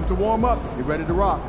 to warm up. Get ready to rock.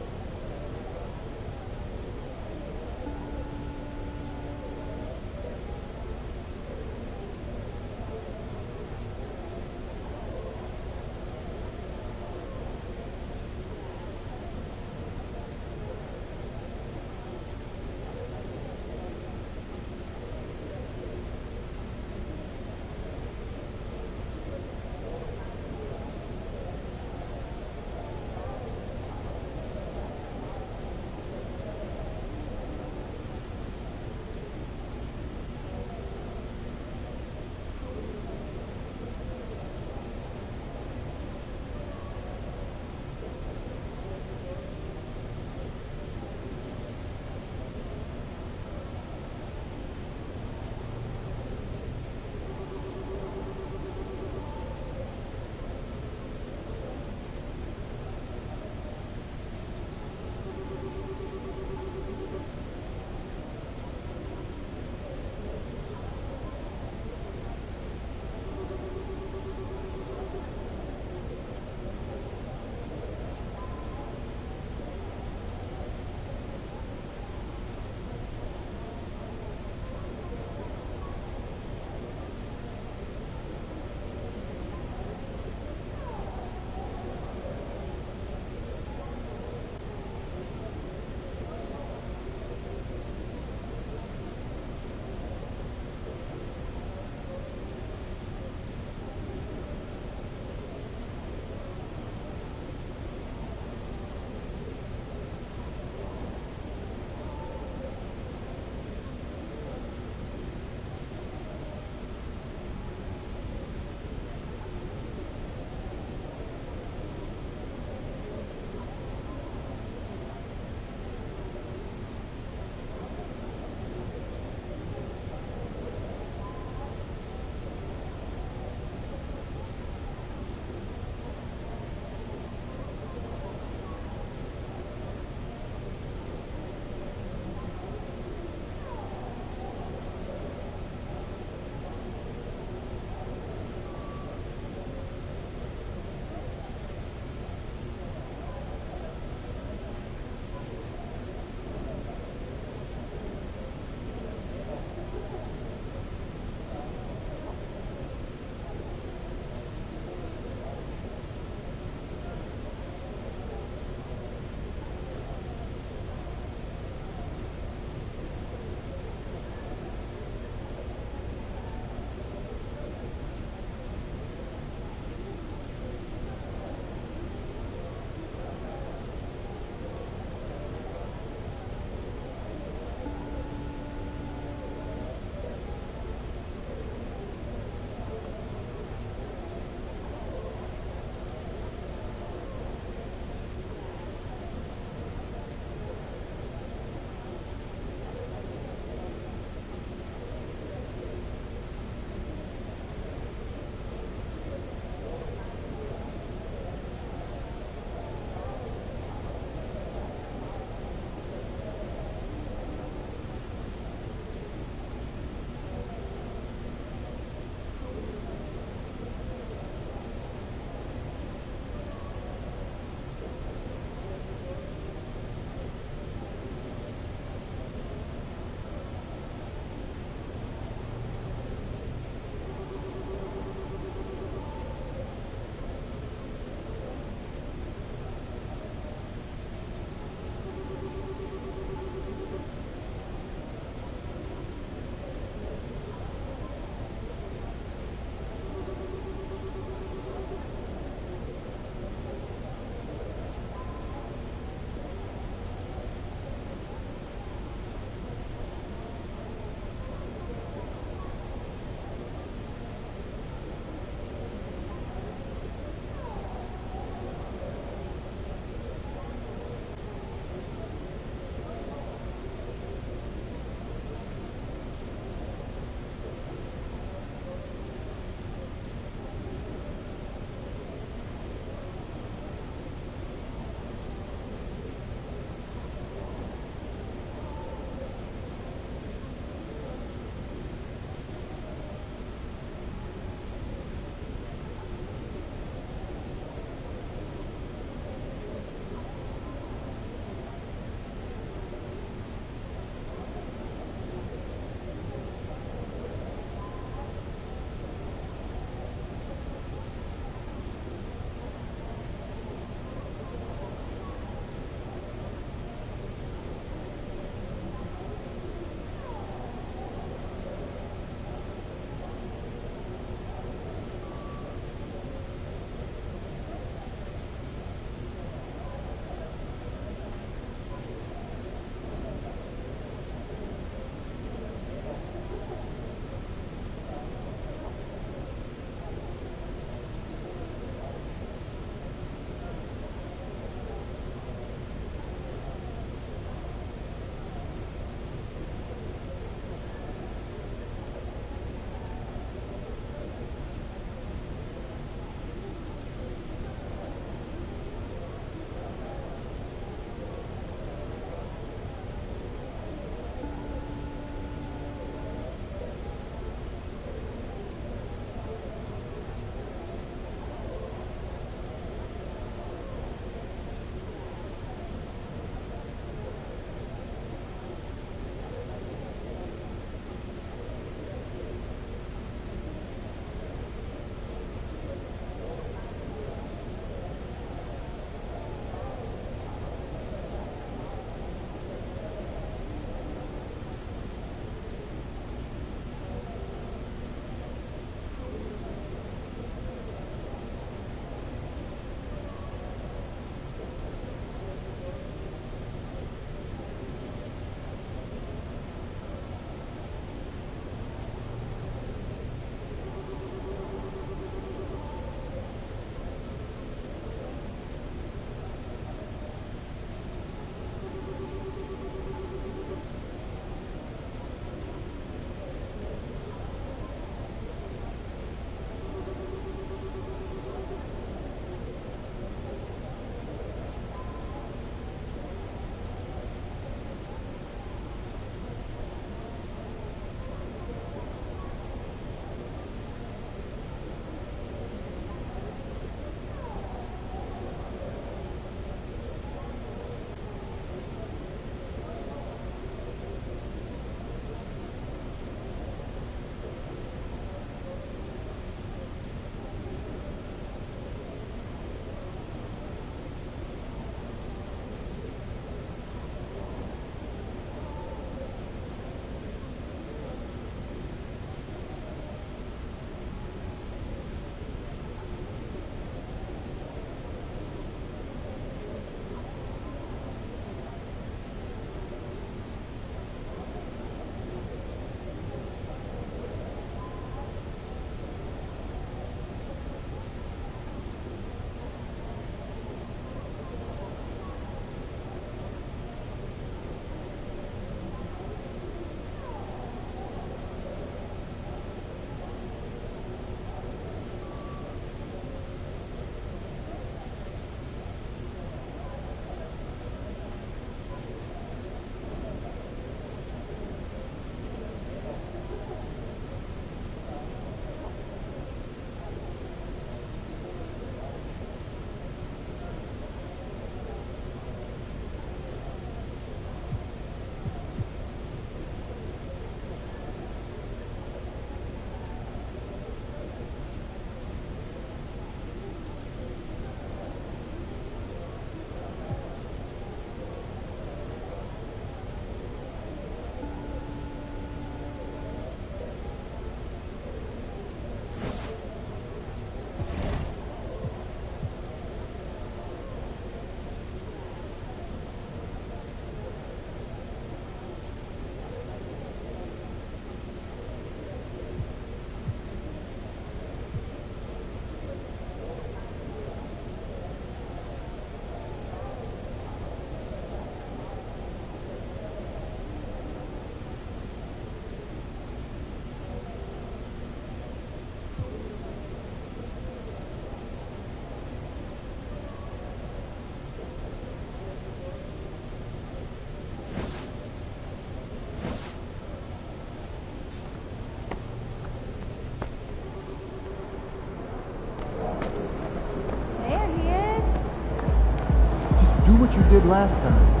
Do what you did last time.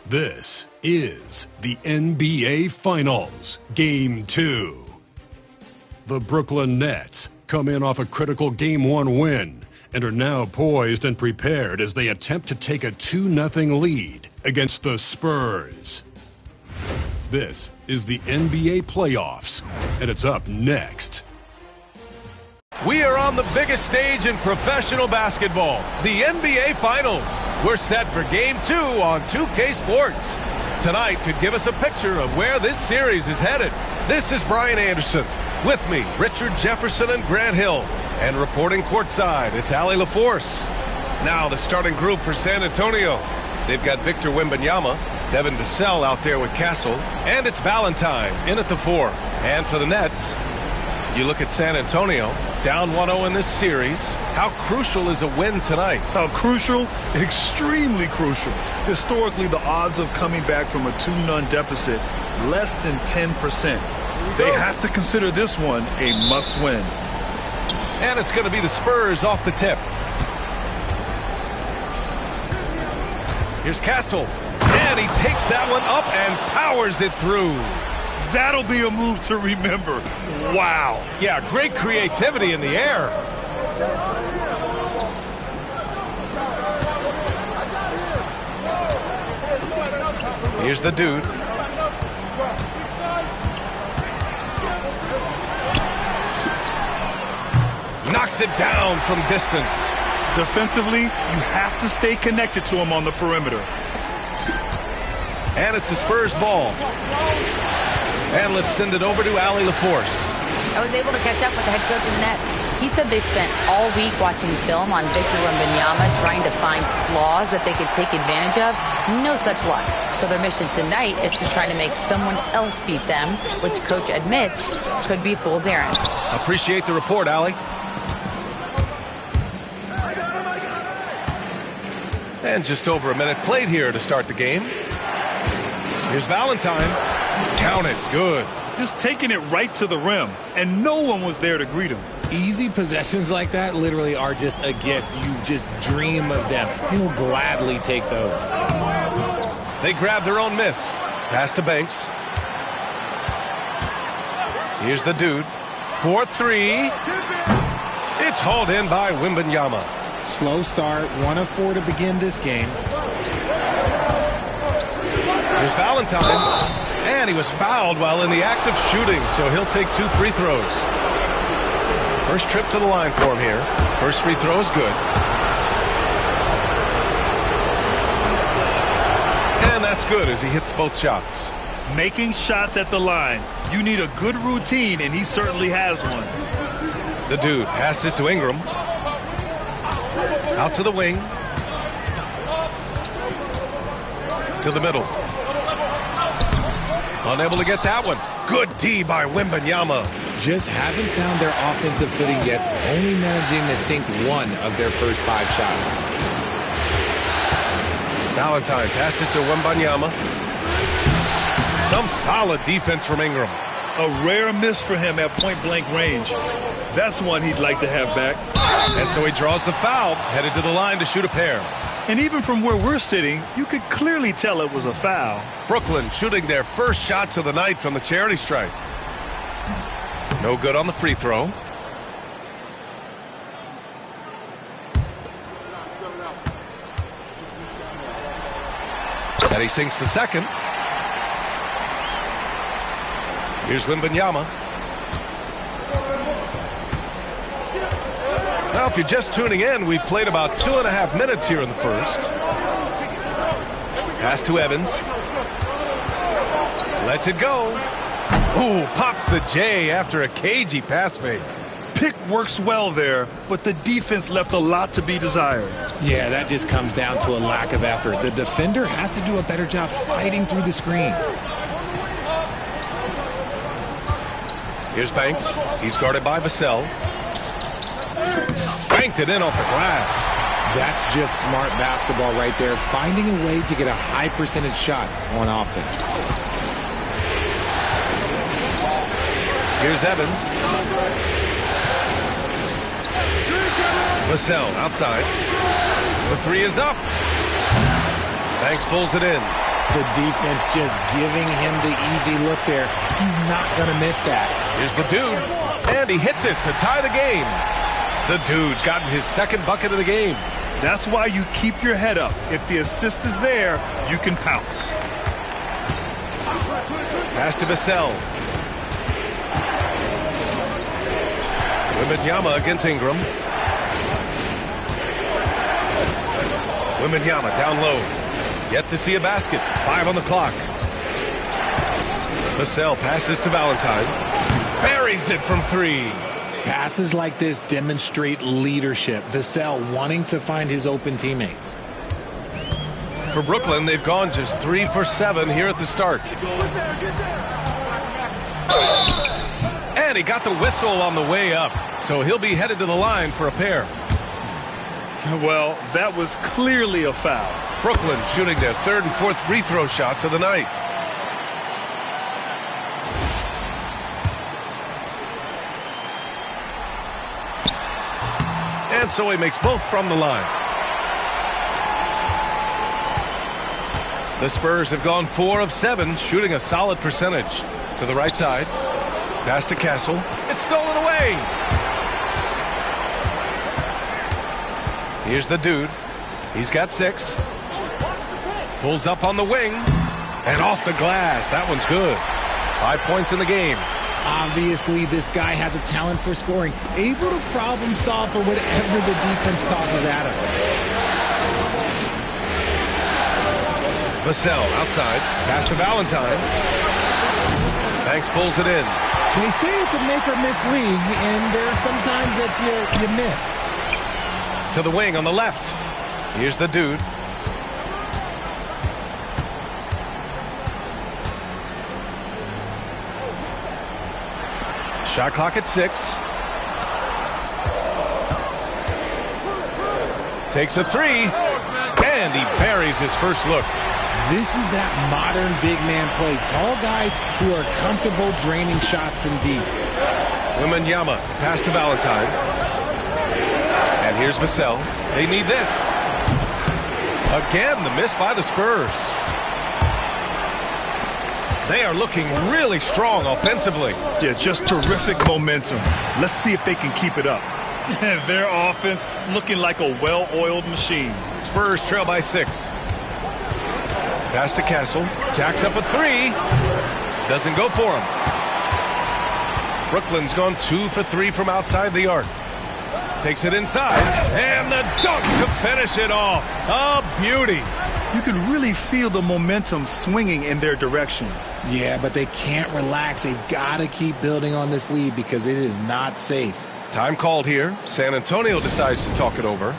This is the NBA Finals, Game 2. The Brooklyn Nets come in off a critical Game 1 win and are now poised and prepared as they attempt to take a 2-0 lead against the Spurs. This is the NBA playoffs, and it's up next. We are on the biggest stage in professional basketball, the NBA Finals. We're set for Game 2 on 2K Sports. Tonight could give us a picture of where this series is headed. This is Brian Anderson. With me, Richard Jefferson and Grant Hill. And reporting courtside, it's Allie LaForce. Now the starting group for San Antonio. They've got Victor Wembanyama, Devin Vassell out there with Castle, and it's Valentine in at the 4. And for the Nets, you look at San Antonio, down 1-0 in this series. How crucial is a win tonight? How crucial? Extremely crucial. Historically, the odds of coming back from a 2-0 deficit, less than 10%. They have to consider this one a must-win. And it's going to be the Spurs off the tip. Here's Castle. And he takes that one up and powers it through. That'll be a move to remember. Wow. Yeah, great creativity in the air. Here's the dude. Knocks it down from distance. Defensively, you have to stay connected to him on the perimeter. And it's a Spurs ball. And let's send it over to Allie LaForce. I was able to catch up with the head coach of the Nets. He said they spent all week watching film on Victor Wembanyama, trying to find flaws that they could take advantage of. No such luck. So their mission tonight is to try to make someone else beat them, which coach admits could be fool's errand. Appreciate the report, Allie. And just over a minute played here to start the game. Here's Valentine. Count it. Good. Just taking it right to the rim, and no one was there to greet him. Easy possessions like that literally are just a gift. You just dream of them. He'll gladly take those. They grab their own miss. Pass to Banks. Here's the dude. 4-3. It's hauled in by Wembanyama. Slow start, 1 of 4 to begin this game. Here's Valentine. And he was fouled while in the act of shooting, so he'll take 2 free throws. First trip to the line for him here. First free throw is good. And that's good as he hits both shots. Making shots at the line. You need a good routine, and he certainly has one. The dude passes to Ingram. Out to the wing. To the middle. Unable to get that one. Good D by Wembanyama. Just haven't found their offensive footing yet, only managing to sink one of their first 5 shots. Valentine passes to Wembanyama. Some solid defense from Ingram. A rare miss for him at point-blank range. That's one he'd like to have back. And so he draws the foul, headed to the line to shoot a pair. And even from where we're sitting, you could clearly tell it was a foul. Brooklyn shooting their first shots of the night from the charity stripe. No good on the free throw. And he sinks the second. Here's Wembanyama. Now, if you're just tuning in, we've played about 2.5 minutes here in the first. Pass to Evans. Lets it go. Ooh, pops the J after a cagey pass fake. Pick works well there, but the defense left a lot to be desired. Yeah, that just comes down to a lack of effort. The defender has to do a better job fighting through the screen. Here's Banks. He's guarded by Vassell. Banked it in off the glass. That's just smart basketball right there, finding a way to get a high percentage shot on offense. Here's Evans. Vassell outside. The three is up. Banks pulls it in. The defense just giving him the easy look there. He's not going to miss that. Here's the dude. And he hits it to tie the game. The dude's gotten his second bucket of the game. That's why you keep your head up. If the assist is there, you can pounce. Pass to Vassell. Wembanyama against Ingram. Wembanyama down low. Yet to see a basket. 5 on the clock. Vassell passes to Valentine. Buries it from 3. Passes like this demonstrate leadership. Vassell wanting to find his open teammates. For Brooklyn, they've gone just 3 for 7 here at the start. And he got the whistle on the way up, so he'll be headed to the line for a pair. Well, that was clearly a foul. Brooklyn shooting their 3rd and 4th free throw shots of the night. And so he makes both from the line. The Spurs have gone 4 of 7, shooting a solid percentage. To the right side. Pass to Castle. It's stolen away. Here's the dude. He's got 6. Pulls up on the wing. And off the glass. That one's good. 5 points in the game. Obviously, this guy has a talent for scoring, able to problem solve for whatever the defense tosses at him. Vassell outside. Pass to Valentine. Banks pulls it in. They say it's a make or miss league, and there are some times that you miss. To the wing on the left. Here's the dude. Shot clock at 6. Takes a 3. And he buries his first look. This is that modern big man play. Tall guys who are comfortable draining shots from deep. Wembanyama, pass to Valentine. And here's Vassell. They need this. Again, the miss by the Spurs. They are looking really strong offensively. Yeah, just terrific momentum. Let's see if they can keep it up. Their offense looking like a well-oiled machine. Spurs trail by 6. Pass to Castle. Jacks up a 3. Doesn't go for him. Brooklyn's gone 2 for 3 from outside the arc. Takes it inside. And the dunk to finish it off. A beauty. You can really feel the momentum swinging in their direction. Yeah, but they can't relax. They've got to keep building on this lead because it is not safe. Time called here. San Antonio decides to talk it over.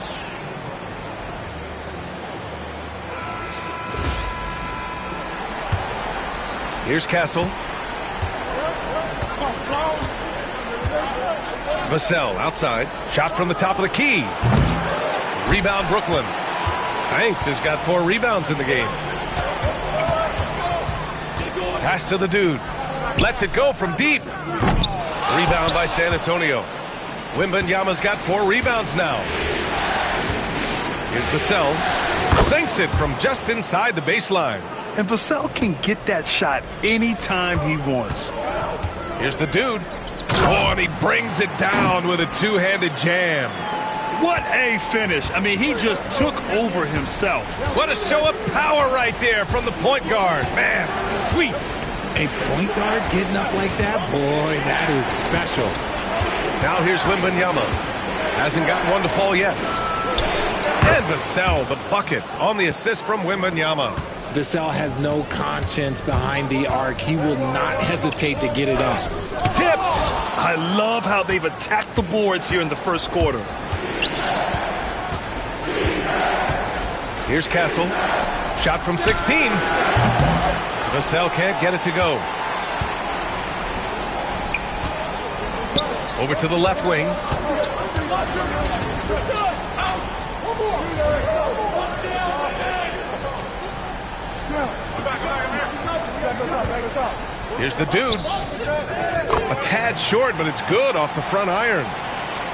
Here's Castle. Vassell outside. Shot from the top of the key. Rebound Brooklyn. Banks has got 4 rebounds in the game. Pass to the dude. Lets it go from deep. Rebound by San Antonio. Wembanyama's got 4 rebounds now. Here's Vassell. Sinks it from just inside the baseline. And Vassell can get that shot anytime he wants. Here's the dude. Oh, and he brings it down with a two-handed jam. What a finish. I mean, he just took over himself. What a show of power right there from the point guard. Man, sweet. A point guard getting up like that? Boy, that is special. Now here's Wembanyama. Hasn't got one to fall yet. And Vassell, the bucket on the assist from Wembanyama. Vassell has no conscience behind the arc. He will not hesitate to get it up. Tipped. I love how they've attacked the boards here in the first quarter. Here's Castle. Shot from 16. Vassell can't get it to go. Over to the left wing. Here's the dude. A tad short, but it's good off the front iron.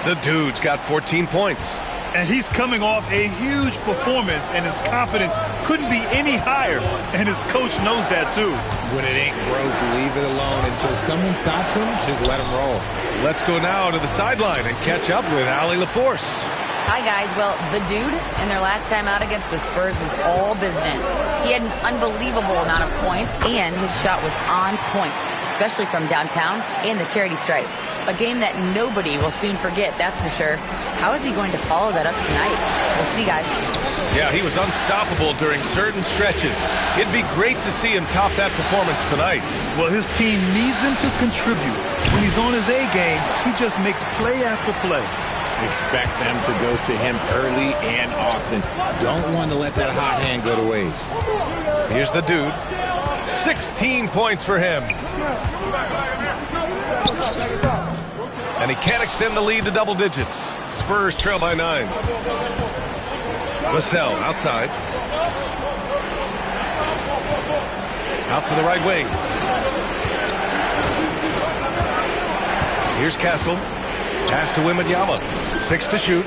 The dude's got 14 points. And he's coming off a huge performance, and his confidence couldn't be any higher. And his coach knows that, too. When it ain't broke, leave it alone. Until someone stops him, just let him roll. Let's go now to the sideline and catch up with Allie LaForce. Hi, guys. Well, the dude in their last time out against the Spurs was all business. He had an unbelievable amount of points, and his shot was on point, especially from downtown and the charity stripe. A game that nobody will soon forget, that's for sure. How is he going to follow that up tonight? We'll see, guys. Yeah, he was unstoppable during certain stretches. It'd be great to see him top that performance tonight. Well, his team needs him to contribute. When he's on his A game, he just makes play after play. Expect them to go to him early and often. Don't want to let that hot hand go to waste. Here's the dude. 16 points for him. And he can't extend the lead to double digits. Spurs trail by 9. Vassell outside. Out to the right wing. Here's Castle. Pass to Wembanyama. 6 to shoot.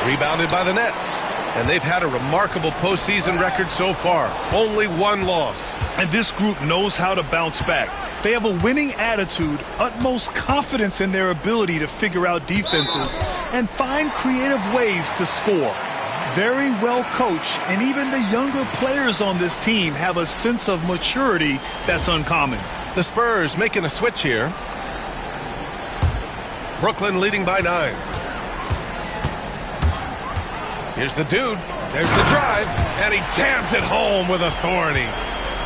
Rebounded by the Nets. And they've had a remarkable postseason record so far. Only 1 loss. And this group knows how to bounce back. They have a winning attitude, utmost confidence in their ability to figure out defenses, and find creative ways to score. Very well coached, and even the younger players on this team have a sense of maturity that's uncommon. The Spurs making a switch here. Brooklyn leading by 9. Here's the dude. There's the drive. And he jams it home with authority.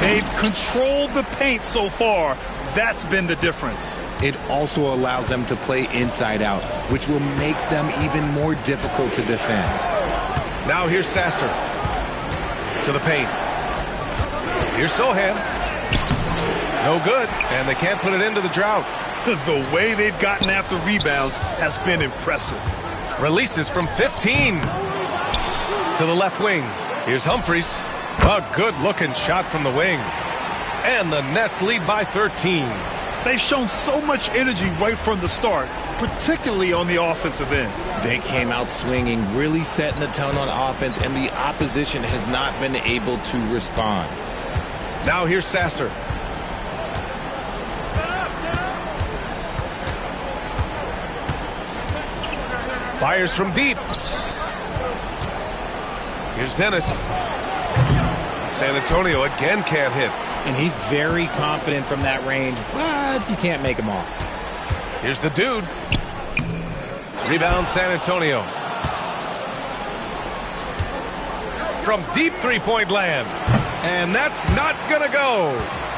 They've controlled the paint so far. That's been the difference. It also allows them to play inside out, which will make them even more difficult to defend. Now here's Sasser. To the paint. Here's Sohan. No good. And they can't put it into the drought. The way they've gotten after rebounds has been impressive. Releases from 15. To the left wing. Here's Humphries. A good-looking shot from the wing. And the Nets lead by 13. They've shown so much energy right from the start, particularly on the offensive end. They came out swinging, really setting the tone on offense, and the opposition has not been able to respond. Now here's Sasser. Fires from deep. Here's Dennis. San Antonio again can't hit. And he's very confident from that range, but you can't make him all. Here's the dude. Rebound San Antonio. From deep three-point land. And that's not going to go.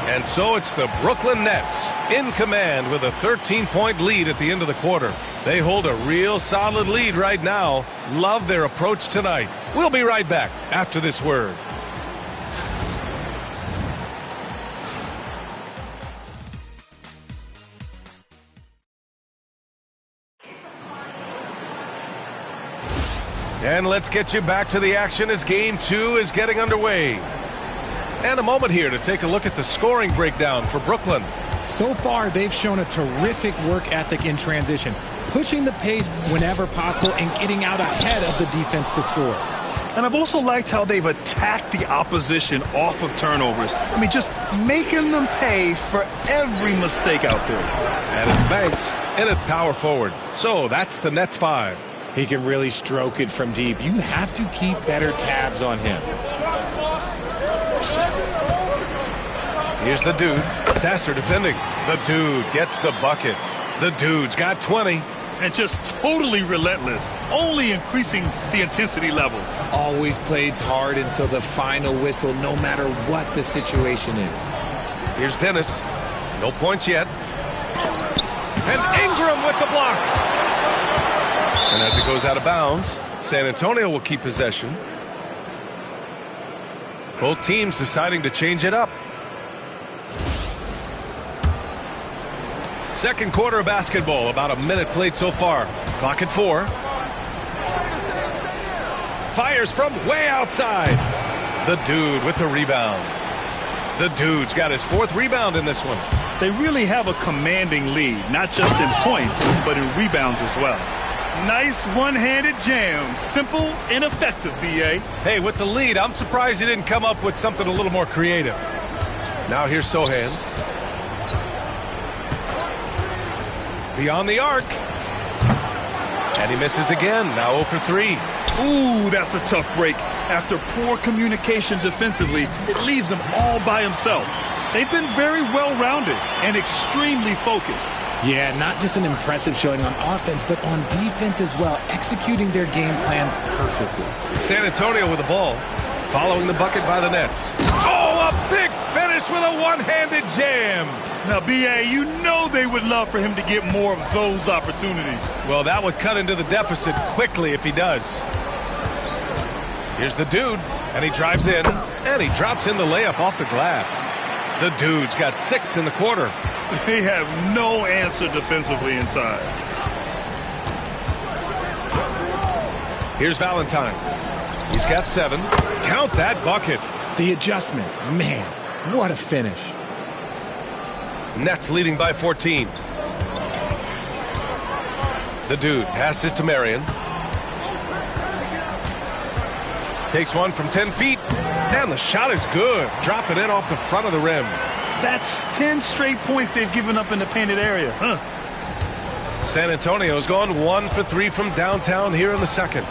And so it's the Brooklyn Nets in command with a 13-point lead at the end of the quarter. They hold a real solid lead right now. Love their approach tonight. We'll be right back after this word. And let's get you back to the action as Game 2 is getting underway. And a moment here to take a look at the scoring breakdown for Brooklyn. So far, they've shown a terrific work ethic in transition, pushing the pace whenever possible and getting out ahead of the defense to score. And I've also liked how they've attacked the opposition off of turnovers. I mean, just making them pay for every mistake out there. And it's Banks in at power forward. So that's the Nets 5. He can really stroke it from deep. You have to keep better tabs on him. Here's the dude. Sasser defending. The dude gets the bucket. The dude's got 20. And just totally relentless, only increasing the intensity level. Always plays hard until the final whistle, no matter what the situation is. Here's Dennis. No points yet. And Ingram with the block. And as it goes out of bounds, San Antonio will keep possession. Both teams deciding to change it up. Second quarter of basketball, about a minute played so far. Clock at 4. Fires from way outside. The dude with the rebound. The dude's got his 4th rebound in this one. They really have a commanding lead, not just in points, but in rebounds as well. Nice one-handed jam. Simple and effective, B.A. Hey, with the lead, I'm surprised he didn't come up with something a little more creative. Now here's Sohan. Beyond the arc. And he misses again. Now 0 for 3. Ooh, that's a tough break. After poor communication defensively, it leaves him all by himself. They've been very well-rounded and extremely focused. Yeah, not just an impressive showing on offense, but on defense as well, executing their game plan perfectly. San Antonio with the ball, following the bucket by the Nets. Oh, a big finish with a one-handed jam. Now, B.A., you know they would love for him to get more of those opportunities. Well, that would cut into the deficit quickly if he does. Here's the dude, and he drives in, and he drops in the layup off the glass. The dude's got 6 in the quarter. They have no answer defensively inside. Here's Valentine. He's got 7. Count that bucket. The adjustment, man, what a finish. Nets leading by 14. The dude passes to Marion. Takes one from 10 feet. And the shot is good. Dropping in off the front of the rim. That's 10 straight points they've given up in the painted area. San Antonio's gone 1 for 3 from downtown here in the second.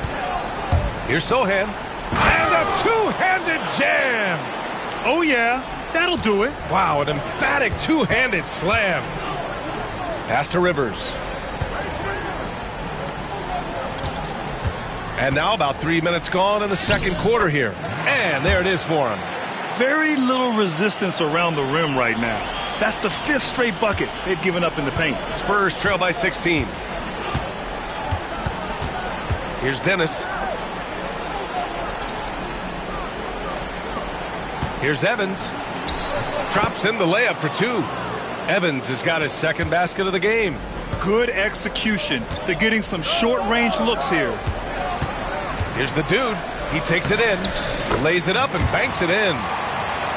Here's Sohan. And a two-handed jam. Oh, yeah. That'll do it. Wow, an emphatic two-handed slam. Pass to Rivers. And now about 3 minutes gone in the second quarter here. And there it is for him. Very little resistance around the rim right now. That's the 5th straight bucket they've given up in the paint. Spurs trail by 16. Here's Dennis. Here's Evans. Drops in the layup for 2. Evans has got his 2nd basket of the game. Good execution. They're getting some short-range looks here. Here's the dude. He takes it in, lays it up, and banks it in.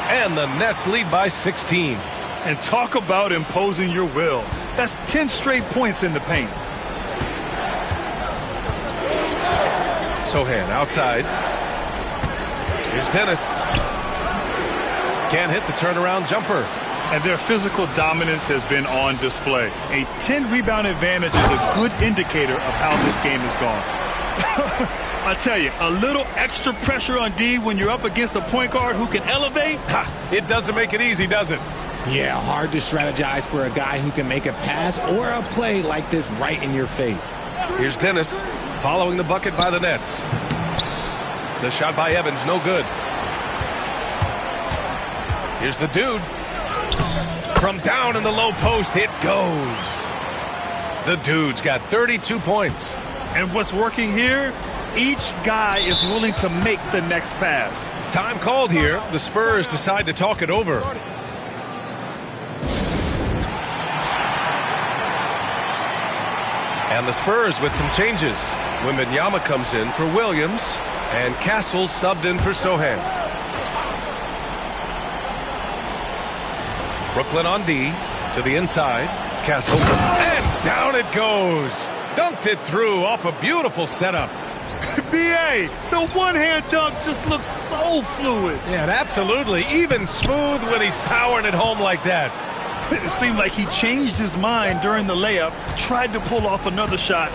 And the Nets lead by 16. And talk about imposing your will. That's 10 straight points in the paint. Sohan outside. Here's Dennis. Can't hit the turnaround jumper. And their physical dominance has been on display. A 10-rebound advantage is a good indicator of how this game has gone. I tell you, a little extra pressure on D when you're up against a point guard who can elevate. It doesn't make it easy, does it? Yeah, hard to strategize for a guy who can make a pass or a play like this right in your face. Here's Dennis, following the bucket by the Nets. The shot by Evans, no good. Here's the dude. From down in the low post, it goes. The dude's got 32 points. And what's working here? Each guy is willing to make the next pass. Time called here. The Spurs decide to talk it over. And the Spurs with some changes. Wembanyama comes in for Williams, and Castle subbed in for Sohan. Brooklyn on D, to the inside. Castle, and down it goes. Dunked it through off a beautiful setup. B.A., the one-hand dunk just looks so fluid. Yeah, absolutely. Even smooth when he's powering it home like that. It seemed like he changed his mind during the layup, tried to pull off another shot,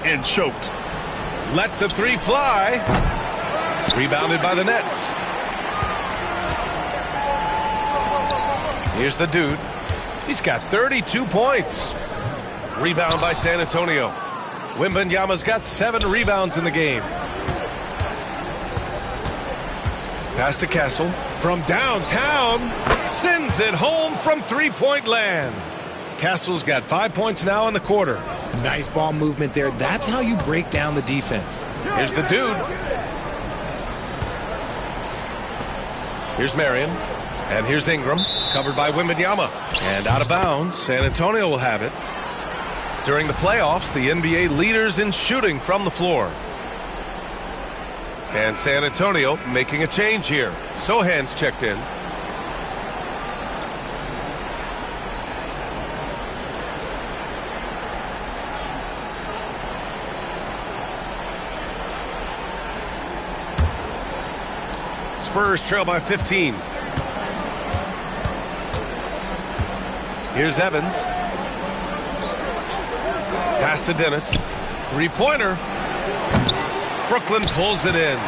and choked. Lets the three fly. Rebounded by the Nets. Here's the dude. He's got 32 points. Rebound by San Antonio. Wembanyama's got 7 rebounds in the game. Pass to Castle. From downtown, sends it home from three-point land. Castle's got 5 points now in the quarter. Nice ball movement there. That's how you break down the defense. Here's the dude. Here's Marion. And here's Ingram. Covered by Wembanyama. And out of bounds. San Antonio will have it. During the playoffs, the NBA leaders in shooting from the floor. And San Antonio making a change here. Sohan's checked in. Spurs trail by 15. Here's Evans. Pass to Dennis. Three-pointer. Brooklyn pulls it in.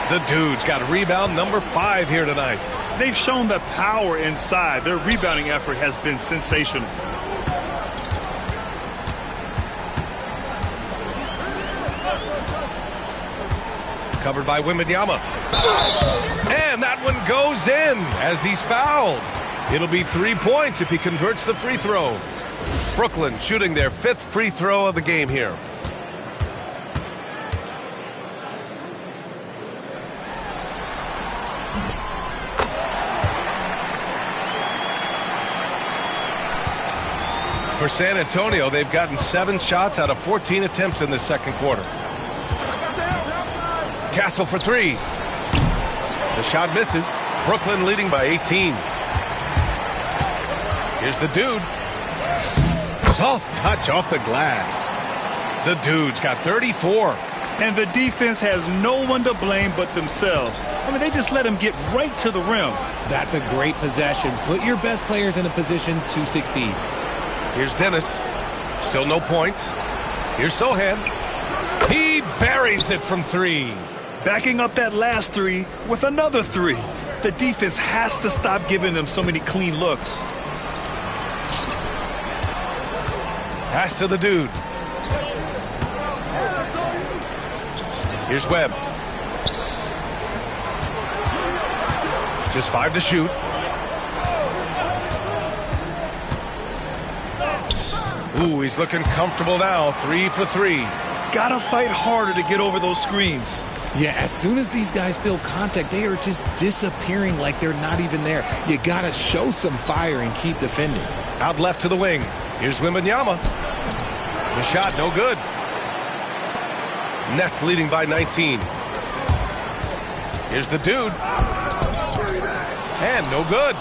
The dude's got rebound number 5 here tonight. They've shown the power inside. Their rebounding effort has been sensational. Covered by Wembanyama. And that one goes in as he's fouled. It'll be 3 points if he converts the free throw. Brooklyn shooting their 5th free throw of the game here. For San Antonio, they've gotten 7 shots out of 14 attempts in the second quarter. Castle for 3. The shot misses. Brooklyn leading by 18. Here's the dude. Soft touch off the glass. The dude's got 34. And the defense has no one to blame but themselves. I mean, they just let him get right to the rim. That's a great possession. Put your best players in a position to succeed. Here's Dennis. Still no points. Here's Sohan. He buries it from 3. Backing up that last 3 with another 3. The defense has to stop giving them so many clean looks. Pass to the dude. Here's Webb. Just 5 to shoot. Ooh, he's looking comfortable now. 3 for 3. Gotta fight harder to get over those screens. Yeah, as soon as these guys feel contact, they are just disappearing like they're not even there. You gotta show some fire and keep defending. Out left to the wing. Here's Wembanyama. The shot, no good. Nets leading by 19. Here's the dude. And no good.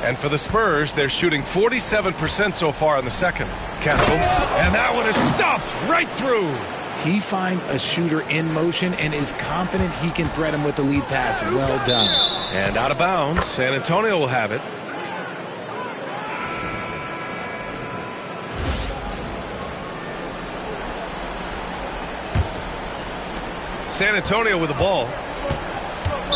And for the Spurs, they're shooting 47% so far in the second. Castle. And that one is stuffed right through. He finds a shooter in motion and is confident he can thread him with the lead pass. Well done. And out of bounds. San Antonio will have it. San Antonio with the ball.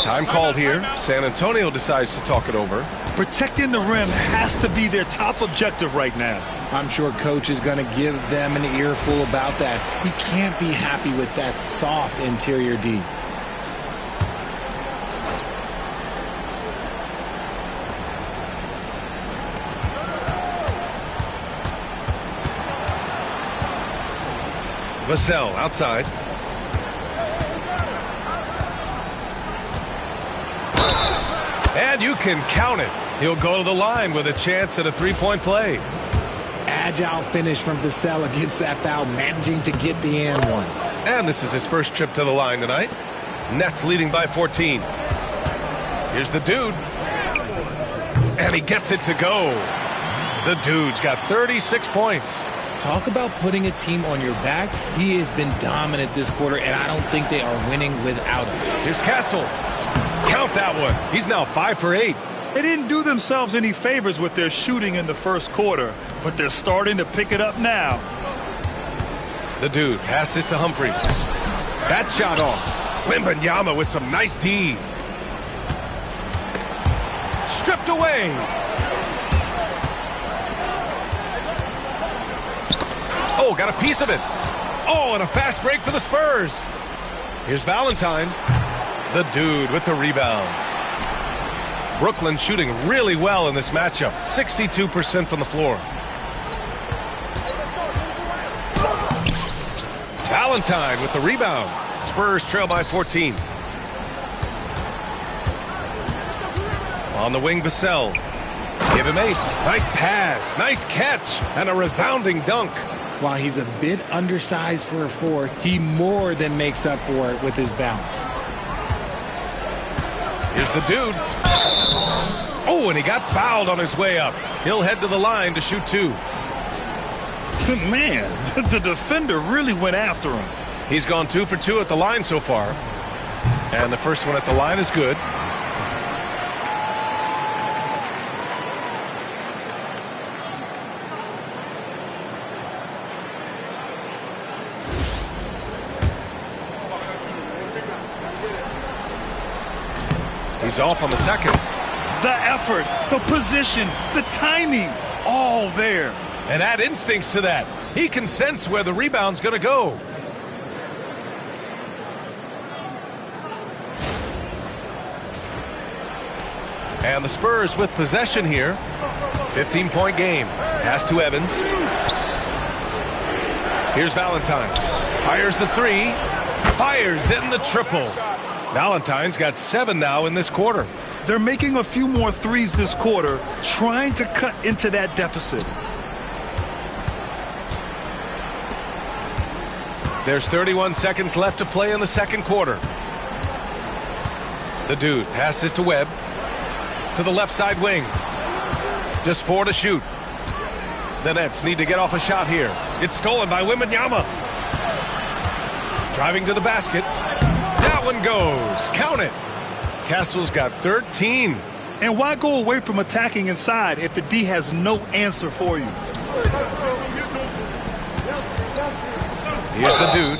Time called here. San Antonio decides to talk it over. Protecting the rim has to be their top objective right now. I'm sure coach is going to give them an earful about that. He can't be happy with that soft interior D. Vassell outside. And you can count it. He'll go to the line with a chance at a 3-point play. agile finish from Vassell against that foul, managing to get the and one. And this is his first trip to the line tonight. Nets leading by 14. Here's the dude. And he gets it to go. The dude's got 36 points. Talk about putting a team on your back. He has been dominant this quarter, and I don't think they are winning without him. Here's Castle. Count that one. He's now 5 for 8. They didn't do themselves any favors with their shooting in the first quarter, but they're starting to pick it up now. The dude passes to Humphries. That shot off. Wembanyama with some nice D. Stripped away. Oh, got a piece of it. Oh, and a fast break for the Spurs. Here's Valentine. The dude with the rebound. Brooklyn shooting really well in this matchup. 62% from the floor. Valentine with the rebound. Spurs trail by 14. On the wing, Vassell. Give him 8. Nice pass. Nice catch. And a resounding dunk. While he's a bit undersized for a 4, he more than makes up for it with his bounce. Here's the dude. Oh, and he got fouled on his way up. He'll head to the line to shoot 2. Man, the defender really went after him. He's gone 2 for 2 at the line so far. And the first one at the line is good. He's off on the second. The effort, the position, the timing, all there. And add instincts to that. He can sense where the rebound's going to go. And the Spurs with possession here. 15-point game. Pass to Evans. Here's Valentine. Fires the 3. Fires in the triple. Valentine's got 7 now in this quarter. They're making a few more threes this quarter, trying to cut into that deficit. There's 31 seconds left to play in the second quarter. The dude passes to Webb. To the left side wing. Just 4 to shoot. The Nets need to get off a shot here. It's stolen by Wembanyama. Driving to the basket. That one goes. Count it. Castle's got 13. And why go away from attacking inside if the D has no answer for you? Here's the dude.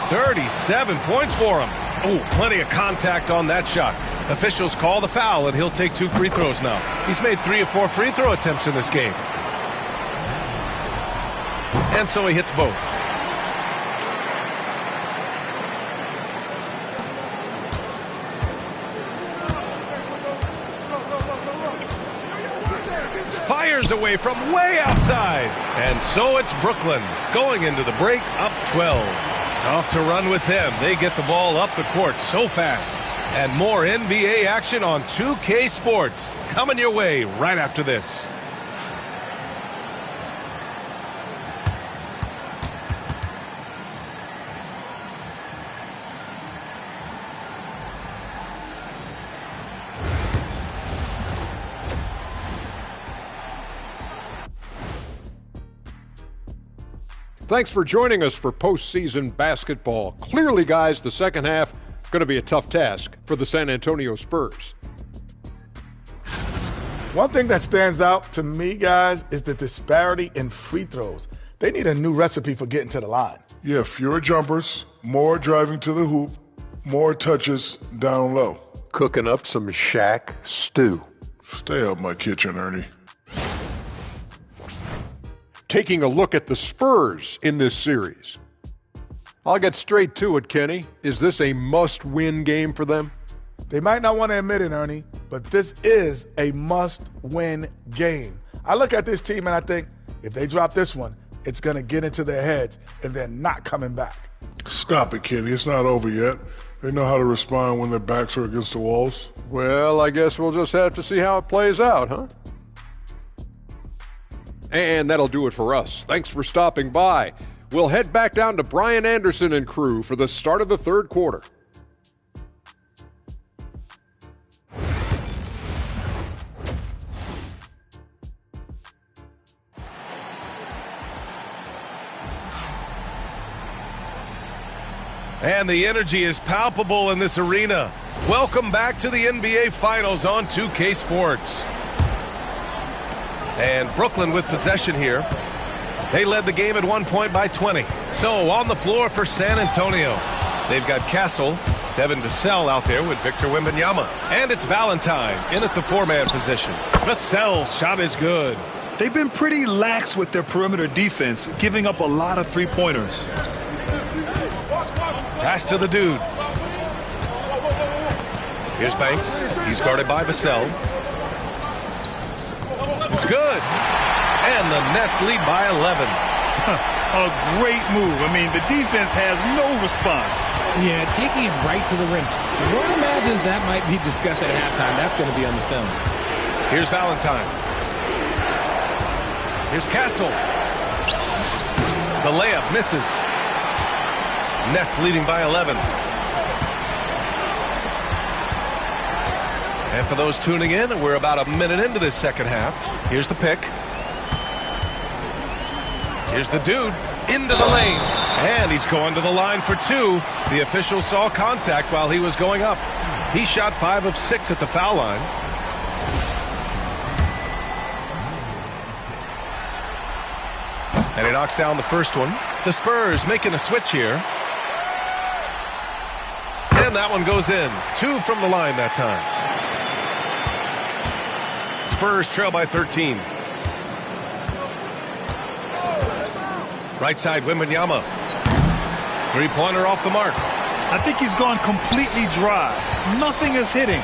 37 points for him. Oh, plenty of contact on that shot. Officials call the foul, and he'll take 2 free throws now. He's made 3 or 4 free throw attempts in this game. And so he hits both. Fires away from way outside. And so it's Brooklyn going into the break up 12. Tough to run with them. They get the ball up the court so fast. And more NBA action on 2K Sports coming your way right after this. Thanks for joining us for postseason basketball. Clearly, guys, the second half going to be a tough task for the San Antonio Spurs. One thing that stands out to me, guys, is the disparity in free throws. They need a new recipe for getting to the line. Yeah, fewer jumpers, more driving to the hoop, more touches down low. Cooking up some Shaq stew. Stay out my kitchen, Ernie. Taking a look at the Spurs in this series. I'll get straight to it, Kenny. Is this a must-win game for them? They might not want to admit it, Ernie, but this is a must-win game. I look at this team and I think if they drop this one, it's going to get into their heads and they're not coming back. Stop it, Kenny. It's not over yet. They know how to respond when their backs are against the walls. Well, I guess we'll just have to see how it plays out, huh? And that'll do it for us. Thanks for stopping by. We'll head back down to Brian Anderson and crew for the start of the third quarter. And the energy is palpable in this arena. Welcome back to the NBA Finals on 2K Sports. And Brooklyn with possession here. They led the game at one point by 20. So on the floor for San Antonio. They've got Castle, Devin Vassell out there with Victor Wembanyama. And it's Valentine in at the four-man position. Vassell's shot is good. They've been pretty lax with their perimeter defense, giving up a lot of three-pointers. Pass to the dude. Here's Banks. He's guarded by Vassell. It's good. And the Nets lead by 11. A great move. I mean, the defense has no response. Yeah, taking it right to the rim. One imagines that might be discussed at halftime. That's going to be on the film. Here's Valentine. Here's Castle. The layup misses. Nets leading by 11. And for those tuning in, we're about a minute into this second half. Here's the pick. Here's the dude into the lane. And he's going to the line for two. The official saw contact while he was going up. He shot 5 of 6 at the foul line. And he knocks down the first one. The Spurs making a switch here. And that one goes in. 2 from the line that time. Spurs trail by 13. Right side, Wembanyama. Three-pointer off the mark. I think he's gone completely dry. Nothing is hitting.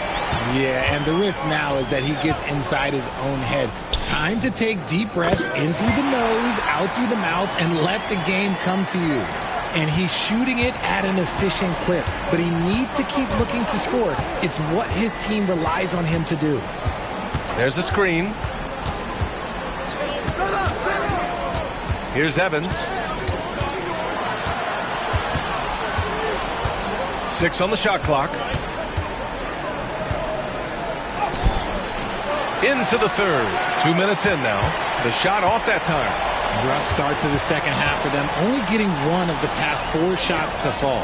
Yeah, and the risk now is that he gets inside his own head. Time to take deep breaths in through the nose, out through the mouth, and let the game come to you. And he's shooting it at an efficient clip, but he needs to keep looking to score. It's what his team relies on him to do. There's a screen. Here's Evans. 6 on the shot clock. Into the third. 2 minutes in now. The shot off that time. Rough start to the second half for them, only getting one of the past 4 shots to fall.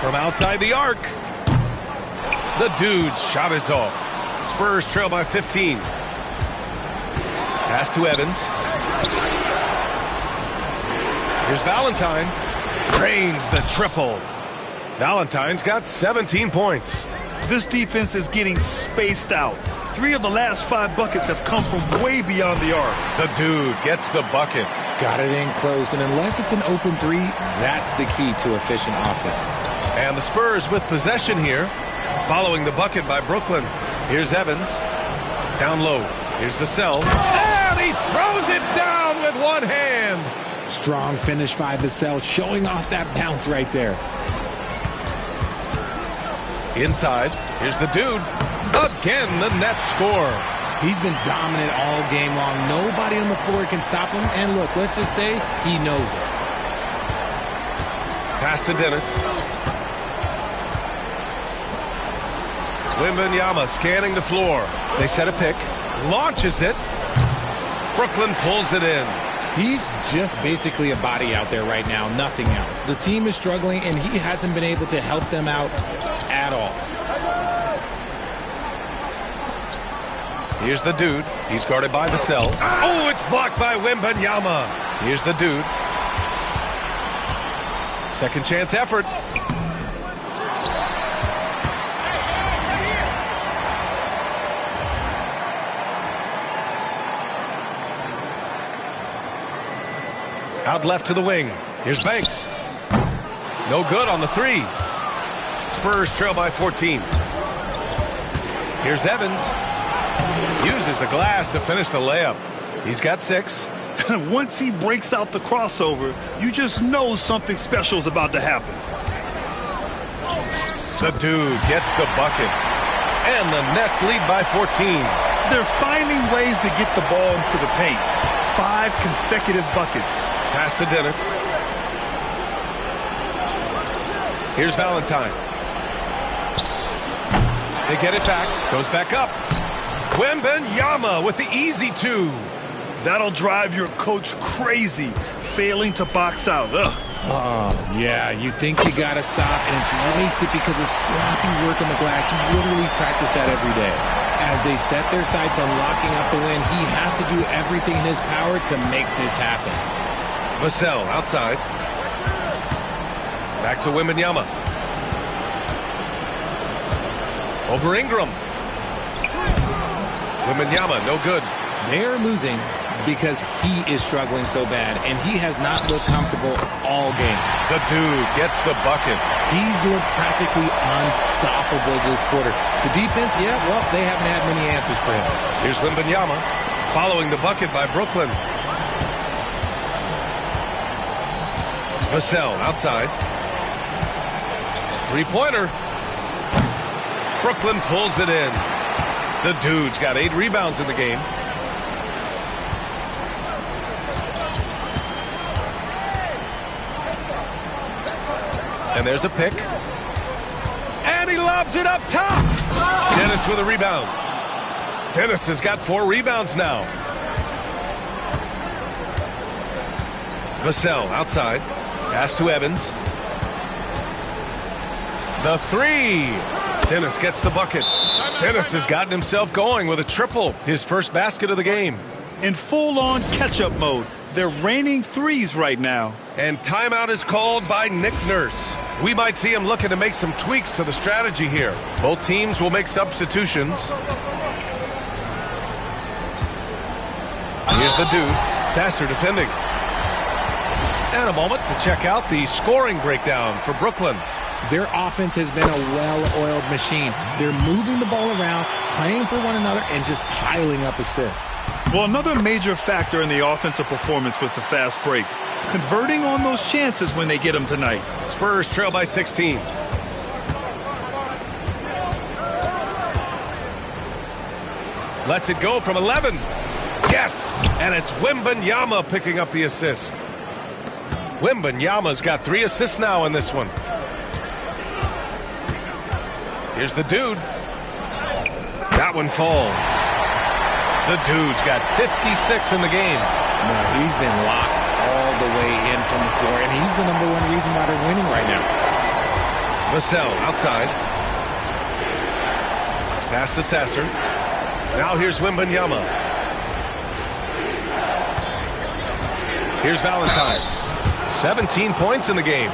From outside the arc. The dude's shot is off. Spurs trail by 15. Pass to Evans. Here's Valentine. Drains the triple. Valentine's got 17 points. This defense is getting spaced out. 3 of the last 5 buckets have come from way beyond the arc. The dude gets the bucket. Got it in close, and unless it's an open 3, that's the key to efficient offense. And the Spurs with possession here, following the bucket by Brooklyn. Here's Evans. Down low. Here's Vassell. And he throws it down with one hand. Strong finish by Vassell, showing off that bounce right there. Inside. Here's the dude. Again, the Nets score. He's been dominant all game long. Nobody on the floor can stop him. And look, let's just say he knows it. Pass to Dennis. Wembanyama scanning the floor. They set a pick. Launches it. Brooklyn pulls it in. He's just basically a body out there right now, nothing else. The team is struggling, and he hasn't been able to help them out at all. Here's the dude. He's guarded by Vassell. Oh, it's blocked by Wembanyama. Here's the dude. Second chance effort. Out left to the wing. Here's Banks. No good on the 3. Spurs trail by 14. Here's Evans. Uses the glass to finish the layup. He's got 6. Once he breaks out the crossover, you just know something special is about to happen. The dude gets the bucket. And the Nets lead by 14. They're finding ways to get the ball into the paint. 5 consecutive buckets. Pass to Dennis. Here's Valentine. They get it back. Goes back up. Wembanyama with the easy 2. That'll drive your coach crazy, failing to box out. Ugh. Oh, yeah, you think you got to stop, and it's wasted because of sloppy work in the glass. You literally practice that every day. As they set their sights on locking up the win, he has to do everything in his power to make this happen. Vassell outside. Back to Wembanyama. Over Ingram. Wembanyama, no good. They're losing because he is struggling so bad, and he has not looked comfortable all game. The dude gets the bucket. He's looked practically unstoppable this quarter. The defense, yeah, well, they haven't had many answers for him. Here's Wembanyama following the bucket by Brooklyn. Vassell outside. Three-pointer. Brooklyn pulls it in. The dude's got 8 rebounds in the game. And there's a pick. And he lobs it up top. Dennis with a rebound. Dennis has got 4 rebounds now. Vassell outside. Pass to Evans. The 3. Dennis gets the bucket. Dennis has gotten himself going with a triple. His first basket of the game. In full-on catch-up mode. They're raining threes right now. And timeout is called by Nick Nurse. We might see him looking to make some tweaks to the strategy here. Both teams will make substitutions. Here's the dude. Sasser defending. And a moment to check out the scoring breakdown for Brooklyn. Their offense has been a well-oiled machine. They're moving the ball around, playing for one another, and just piling up assists. Well, another major factor in the offensive performance was the fast break. Converting on those chances when they get them tonight. Spurs trail by 16. Lets it go from 11. Yes! And it's Wembanyama picking up the assist. Wembanyama's got 3 assists now in this one. Here's the dude. That one falls. The dude's got 56 in the game. No, he's been locked all the way in from the floor, and he's the #1 reason why they're winning right now. Vassell outside. Pass to Sasser. Now here's Wembanyama. Here's Valentine. 17 points in the game.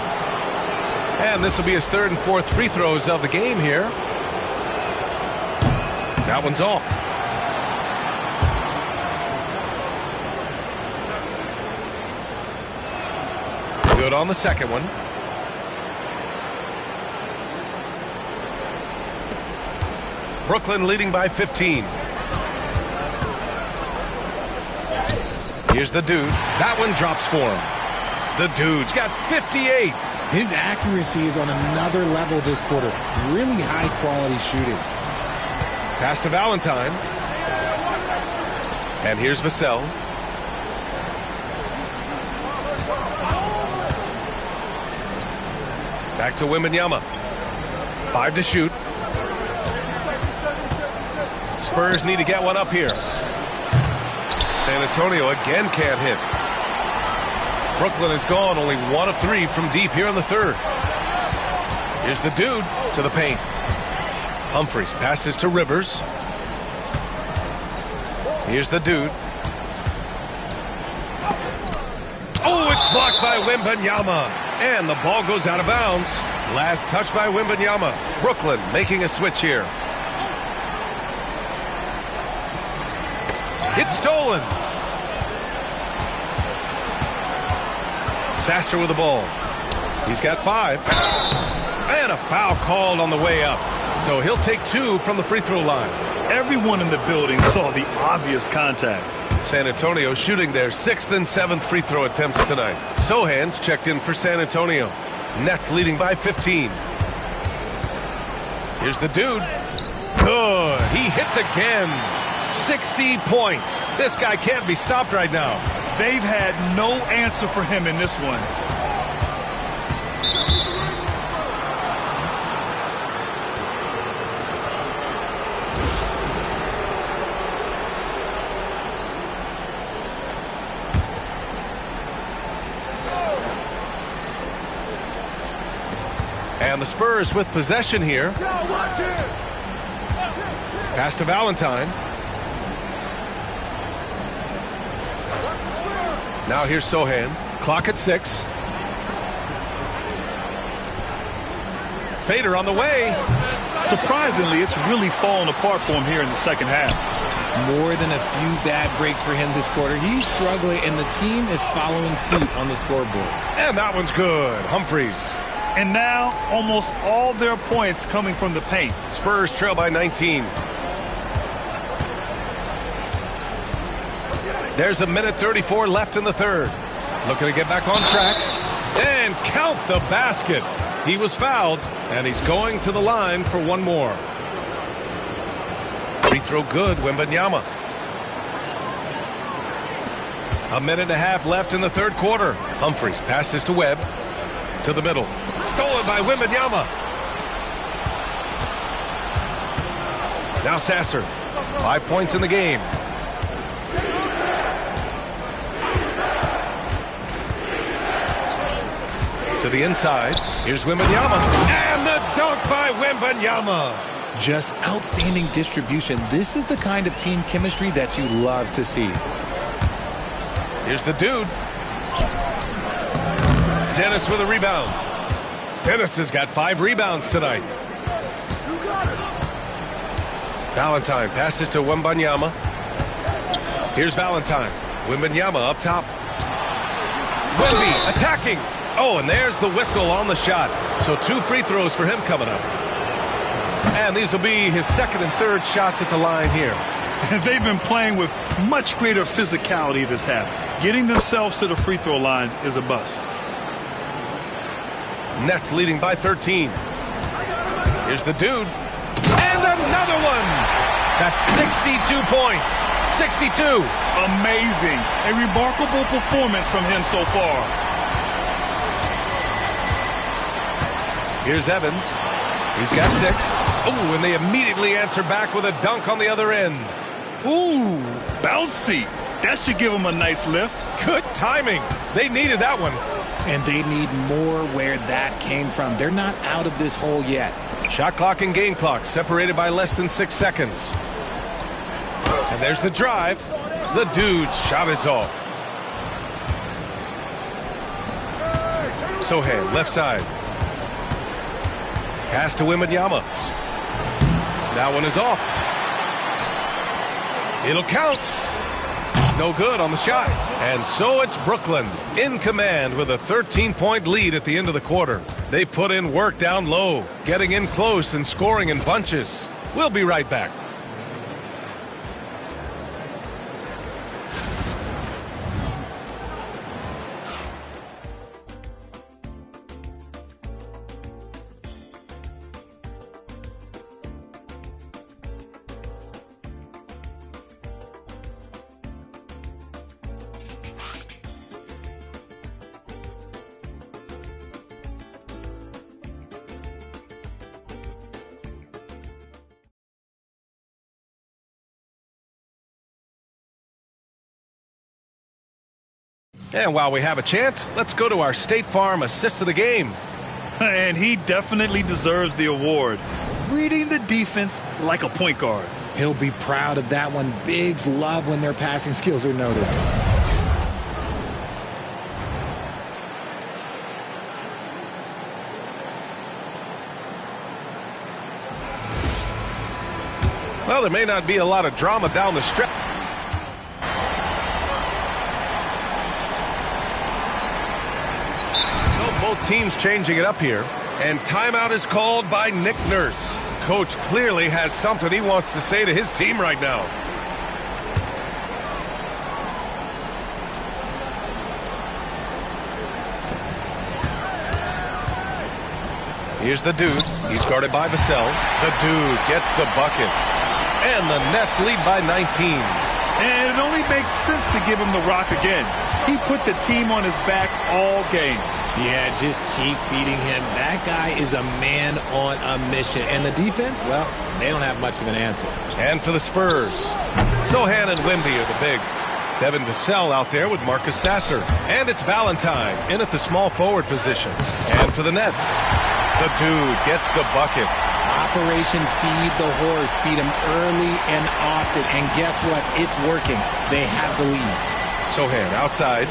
And this will be his 3rd and 4th free throws of the game here. That one's off. Good on the second one. Brooklyn leading by 15. Here's the dude. That one drops for him. The dude's got 58. His accuracy is on another level this quarter. Really high-quality shooting. Pass to Valentine. And here's Vassell. Back to Wembanyama. 5 to shoot. Spurs need to get one up here. San Antonio again can't hit. Brooklyn has gone only 1 of 3 from deep here in the 3rd. Here's the dude to the paint. Humphries passes to Rivers. Here's the dude. Oh, it's blocked by Wembanyama. And the ball goes out of bounds. Last touch by Wembanyama. Brooklyn making a switch here. It's stolen. Sasser with the ball. He's got 5. And a foul called on the way up. So he'll take 2 from the free throw line. Everyone in the building saw the obvious contact. San Antonio shooting their 6th and 7th free throw attempts tonight. Sohan's checked in for San Antonio. Nets leading by 15. Here's the dude. Good. He hits again. 60 points. This guy can't be stopped right now. They've had no answer for him in this one. And the Spurs with possession here. Pass to Valentine. Now here's Sohan. Clock at 6. Fader on the way. Surprisingly, it's really fallen apart for him here in the second half. More than a few bad breaks for him this quarter. He's struggling, and the team is following suit on the scoreboard. And that one's good. Humphries. And now, almost all their points coming from the paint. Spurs trail by 19. There's 1:34 left in the third. Looking to get back on track. And count the basket. He was fouled, and he's going to the line for one more. Free throw good, Wembanyama. 1.5 minutes left in the third quarter. Humphries passes to Webb. To the middle. Stolen by Wembanyama. Now Sasser. 5 points in the game. To the inside. Here's Wembanyama. And the dunk by Wembanyama. Just outstanding distribution. This is the kind of team chemistry that you love to see. Here's the dude. Dennis with a rebound. Dennis has got 5 rebounds tonight. Valentine passes to Wembanyama. Here's Valentine. Wembanyama up top. Wemby attacking. Oh, and there's the whistle on the shot. So 2 free throws for him coming up. And these will be his second and third shots at the line here. They've been playing with much greater physicality this half. Getting themselves to the free throw line is a bust. Nets leading by 13. Here's the dude. And another one. That's 62 points. 62. Amazing. A remarkable performance from him so far. Here's Evans. He's got 6. Ooh, and they immediately answer back with a dunk on the other end. Ooh, bouncy. That should give him a nice lift. Good timing. They needed that one. And they need more where that came from. They're not out of this hole yet. Shot clock and game clock separated by less than 6 seconds. And there's the drive. The dude's shot is off. Sohan, left side. Pass to Wembanyama. That one is off. It'll count. No good on the shot. And so it's Brooklyn in command with a 13-point lead at the end of the quarter. They put in work down low, getting in close and scoring in bunches. We'll be right back. And while we have a chance, let's go to our State Farm assist of the game. And he definitely deserves the award. Reading the defense like a point guard. He'll be proud of that one. Bigs love when their passing skills are noticed. Well, there may not be a lot of drama down the stretch. Both teams changing it up here. And timeout is called by Nick Nurse. Coach clearly has something he wants to say to his team right now. Here's the dude. He's guarded by Vassell. The dude gets the bucket. And the Nets lead by 19. And it only makes sense to give him the rock again. He put the team on his back all game. Yeah, just keep feeding him. That guy is a man on a mission. And the defense, well, they don't have much of an answer. And for the Spurs, Sohan and Wemby are the bigs. Devin Vassell out there with Marcus Sasser. And it's Valentine in at the small forward position. And for the Nets, the dude gets the bucket. Operation Feed the Horse. Feed him early and often. And guess what? It's working. They have the lead. Sohan outside.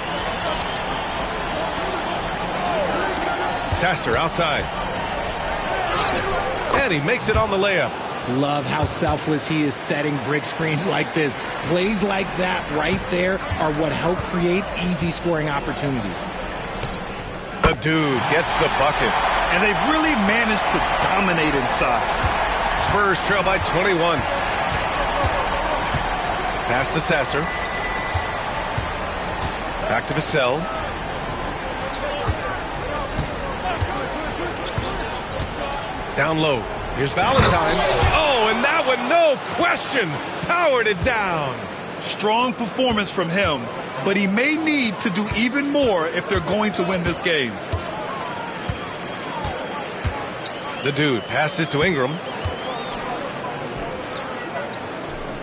Sasser outside. And he makes it on the layup. Love how selfless he is setting brick screens like this. Plays like that right there are what help create easy scoring opportunities. The dude gets the bucket. And they've really managed to dominate inside. Spurs trail by 21. Pass to Sasser. Back to Vassell. Down low. Here's Valentine. Oh, and that one, no question, powered it down. Strong performance from him, but he may need to do even more if they're going to win this game. The dude passes to Ingram.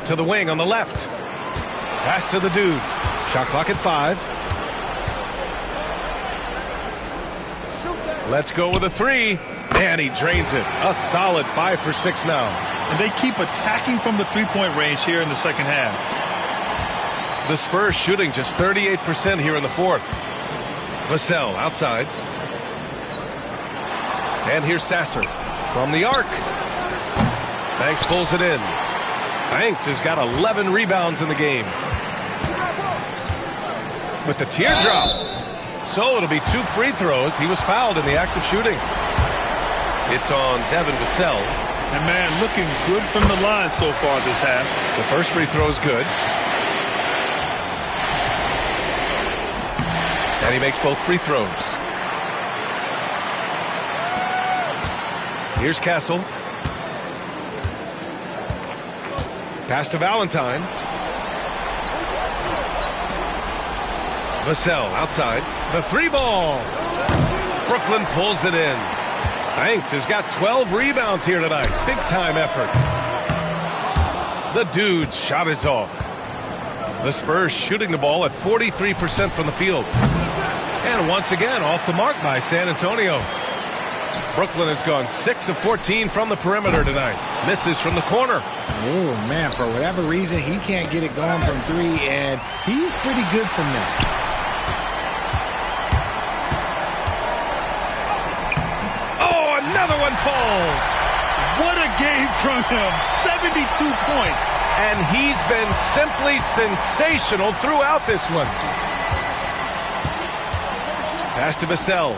To the wing on the left. Pass to the dude. Shot clock at 5. Let's go with a 3. And he drains it. A solid 5 for 6 now. And they keep attacking from the three-point range here in the second half. The Spurs shooting just 38% here in the fourth. Vassell outside. And here's Sasser from the arc. Banks pulls it in. Banks has got 11 rebounds in the game. With the teardrop. So it'll be 2 free throws. He was fouled in the act of shooting. It's on Devin Vassell. And man, looking good from the line so far this half. The first free throw is good. And he makes both free throws. Here's Castle. Pass to Valentine. Vassell outside. The 3 ball. Brooklyn pulls it in. Banks has got 12 rebounds here tonight. Big time effort. The dude's shot is off. The Spurs shooting the ball at 43% from the field. And once again off the mark by San Antonio. Brooklyn has gone 6 of 14 from the perimeter tonight. Misses from the corner. Oh, man, for whatever reason, he can't get it going from 3, and he's pretty good from there. Another one falls. What a game from him. 72 points. And he's been simply sensational throughout this one. Pass to Vassell.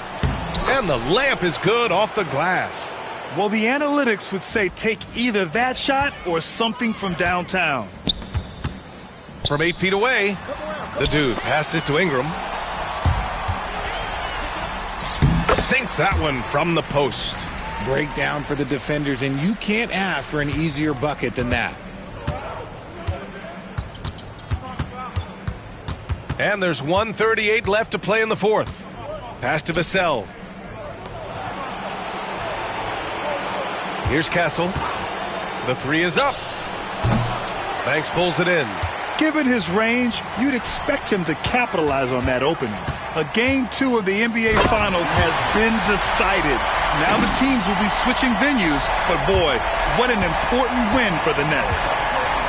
And the layup is good off the glass. Well, the analytics would say take either that shot or something from downtown. From 8 feet away, the dude passes to Ingram. Sinks that one from the post. Breakdown for the defenders, and you can't ask for an easier bucket than that. And there's 1:38 left to play in the fourth. Pass to Vassell. Here's Castle. The 3 is up. Banks pulls it in. Given his range, you'd expect him to capitalize on that opening. A Game 2 of the NBA Finals has been decided. Now the teams will be switching venues, but boy, what an important win for the Nets.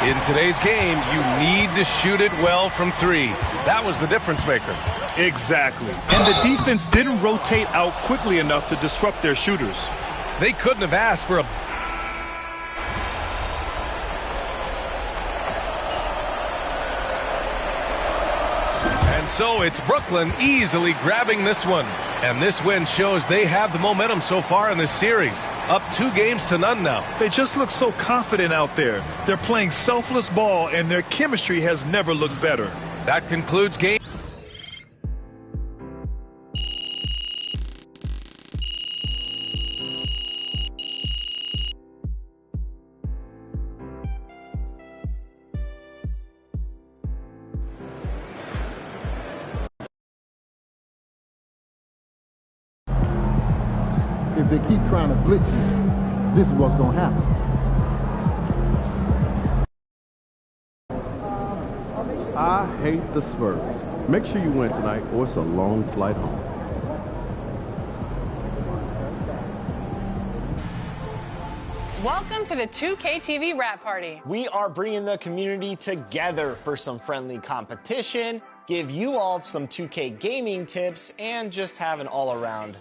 In today's game, you need to shoot it well from 3. That was the difference maker. Exactly. And the defense didn't rotate out quickly enough to disrupt their shooters. They couldn't have asked for a... So it's Brooklyn easily grabbing this one. And this win shows they have the momentum so far in this series. Up 2 games to none now. They just look so confident out there. They're playing selfless ball, and their chemistry has never looked better. That concludes game. if they keep trying to blitz you, this is what's going to happen. I hate the Spurs. Make sure you win tonight, or it's a long flight home. Welcome to the 2K TV Wrap Party. We are bringing the community together for some friendly competition, give you all some 2K gaming tips, and just have an all-around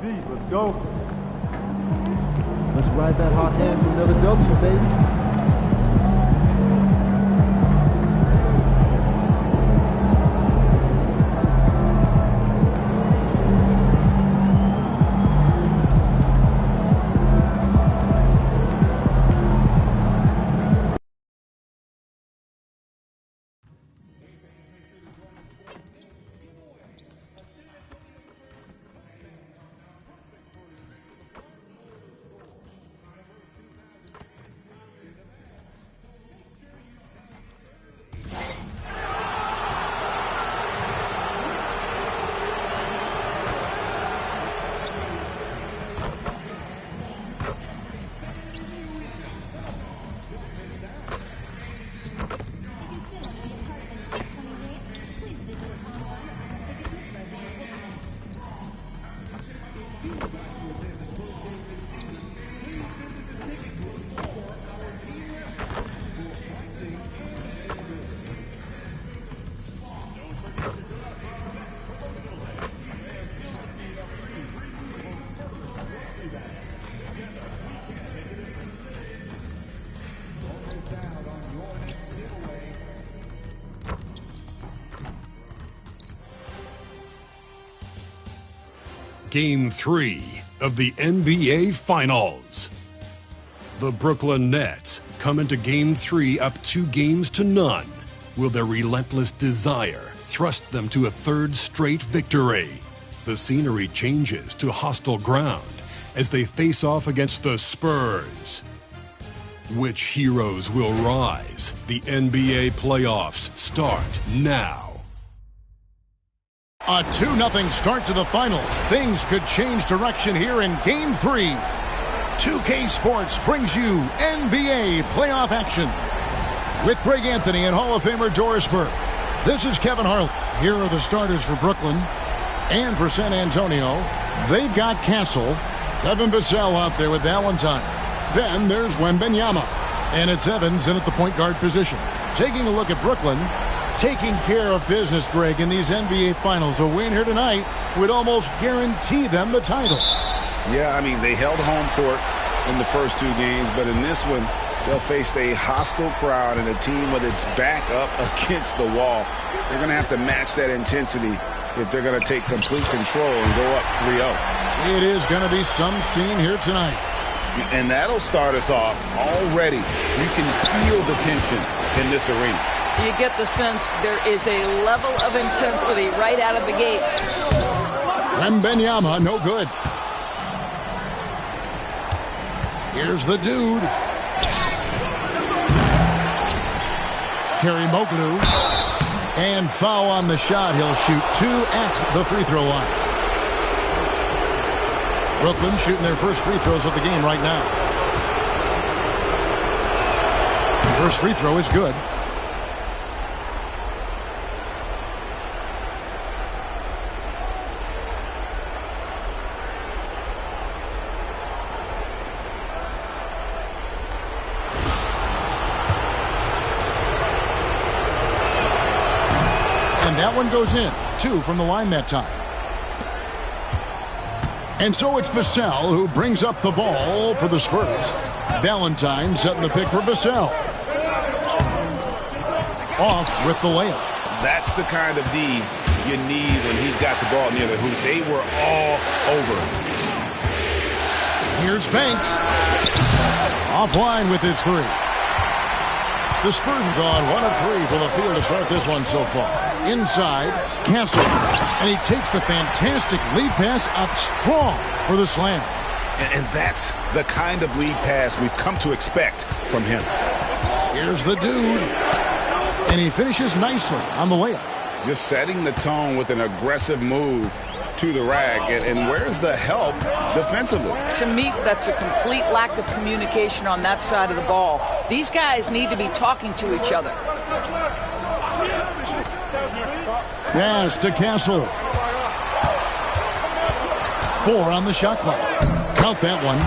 Let's go. Let's ride that hot hand to another W, baby. Game 3 of the NBA Finals. The Brooklyn Nets come into Game 3 up 2-0. Will their relentless desire thrust them to a third straight victory? The scenery changes to hostile ground as they face off against the Spurs. Which heroes will rise? The NBA playoffs start now. A 2-0 start to the finals. Things could change direction here in Game 3. 2K Sports brings you NBA playoff action. With Greg Anthony and Hall of Famer Doris Burke. This is Kevin Harlan. Here are the starters for Brooklyn and for San Antonio. They've got Castle, Kevin Vassell out there with Valentine. Then there's Wembanyama. And it's Evans in at the point guard position. Taking a look at Brooklyn, taking care of business, Greg, in these NBA Finals. A win here tonight would almost guarantee them the title. Yeah, I mean, they held home court in the first 2 games, but in this one, they'll face a hostile crowd and a team with its back up against the wall. They're going to have to match that intensity if they're going to take complete control and go up 3-0. It is going to be some scene here tonight. And that'll start us off already. You can feel the tension in this arena. You get the sense there is a level of intensity right out of the gates. Wembanyama, no good. Here's the dude. Kerry Moglu. And foul on the shot. He'll shoot 2 at the free throw line. Brooklyn shooting their first free throws of the game right now. The first free throw is good. And that one goes in. 2 from the line that time. And so it's Vassell who brings up the ball for the Spurs. Valentine setting the pick for Vassell. Off with the layup. That's the kind of D you need when he's got the ball near the hoop. They were all over. Here's Banks. Offline with his 3. The Spurs have gone 1 of 3 from the field to start this one so far. Inside, Castle. And he takes the fantastic lead pass up strong for the slam. And that's the kind of lead pass we've come to expect from him. Here's the dude. And he finishes nicely on the layup. Just setting the tone with an aggressive move to the rack. And where's the help defensively? To me, that's a complete lack of communication on that side of the ball. These guys need to be talking to each other. Pass to Castle. 4 on the shot clock. Count that one.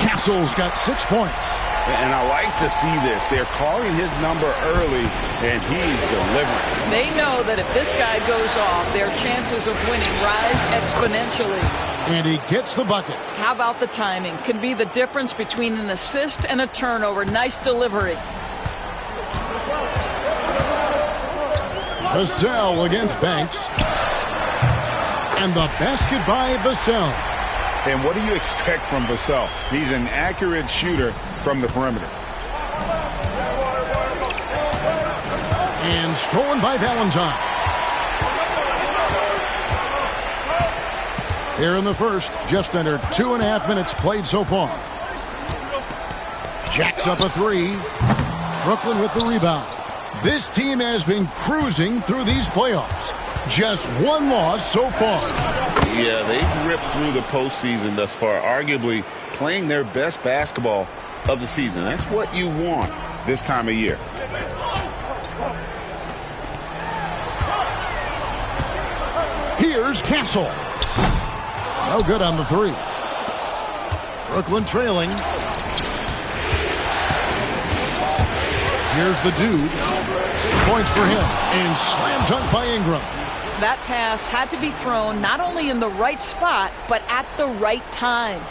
Castle's got 6 points. And I like to see this. They're calling his number early, and he's delivering. They know that if this guy goes off, their chances of winning rise exponentially. And he gets the bucket. How about the timing? Could be the difference between an assist and a turnover. Nice delivery. Vassell against Banks. And the basket by Vassell. And what do you expect from Vassell? He's an accurate shooter from the perimeter. And stolen by Valentine. Here in the first, just under 2.5 minutes played so far. Jacks up a 3. Brooklyn with the rebound. This team has been cruising through these playoffs. Just 1 loss so far. Yeah, they've ripped through the postseason thus far, arguably playing their best basketball of the season. That's what you want this time of year. Here's Castle. No good on the 3. Brooklyn trailing. Here's the dude. 6 points for him. And slam dunk by Ingram. That pass had to be thrown not only in the right spot, but at the right time.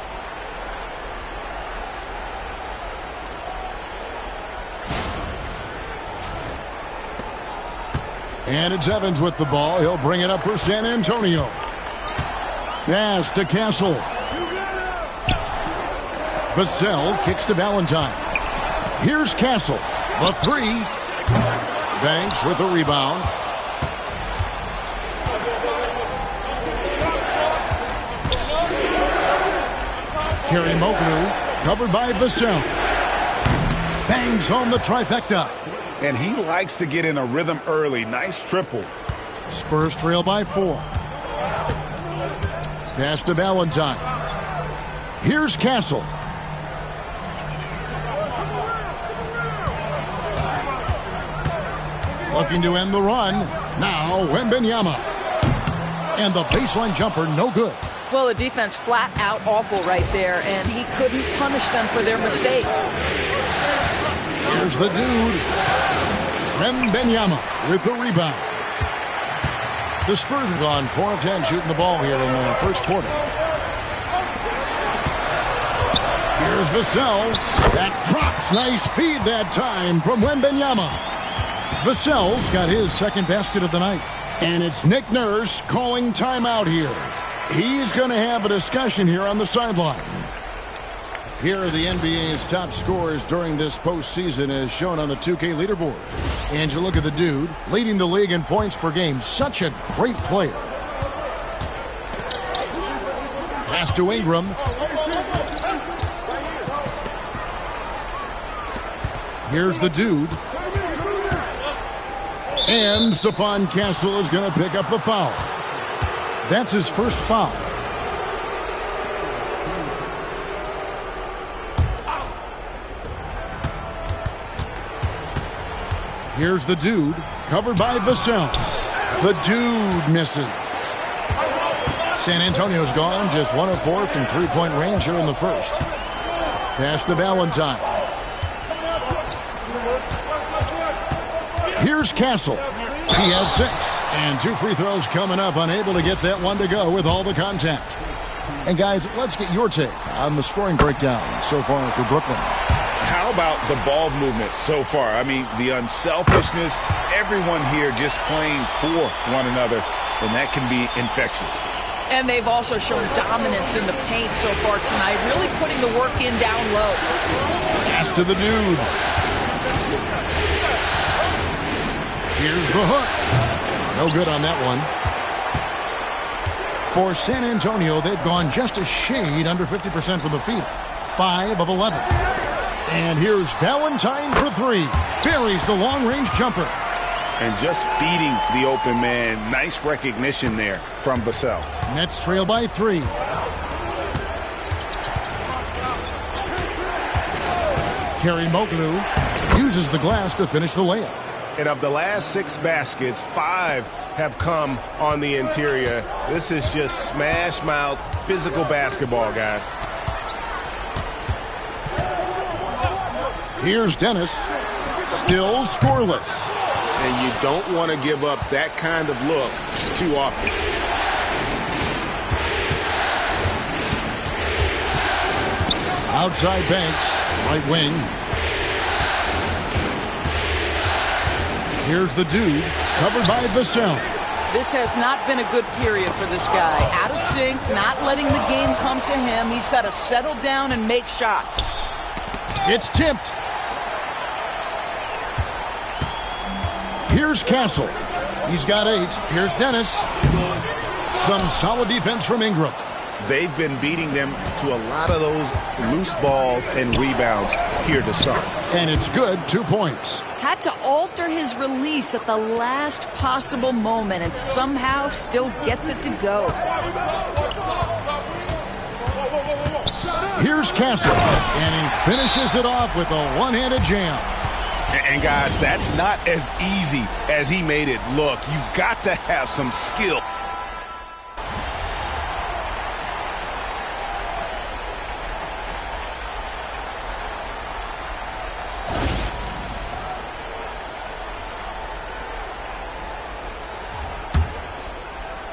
And it's Evans with the ball. He'll bring it up for San Antonio. Pass to Castle. Vassell kicks to Valentine. Here's Castle. The three. Banks with the rebound. Kerry Moglu covered by Vassell. Bangs home the trifecta. And he likes to get in a rhythm early. Nice triple. Spurs trail by 4. Pass to Valentine. Here's Castle. Looking to end the run. Now Wembanyama. And the baseline jumper, no good. Well, the defense flat out awful right there, and he couldn't punish them for their mistake. Here's the dude. Wembanyama with the rebound. The Spurs have gone 4 of 10 shooting the ball here in the first quarter. Here's Vassell. That drops. Nice feed that time from Wembanyama. Vassell's got his second basket of the night. And it's Nick Nurse calling timeout here. He's going to have a discussion here on the sideline. Here are the NBA's top scorers during this postseason as shown on the 2K leaderboard. And you look at the dude leading the league in points per game. Such a great player. Pass to Ingram. Here's the dude. And Stephon Castle is going to pick up the foul. That's his first foul. Here's the dude, covered by Vassell. The dude misses. San Antonio's gone, just 1 of 4 from three-point range here in the first. Pass to Valentine. Here's Castle. He has 6. And 2 free throws coming up, unable to get that one to go with all the contact. And guys, let's get your take on the scoring breakdown so far for Brooklyn. How about the ball movement so far? I mean, the unselfishness, everyone here just playing for one another, and that can be infectious. And they've also shown dominance in the paint so far tonight, really putting the work in down low. Pass to the dude. Here's the hook. No good on that one. For San Antonio, they've gone just a shade under 50% from the field. 5 of 11. And here's Valentine for 3. Buries the long-range jumper. And just feeding the open man. Nice recognition there from Vassell. Nets trail by 3. Kerry Moglu uses the glass to finish the layup. And of the last 6 baskets, 5 have come on the interior. This is just smash mouth, physical basketball, guys. Here's Dennis. Still scoreless. And you don't want to give up that kind of look too often. Outside Banks, right wing. Here's the dude, covered by Vassell. This has not been a good period for this guy. Out of sync, not letting the game come to him. He's got to settle down and make shots. It's tipped. Here's Castle. He's got 8. Here's Dennis. Some solid defense from Ingram. They've been beating them to a lot of those loose balls and rebounds here to start. And it's good, 2 points. Had to alter his release at the last possible moment and somehow still gets it to go. Here's Castle. And he finishes it off with a one-handed jam. And guys, that's not as easy as he made it look. You've got to have some skill.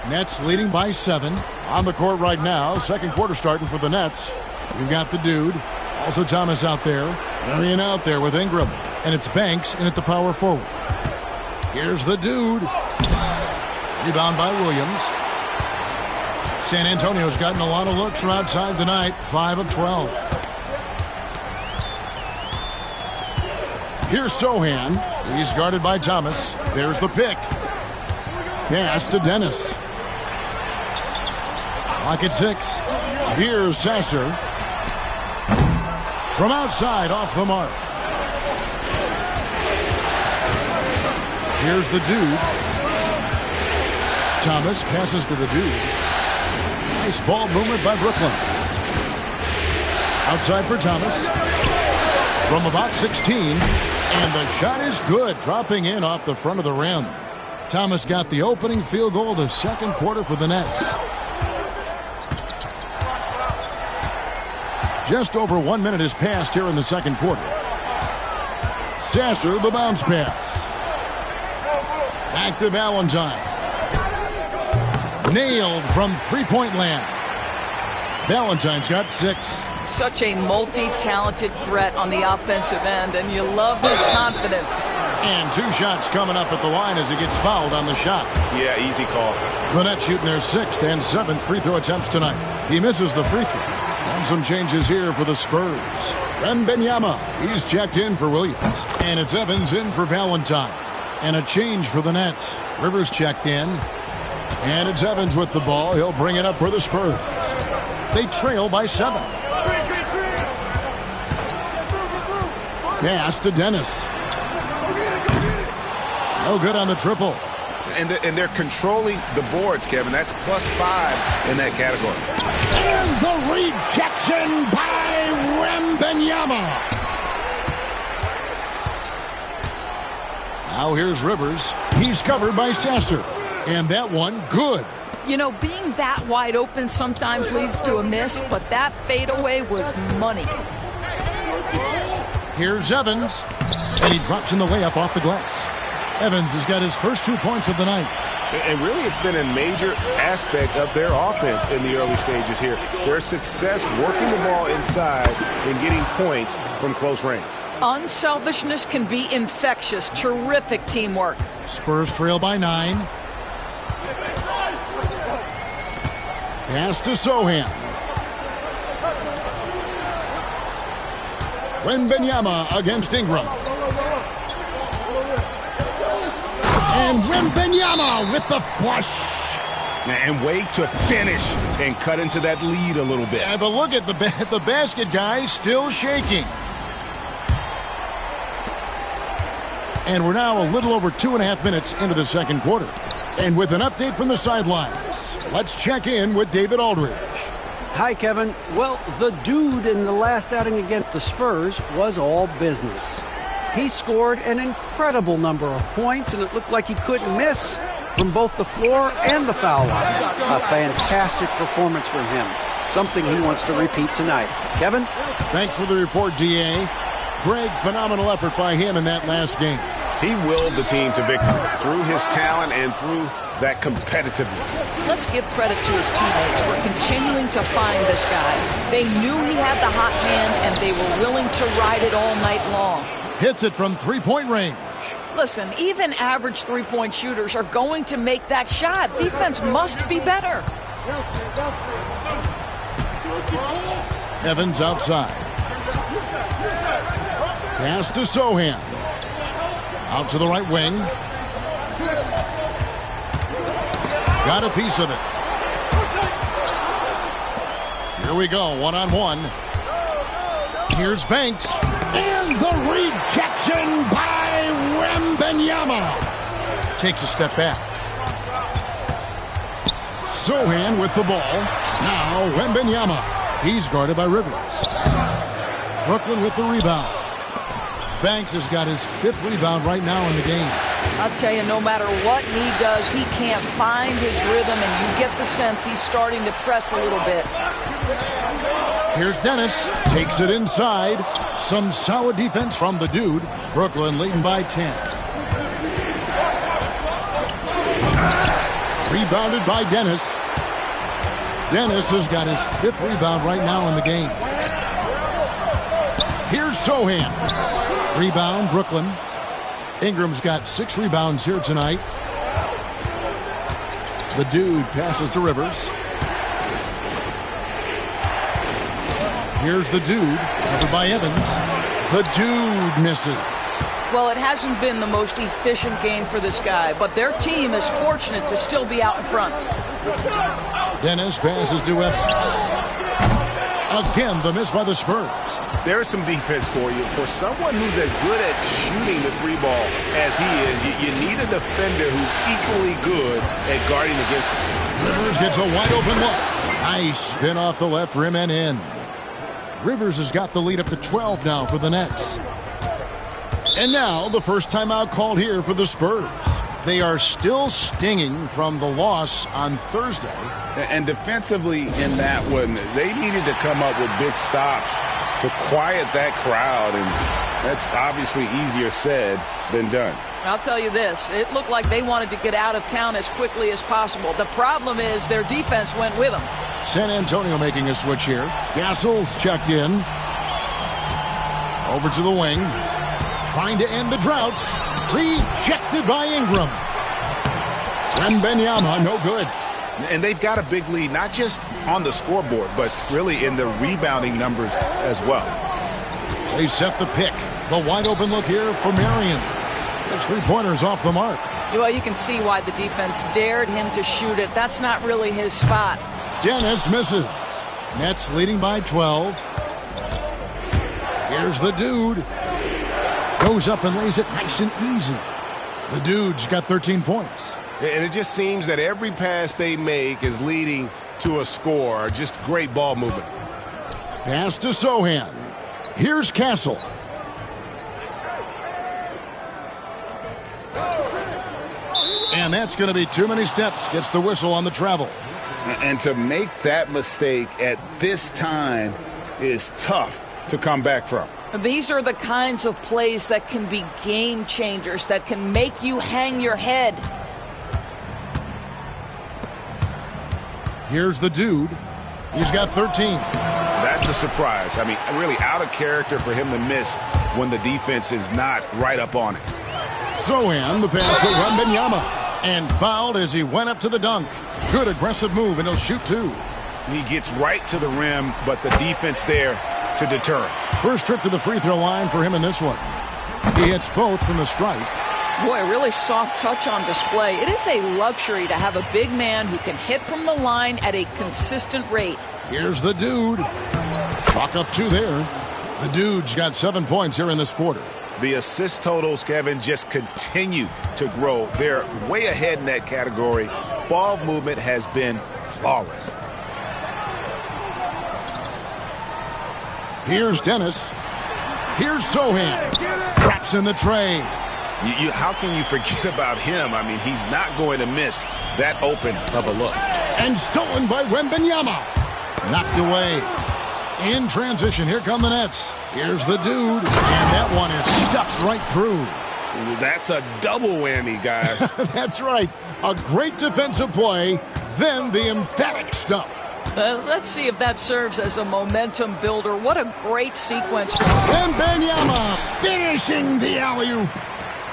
Nets leading by 7. On the court right now. Second quarter starting for the Nets. We've got the dude. Also Thomas out there. Marion out there with Ingram. And it's Banks in at the power forward. Here's the dude. Rebound by Williams. San Antonio's gotten a lot of looks from outside tonight, 5 of 12. Here's Sohan. He's guarded by Thomas. There's the pick. Pass to Dennis. Clock at 6. Here's Sasser. From outside, off the mark. Here's the dude. Thomas passes to the dude. Nice ball movement by Brooklyn. Outside for Thomas. From about 16. And the shot is good, dropping in off the front of the rim. Thomas got the opening field goal of the second quarter for the Nets. Just over 1 minute has passed here in the second quarter. Sasser, the bounce pass. Back to Valentine. Nailed from three-point land. Valentine's got 6. Such a multi-talented threat on the offensive end, and you love his confidence. And 2 shots coming up at the line as he gets fouled on the shot. Yeah, easy call. The Nets shooting their 6th and 7th free throw attempts tonight. He misses the free throw. And some changes here for the Spurs. Wembanyama, he's checked in for Williams. And it's Evans in for Valentine. And a change for the Nets. Rivers checked in. And it's Evans with the ball. He'll bring it up for the Spurs. They trail by 7. Pass to Dennis. No good on the triple. And they're controlling the boards, Kevin. That's +5 in that category. And the rejection by Wembanyama. Now here's Rivers. He's covered by Sasser. And that one, good. You know, being that wide open sometimes leads to a miss, but that fadeaway was money. Here's Evans. And he drops in the layup off the glass. Evans has got his first 2 points of the night. And really, it's been a major aspect of their offense in the early stages here. Their success working the ball inside and getting points from close range. Unselfishness can be infectious. Terrific teamwork. Spurs trail by 9. Pass to Sohan. Wembanyama against Ingram. And Wembanyama with the flush. And wait to finish and cut into that lead a little bit. Yeah, but look at the basket guy still shaking. And we're now a little over 2.5 minutes into the second quarter. And with an update from the sidelines, let's check in with David Aldridge. Hi, Kevin. Well, the dude in the last outing against the Spurs was all business. He scored an incredible number of points, and it looked like he couldn't miss from both the floor and the foul line. A fantastic performance from him. Something he wants to repeat tonight. Kevin? Thanks for the report, D.A. Greg, phenomenal effort by him in that last game. He willed the team to victory through his talent and through that competitiveness. Let's give credit to his teammates for continuing to find this guy. They knew he had the hot hand, and they were willing to ride it all night long. Hits it from three-point range. Listen, even average three-point shooters are going to make that shot. Defense must be better. Evans outside. Pass to Sohan. Out to the right wing. Got a piece of it. Here we go, one-on-one. Here's Banks. And the rejection by Wembanyama. Takes a step back. Sohan with the ball. Now Wembanyama. He's guarded by Rivers. Brooklyn with the rebound. Banks has got his 5th rebound right now in the game. I'll tell you, no matter what he does, he can't find his rhythm, and you get the sense he's starting to press a little bit. Here's Dennis. Takes it inside. Some solid defense from the dude. Brooklyn leading by 10. Rebounded by Dennis. Dennis has got his 5th rebound right now in the game. Here's Sohan. Rebound, Brooklyn. Ingram's got 6 rebounds here tonight. The dude passes to Rivers. Here's the dude, covered by Evans. The dude misses. Well, it hasn't been the most efficient game for this guy, but their team is fortunate to still be out in front. Dennis passes to Evans. Again, the miss by the Spurs. There's some defense for you. For someone who's as good at shooting the three ball as he is, you need a defender who's equally good at guarding against him. Rivers gets a wide open look. Nice spin off the left rim and in. Rivers has got the lead up to 12 now for the Nets. And now the first timeout called here for the Spurs. They are still stinging from the loss on Thursday. And defensively in that one, they needed to come up with big stops to quiet that crowd, and that's obviously easier said than done. I'll tell you this, it looked like they wanted to get out of town as quickly as possible. The problem is their defense went with them. San Antonio making a switch here. Gassol's checked in. Over to the wing. Trying to end the drought. Rejected by Ingram. Wembanyama, no good. And they've got a big lead, not just on the scoreboard, but really in the rebounding numbers as well. They set the pick. The wide open look here for Marion. His three-pointers off the mark. Well, you can see why the defense dared him to shoot it. That's not really his spot. Dennis misses. Nets leading by 12. Here's the dude. Goes up and lays it nice and easy. The dude's got 13 points. And it just seems that every pass they make is leading to a score. Just great ball movement. Pass to Sohan. Here's Castle. And that's going to be too many steps. Gets the whistle on the travel. And to make that mistake at this time is tough to come back from. These are the kinds of plays that can be game changers, that can make you hang your head. Here's the dude. He's got 13. That's a surprise. I mean, really out of character for him to miss when the defense is not right up on it. Sohan, the pass to Wembanyama. And fouled as he went up to the dunk. Good aggressive move, and he'll shoot two. He gets right to the rim, but the defense there to deter him. First trip to the free throw line for him in this one. He hits both from the stripe. Boy, really soft touch on display. It is a luxury to have a big man who can hit from the line at a consistent rate. Here's the dude. Chalk up two there. The dude's got 7 points here in this quarter. The assist totals, Kevin, just continue to grow. They're way ahead in that category. Ball movement has been flawless. Here's Dennis. Here's Sohan. Traps in the tray. How can you forget about him? I mean, he's not going to miss that open of a look. And stolen by Wembanyama. Knocked away. In transition, here come the Nets. Here's the dude. And that one is stuffed right through. That's a double whammy, guys. That's right. A great defensive play, then the emphatic stuff. Let's see if that serves as a momentum builder. What a great sequence. Wembanyama finishing the alley-oop.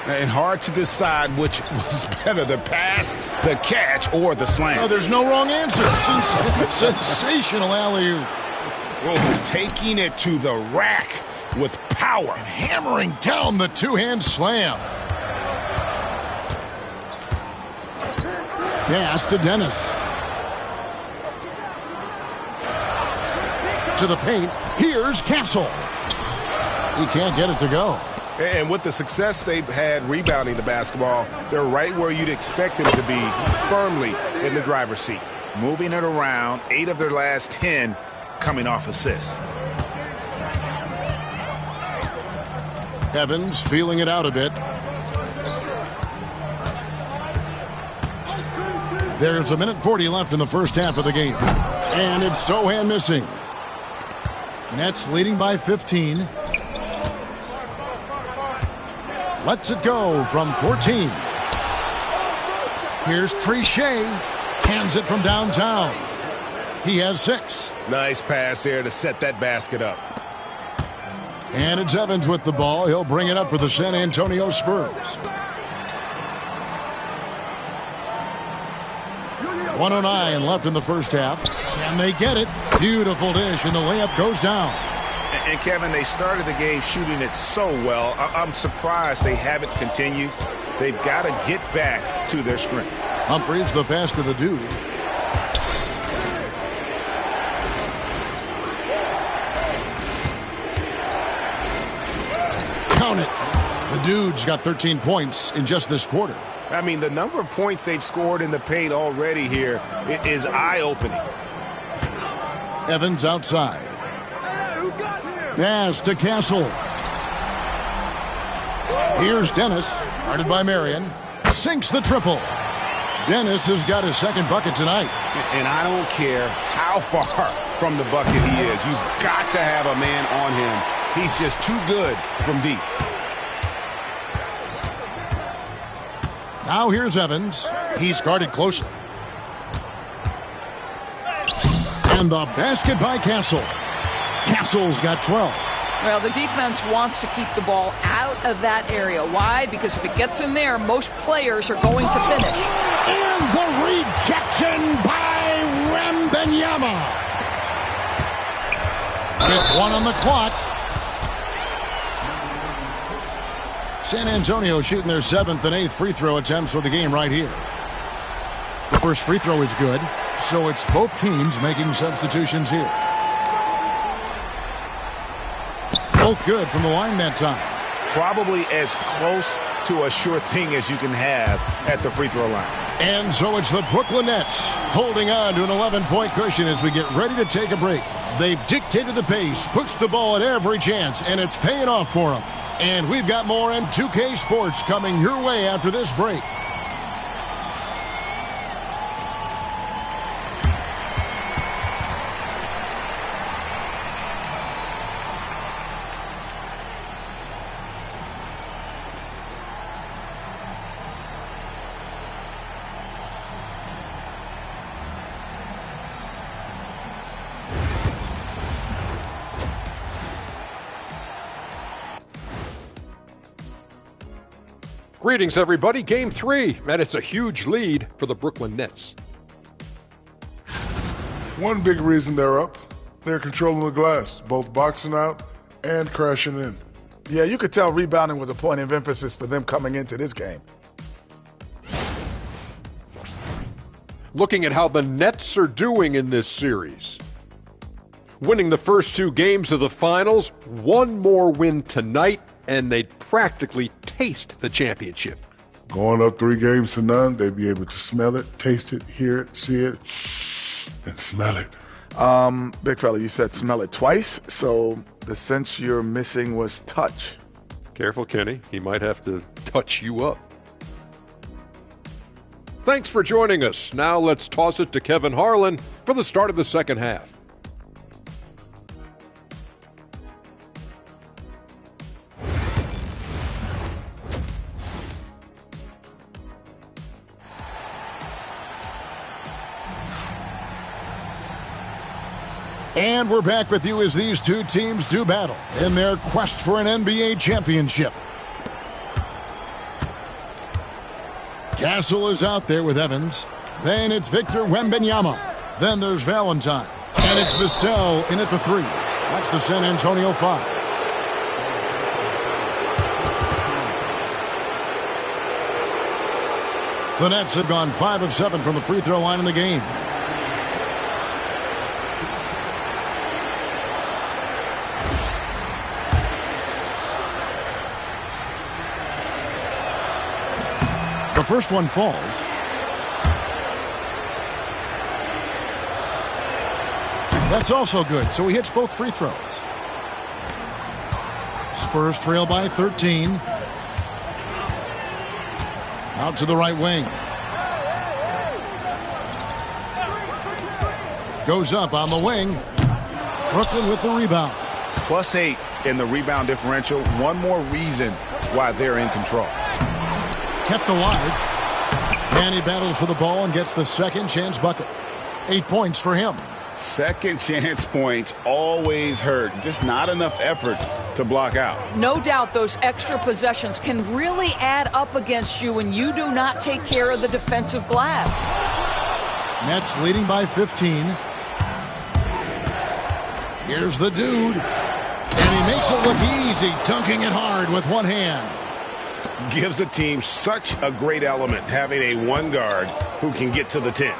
And hard to decide which was better, the pass, the catch, or the slam. Oh, there's no wrong answer. Sensational alley-oop. Oh, taking it to the rack with power. And hammering down the two-hand slam. Pass to Dennis. To the paint. Here's Castle. He can't get it to go. And with the success they've had rebounding the basketball, they're right where you'd expect them to be, firmly in the driver's seat. Moving it around, 8 of their last 10 coming off assists. Evans feeling it out a bit. There's 1:40 left in the first half of the game. And it's Sohan missing. Nets leading by 15. Lets it go from 14. Here's Trichet. Hands it from downtown. He has 6. Nice pass there to set that basket up. And it's Evans with the ball. He'll bring it up for the San Antonio Spurs. 1:09 left in the first half. Can they get it? Beautiful dish, and the layup goes down. And Kevin, they started the game shooting it so well. I'm surprised they haven't continued. They've got to get back to their strength. Humphries the pass to the dude. Count it. The dude's got 13 points in just this quarter. I mean, the number of points they've scored in the paint already here is eye-opening. Evans outside. Pass to Castle. Here's Dennis, guarded by Marion. Sinks the triple. Dennis has got his second bucket tonight. And I don't care how far from the bucket he is. You've got to have a man on him. He's just too good from deep. Now here's Evans. He's guarded closely. And the basket by Castle. Castle's got 12. Well, the defense wants to keep the ball out of that area. Why? Because if it gets in there, most players are going to finish. And the rejection by Wembanyama. With 1 on the clock. San Antonio shooting their 7th and 8th free throw attempts for the game right here. The first free throw is good, so it's both teams making substitutions here. Both good from the line that time. Probably as close to a sure thing as you can have at the free throw line. And so it's the Brooklyn Nets holding on to an 11-point cushion as we get ready to take a break. They've dictated the pace, pushed the ball at every chance, and it's paying off for them. And we've got more in 2K Sports coming your way after this break. Greetings, everybody. Game 3, and it's a huge lead for the Brooklyn Nets. One big reason they're up, they're controlling the glass, both boxing out and crashing in. Yeah, you could tell rebounding was a point of emphasis for them coming into this game. Looking at how the Nets are doing in this series. Winning the first 2 games of the finals, one more win tonight, and they'd practically taste the championship. Going up 3-0, they'd be able to smell it, taste it, hear it, see it, and smell it. Big fella, you said smell it twice, so the sense you're missing was touch. Careful, Kenny. He might have to touch you up. Thanks for joining us. Now let's toss it to Kevin Harlan for the start of the second half. And we're back with you as these two teams do battle in their quest for an NBA championship. Castle is out there with Evans. Then it's Victor Wembanyama. Then there's Valentine. And it's Vassell in at the 3. That's the San Antonio 5. The Nets have gone 5 of 7 from the free throw line in the game. The first one falls. That's also good, so he hits both free throws. Spurs trail by 13. Out to the right wing. Goes up on the wing. Brooklyn with the rebound. +8 in the rebound differential. One more reason why they're in control. Kept alive. And he battles for the ball and gets the second chance bucket. 8 points for him. Second chance points always hurt. Just not enough effort to block out. No doubt those extra possessions can really add up against you when you do not take care of the defensive glass. Nets leading by 15. Here's the dude. And he makes it look easy, dunking it hard with one hand. Gives the team such a great element having a one guard who can get to the 10.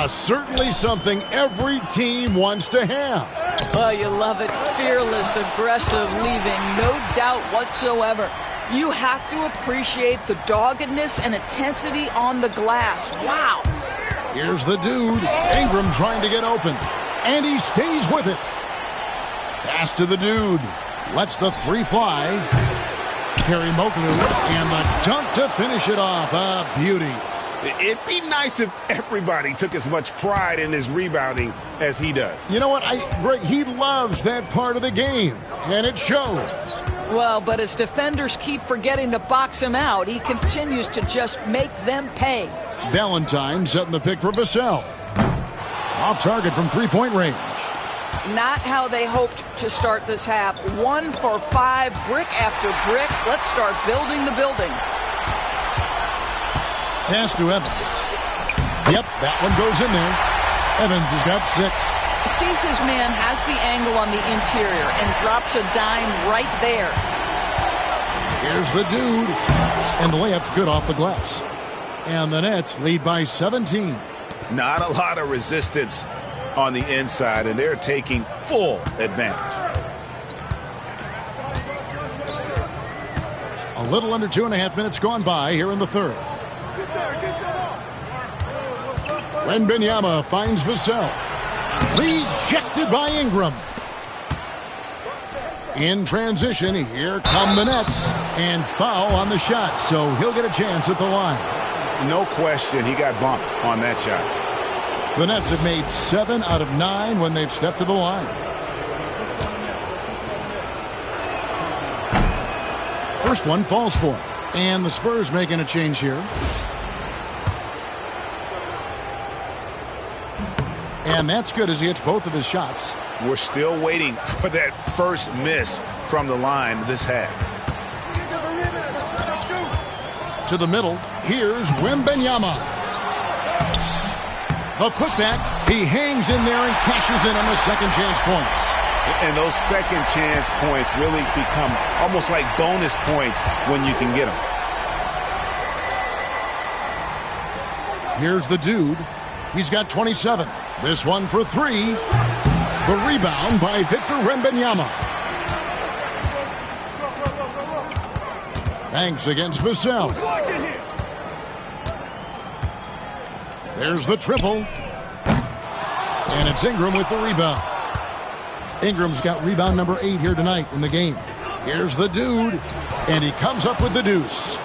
Certainly something every team wants to have. Oh, you love it. Fearless, aggressive, leaving no doubt whatsoever. You have to appreciate the doggedness and intensity on the glass. Wow. Here's the dude. Ingram trying to get open. And he stays with it. Pass to the dude. Lets the three fly. Kerry Moglu. And the dunk to finish it off. A beauty. It'd be nice if everybody took as much pride in his rebounding as he does. You know what? Greg, he loves that part of the game. And it shows. Well, but as defenders keep forgetting to box him out, he continues to just make them pay. Valentine setting the pick for Vassell. Off target from three-point range. Not how they hoped to start this half. 1 for 5, brick after brick. Let's start building the building. Pass to Evans. Yep, that one goes in there. Evans has got 6. Sees his man, has the angle on the interior, and drops a dime right there. Here's the dude. And the layup's good off the glass. And the Nets lead by 17. Not a lot of resistance on the inside, and they're taking full advantage. A little under 2.5 minutes gone by here in the third. Wembanyama finds Vassell. Rejected by Ingram. In transition, here come the Nets. And foul on the shot, so he'll get a chance at the line. No question, he got bumped on that shot. The Nets have made 7 out of 9 when they've stepped to the line. First one falls for him. And the Spurs making a change here. And that's good as he hits both of his shots. We're still waiting for that first miss from the line this half. To the middle, here's Wembanyama. A putback, he hangs in there and cashes in on the second chance points. And those second chance points really become almost like bonus points when you can get them. Here's the dude. He's got 27. This one for 3. The rebound by Victor Wembanyama. Banks against Vassell. There's the triple. And it's Ingram with the rebound. Ingram's got rebound number 8 here tonight in the game. Here's the dude. And he comes up with the deuce.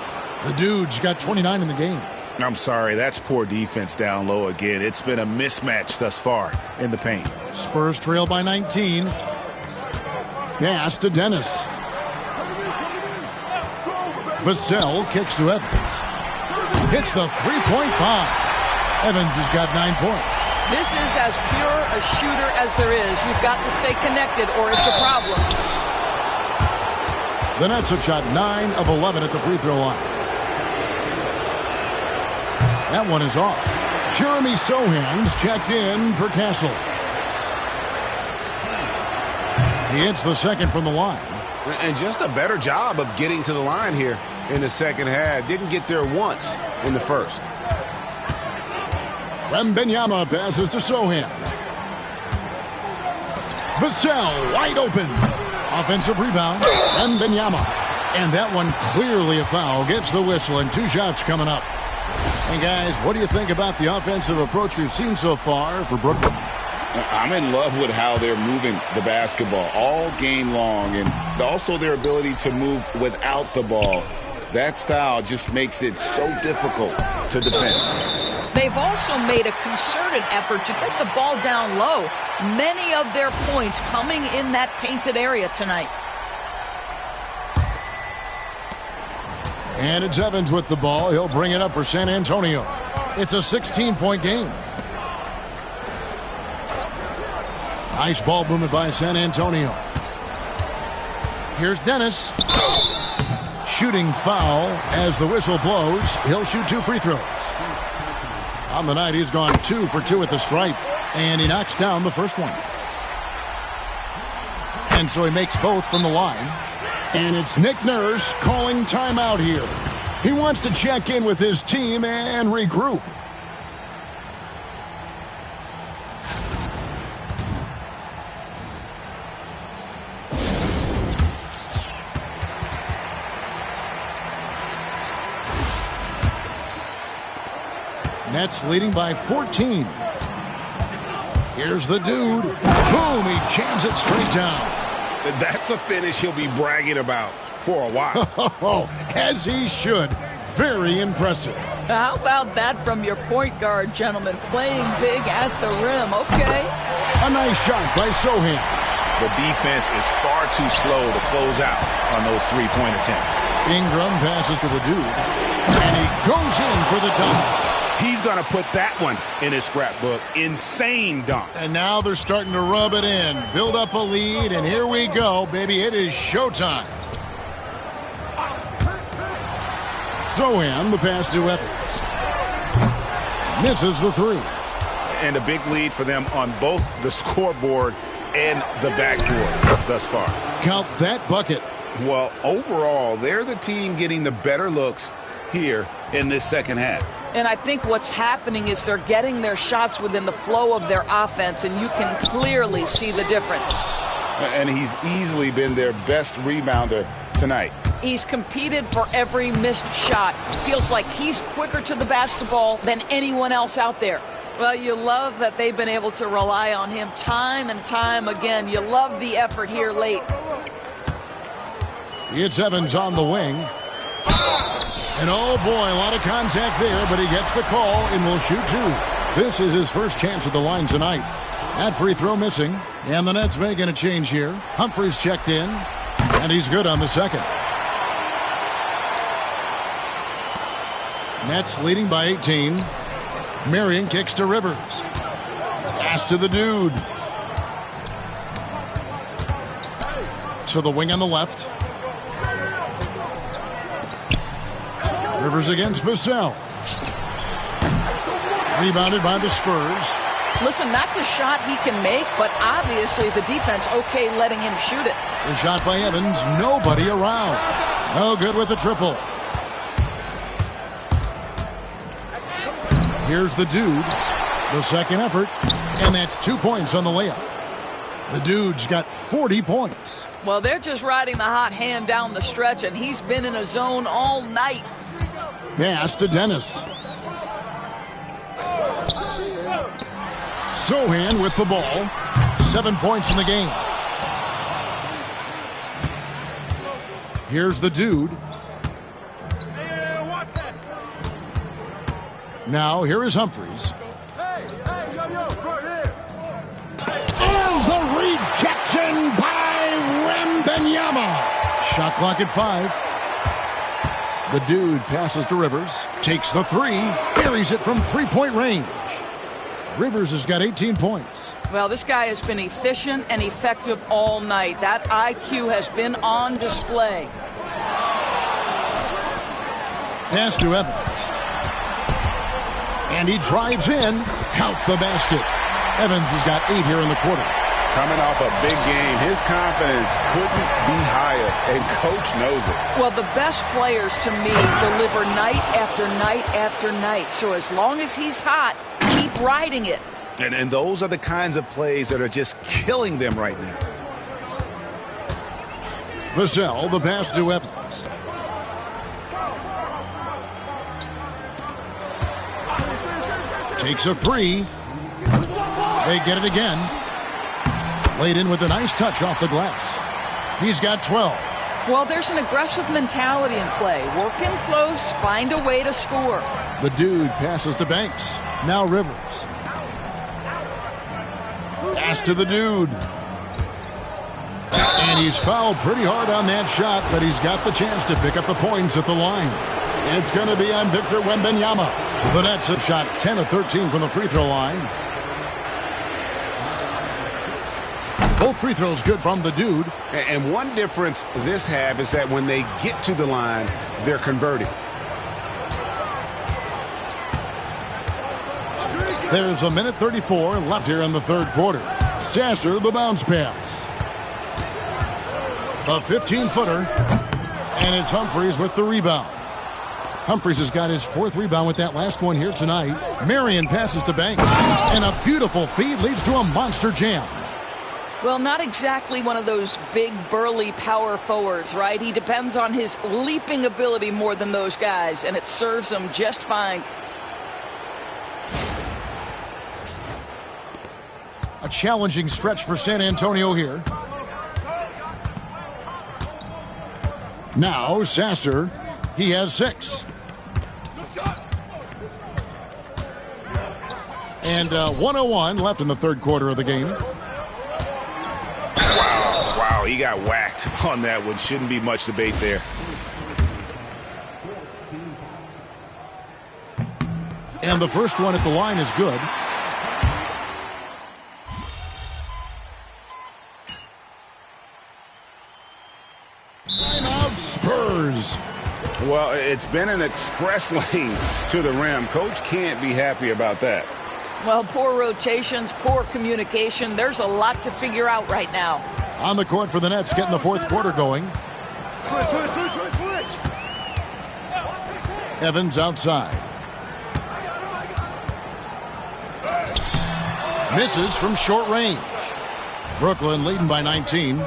The dude's got 29 in the game. I'm sorry, that's poor defense down low again. It's been a mismatch thus far in the paint. Spurs trail by 19. Pass to Dennis. Vassell kicks to Evans. Hits the three-point bomb. Evans has got 9 points. This is as pure a shooter as there is. You've got to stay connected or it's a problem. The Nets have shot 9 of 11 at the free throw line. That one is off. Jeremy Sohan's checked in for Castle. He hits the second from the line. And just a better job of getting to the line here in the second half. Didn't get there once in the first. Wembanyama passes to Sohan. Vassell wide open. Offensive rebound. Wembanyama. And that one clearly a foul. Gets the whistle and 2 shots coming up. And guys, what do you think about the offensive approach we've seen so far for Brooklyn? I'm in love with how they're moving the basketball all game long, and also their ability to move without the ball. That style just makes it so difficult to defend. They've also made a concerted effort to get the ball down low. Many of their points coming in that painted area tonight. And it's Evans with the ball. He'll bring it up for San Antonio. It's a 16-point game. Nice ball movement by San Antonio. Here's Dennis. Shooting foul as the whistle blows. He'll shoot 2 free throws. On the night, he's gone 2 for 2 at the stripe, and he knocks down the first one. And so he makes both from the line. And it's Nick Nurse calling timeout here. He wants to check in with his team and regroup. Nets leading by 14. Here's the dude. Boom, he jams it straight down. That's a finish he'll be bragging about for a while. As he should. Very impressive. How about that from your point guard, gentlemen? Playing big at the rim, okay? A nice shot by Sohan. The defense is far too slow to close out on those three-point attempts. Ingram passes to the dude, and he goes in for the dunk. He's going to put that one in his scrapbook. Insane dunk. And now they're starting to rub it in, build up a lead, and here we go, baby. It is showtime. Zohan, the pass to Evans. Misses the three. And a big lead for them on both the scoreboard and the backboard thus far. Count that bucket. Well, overall, they're the team getting the better looks here in this second half. And I think what's happening is they're getting their shots within the flow of their offense, and you can clearly see the difference. And he's easily been their best rebounder tonight. He's competed for every missed shot. Feels like he's quicker to the basketball than anyone else out there. Well, you love that they've been able to rely on him time and time again. You love the effort here late. It's Evans on the wing. And oh boy, a lot of contact there, but he gets the call and will shoot two. This is his first chance at the line tonight. That free throw missing, and the Nets making a change here. Humphries checked in, and he's good on the second. Nets leading by 18. Marion kicks to Rivers. Pass to the dude. To the wing on the left. Rivers against Vassell. Rebounded by the Spurs. Listen, that's a shot he can make, but obviously the defense okay letting him shoot it. The shot by Evans, nobody around. No good with the triple. Here's the dude, the second effort, and that's 2 points on the layup. The dude's got 40 points. Well, they're just riding the hot hand down the stretch, and he's been in a zone all night. Pass to Dennis. Sohan with the ball. 7 points in the game. Here's the dude. Now here is Humphries. And the rejection by Wembanyama. Shot clock at 5. The dude passes to Rivers, takes the three, buries it from three-point range. Rivers has got 18 points. Well, this guy has been efficient and effective all night. That IQ has been on display. Pass to Evans. And he drives in, count the basket. Evans has got 8 here in the quarter. Coming off a big game, his confidence couldn't be higher, and coach knows it. Well, the best players, to me, deliver night after night after night. So as long as he's hot, keep riding it. And those are the kinds of plays that are just killing them right now. Vassell, the pass to Evans. Takes a three. They get it again. Laid in with a nice touch off the glass. He's got 12. Well, there's an aggressive mentality in play. Working close, find a way to score. The dude passes to Banks. Now Rivers. Pass to the dude. And he's fouled pretty hard on that shot, but he's got the chance to pick up the points at the line. It's going to be on Victor Wembanyama. The Nets have shot 10 of 13 from the free throw line. Both free throws good from the dude. And one difference this half is that when they get to the line, they're converting. There's a minute 34 left here in the third quarter. Sasser, the bounce pass. A 15-footer, and it's Humphries with the rebound. Humphries has got his fourth rebound with that last one here tonight. Marion passes to Banks, and a beautiful feed leads to a monster jam. Well, not exactly one of those big, burly power forwards, right? He depends on his leaping ability more than those guys, and it serves him just fine. A challenging stretch for San Antonio here. Now, Sasser, he has 6. And 1:01 left in the third quarter of the game. Wow, he got whacked on that one. Shouldn't be much debate there. And the first one at the line is good. Timeout, Spurs. Well, it's been an express lane to the rim. Coach can't be happy about that. Well, poor rotations, poor communication. There's a lot to figure out right now. On the court for the Nets, getting the fourth quarter going. Switch. Evans outside. Misses from short range. Brooklyn leading by 19.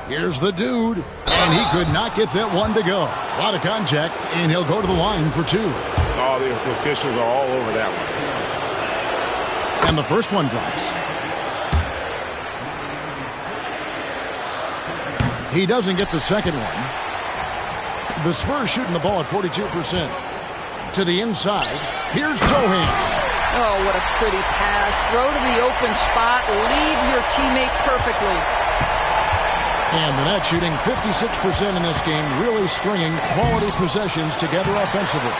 Here's the dude, and he could not get that one to go. A lot of contact, and he'll go to the line for 2. All the officials are all over that one. And the first one drops. He doesn't get the second one. The Spurs shooting the ball at 42%. To the inside. Here's Zohan. Oh, what a pretty pass. Throw to the open spot. Lead your teammate perfectly. And the Nets shooting 56% in this game, really stringing quality possessions together offensively.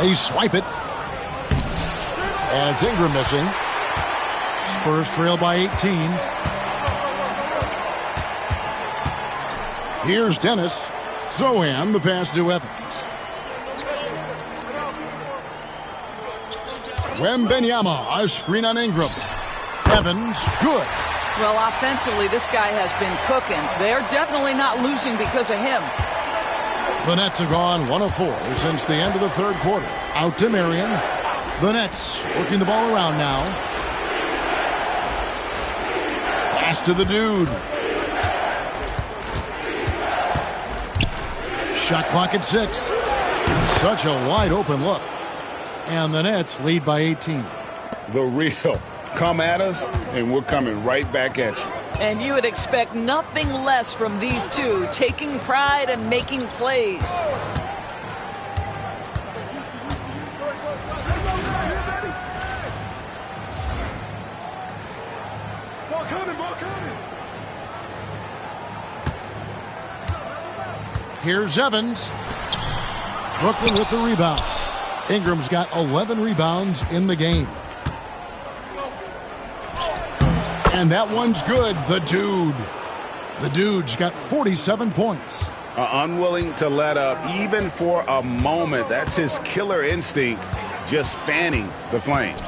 They swipe it. And it's Ingram missing. Spurs trail by 18. Here's Dennis. Zohan, the pass to Evans. Wembanyama, a screen on Ingram. Evans, good. Well, offensively, this guy has been cooking. They're definitely not losing because of him. The Nets have gone 1 of 4 since the end of the third quarter. Out to Marion. The Nets working the ball around now. Pass to the dude. Shot clock at 6. Such a wide open look. And the Nets lead by 18. The real. Come at us, and we're coming right back at you. And you would expect nothing less from these two, taking pride and making plays. Ball coming. Here's Evans. Brooklyn with the rebound. Ingram's got 11 rebounds in the game. And that one's good. The dude's got 47 points. Unwilling to let up even for a moment. That's his killer instinct, just fanning the flames.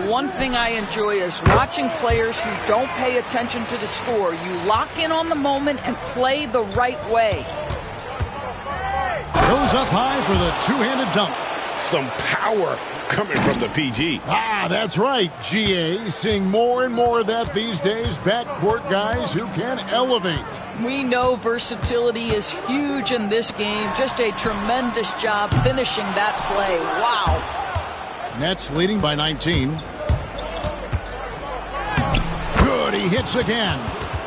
One thing I enjoy is watching players who don't pay attention to the score. You lock in on the moment and play the right way. Goes up high for the two-handed dunk. Some power coming from the PG. That's right, GA. Seeing more and more of that these days. Backcourt guys who can elevate. We know versatility is huge in this game. Just a tremendous job finishing that play. Wow. Nets leading by 19. Good, he hits again.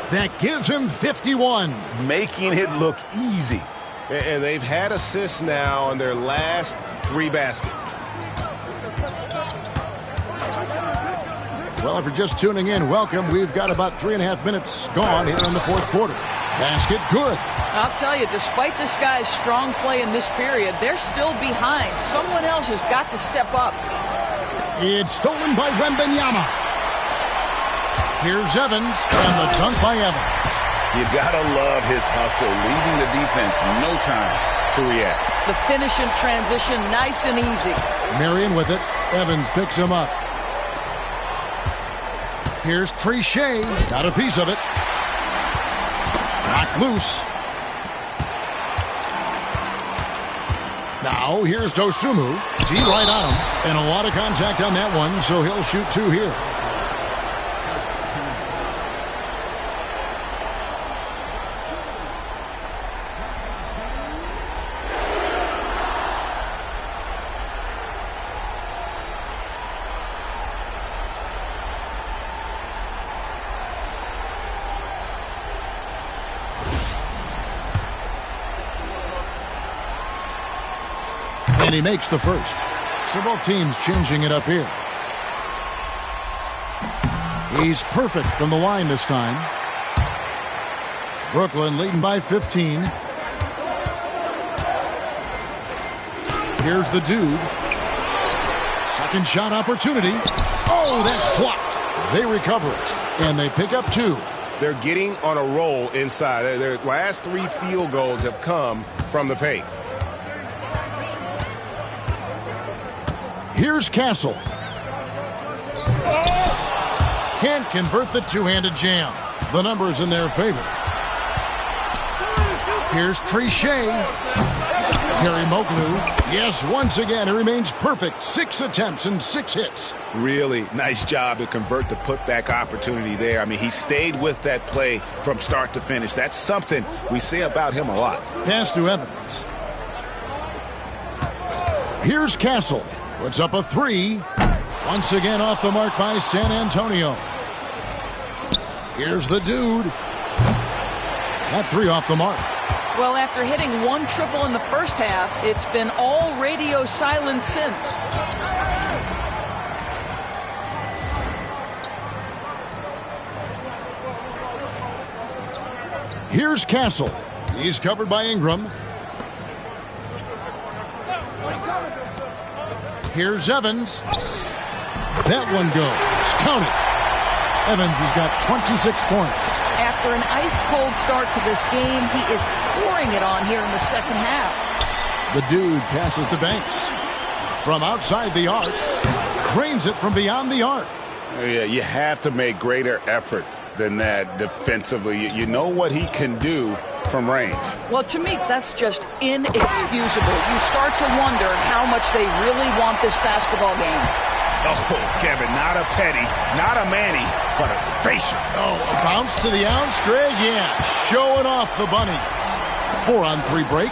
That gives him 51. Making it look easy. And they've had assists now on their last 3 baskets. Well, if you're just tuning in, welcome. We've got about 3.5 minutes gone here in the fourth quarter. Basket good. I'll tell you, despite this guy's strong play in this period, they're still behind. Someone else has got to step up. It's stolen by Wembanyama. Here's Evans, and the dunk by Evans. You gotta love his hustle, leaving the defense no time to react. The finish in transition, nice and easy. Marion with it. Evans picks him up. Here's Trichet. Got a piece of it. Knocked loose. Now here's Dosunmu. T right on him. And a lot of contact on that one, so he'll shoot 2 here. And he makes the first. Several teams changing it up here. He's perfect from the line this time. Brooklyn leading by 15. Here's the dude. Second shot opportunity. Oh, that's blocked. They recover it, and they pick up 2. They're getting on a roll inside. Their last 3 field goals have come from the paint. Here's Castle. Can't convert the two-handed jam. The numbers in their favor. Here's Trichet. Terry Moglu. Yes, once again, he remains perfect. 6 attempts and 6 hits. Really nice job to convert the putback opportunity there. I mean, he stayed with that play from start to finish. That's something we say about him a lot. Pass to Evans. Here's Castle. Puts up a 3. Once again off the mark by San Antonio. Here's the dude. That 3 off the mark. Well, after hitting 1 triple in the first half, it's been all radio silence since. Here's Castle. He's covered by Ingram. Here's Evans. That one goes. Count it. Evans has got 26 points. After an ice-cold start to this game, he is pouring it on here in the second half. The dude passes to Banks. From outside the arc. Cranes it from beyond the arc. Yeah, you have to make greater effort than that defensively. You know what he can do from range. Well, to me, that's just inexcusable. You start to wonder how much they really want this basketball game. Oh, Kevin, not a penny, not a Manny, but a facial. Oh, a bounce to the ounce, Greg? Yeah, showing off the bunnies. 4-on-3 break.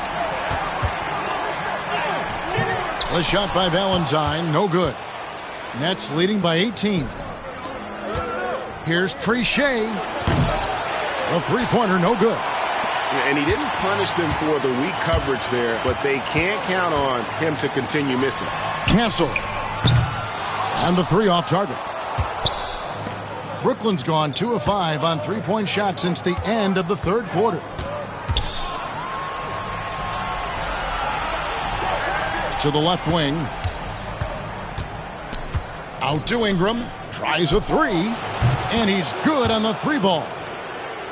The shot by Valentine, no good. Nets leading by 18. Here's Trichet. The three-pointer, no good. And he didn't punish them for the weak coverage there, but they can't count on him to continue missing. Cancel. And the 3 off target. Brooklyn's gone 2 of 5 on three-point shots since the end of the third quarter. To the left wing. Out to Ingram. Tries a 3. And he's good on the 3 ball.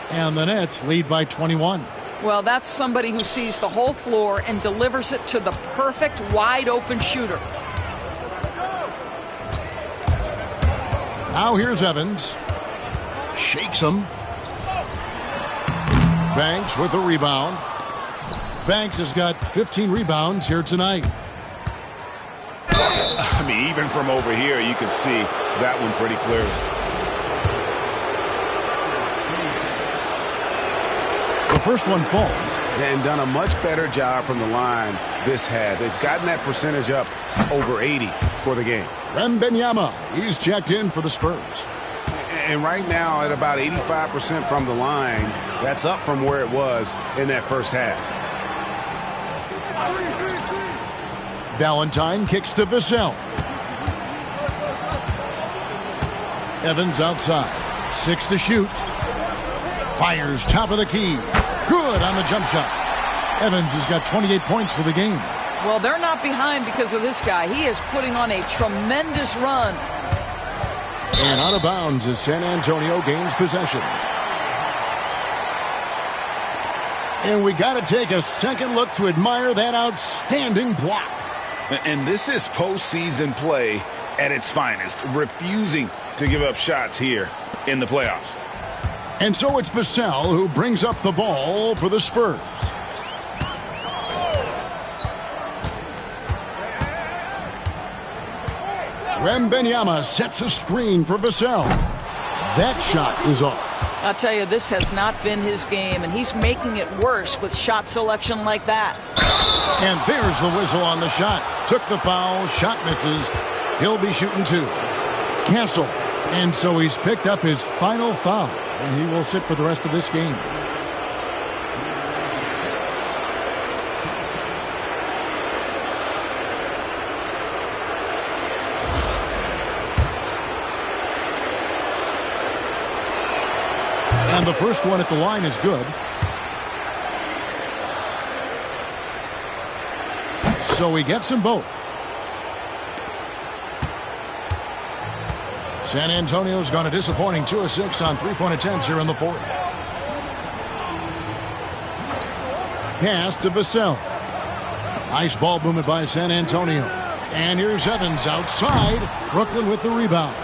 And the Nets lead by 21. Well, that's somebody who sees the whole floor and delivers it to the perfect wide-open shooter. Now here's Evans. Shakes him. Banks with a rebound. Banks has got 15 rebounds here tonight. I mean, even from over here, you can see that one pretty clearly. The first one falls. And done a much better job from the line this half. They've gotten that percentage up over 80 for the game. Wembanyama, he's checked in for the Spurs. And right now at about 85% from the line, that's up from where it was in that first half. Valentine kicks to Vassell. Evans outside. 6 to shoot. Fires top of the key. Good on the jump shot. Evans has got 28 points for the game. Well, they're not behind because of this guy. He is putting on a tremendous run. And out of bounds as San Antonio gains possession. And we got to take a second look to admire that outstanding block. And this is postseason play at its finest, refusing to give up shots here in the playoffs. And so it's Vassell who brings up the ball for the Spurs. Wembanyama sets a screen for Vassell. That shot is off. I'll tell you, this has not been his game, and he's making it worse with shot selection like that. And there's the whistle on the shot. Took the foul, shot misses. He'll be shooting 2. Castle. And so he's picked up his final foul, and he will sit for the rest of this game. And the first one at the line is good. So he gets them both. San Antonio's gone a disappointing 2 of 6 on 3-point attempts here in the fourth. Pass to Vassell. Nice ball movement by San Antonio. And here's Evans outside. Brooklyn with the rebound.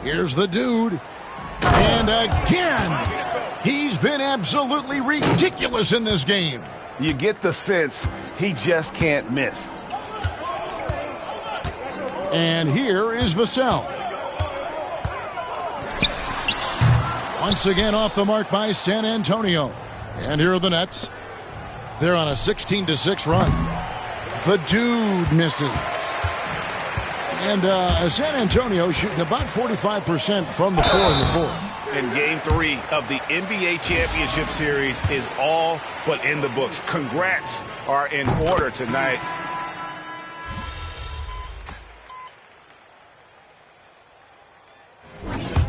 Here's the dude. And again, he's been absolutely ridiculous in this game. You get the sense he just can't miss. And here is Vassell. Once again off the mark by San Antonio. And here are the Nets. They're on a 16-6 run. The dude misses. And San Antonio shooting about 45% from the floor in the fourth. And Game 3 of the NBA Championship Series is all but in the books. Congrats are in order tonight.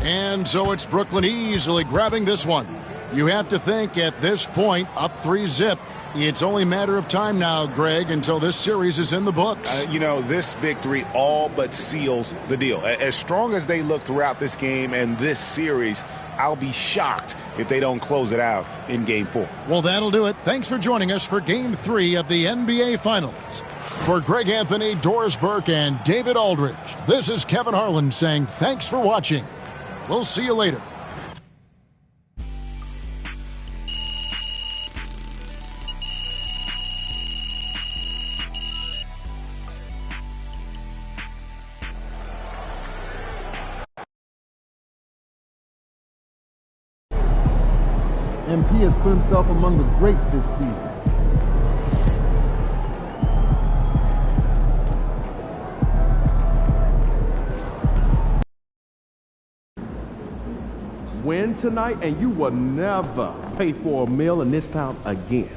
And so it's Brooklyn easily grabbing this one. You have to think at this point, up 3-zip. It's only a matter of time now, Greg, until this series is in the books. This victory all but seals the deal. As strong as they look throughout this game and this series, I'll be shocked if they don't close it out in Game 4. Well, that'll do it. Thanks for joining us for Game 3 of the NBA Finals. For Greg Anthony, Doris Burke, and David Aldridge, this is Kevin Harlan saying thanks for watching. We'll see you later. MP has put himself among the greats this season. Win tonight and you will never pay for a meal in this town again.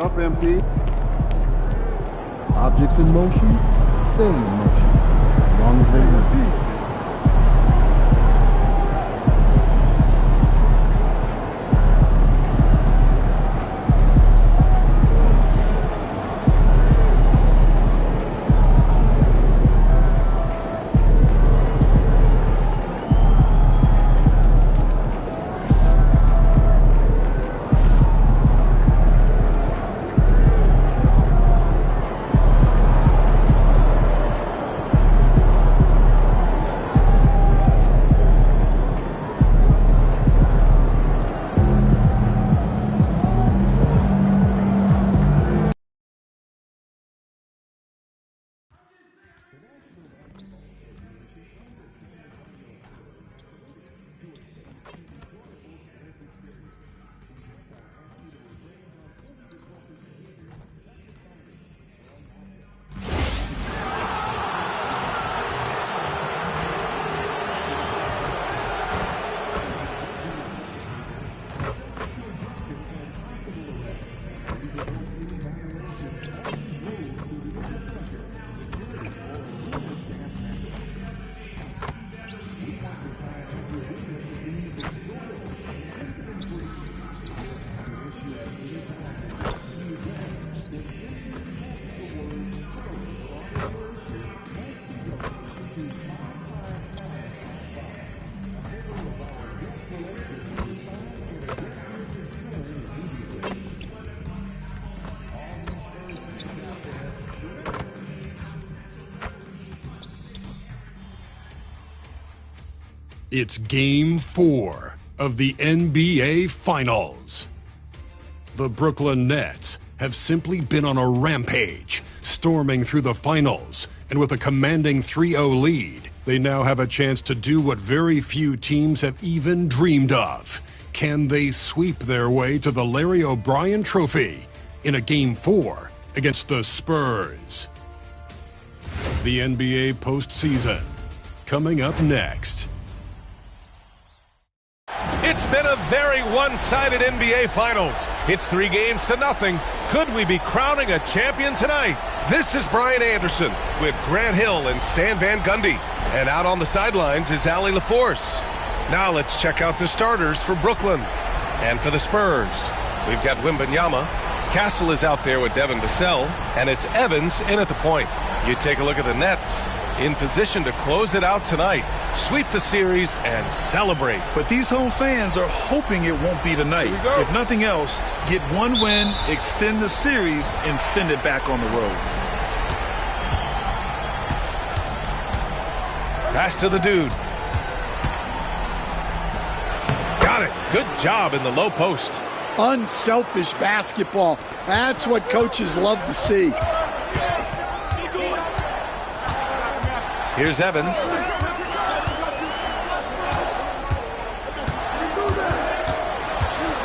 Up, MP. Objects in motion, stay in motion, as long as they move. It's Game 4 of the NBA Finals. The Brooklyn Nets have simply been on a rampage, storming through the finals, and with a commanding 3-0 lead, they now have a chance to do what very few teams have even dreamed of. Can they sweep their way to the Larry O'Brien Trophy in a Game 4 against the Spurs? The NBA postseason, coming up next. It's been a very one-sided NBA Finals. It's 3-0. Could we be crowning a champion tonight? This is Brian Anderson with Grant Hill and Stan Van Gundy. And out on the sidelines is Allie LaForce. Now let's check out the starters for Brooklyn. And for the Spurs, we've got Wembanyama. Castle is out there with Devin Vassell. And it's Evans in at the point. You take a look at the Nets. In position to close it out tonight, sweep the series, and celebrate. But these home fans are hoping it won't be tonight. If nothing else, get one win, extend the series, and send it back on the road. Pass to the dude. Got it. Good job in the low post. Unselfish basketball. That's what coaches love to see. Here's Evans.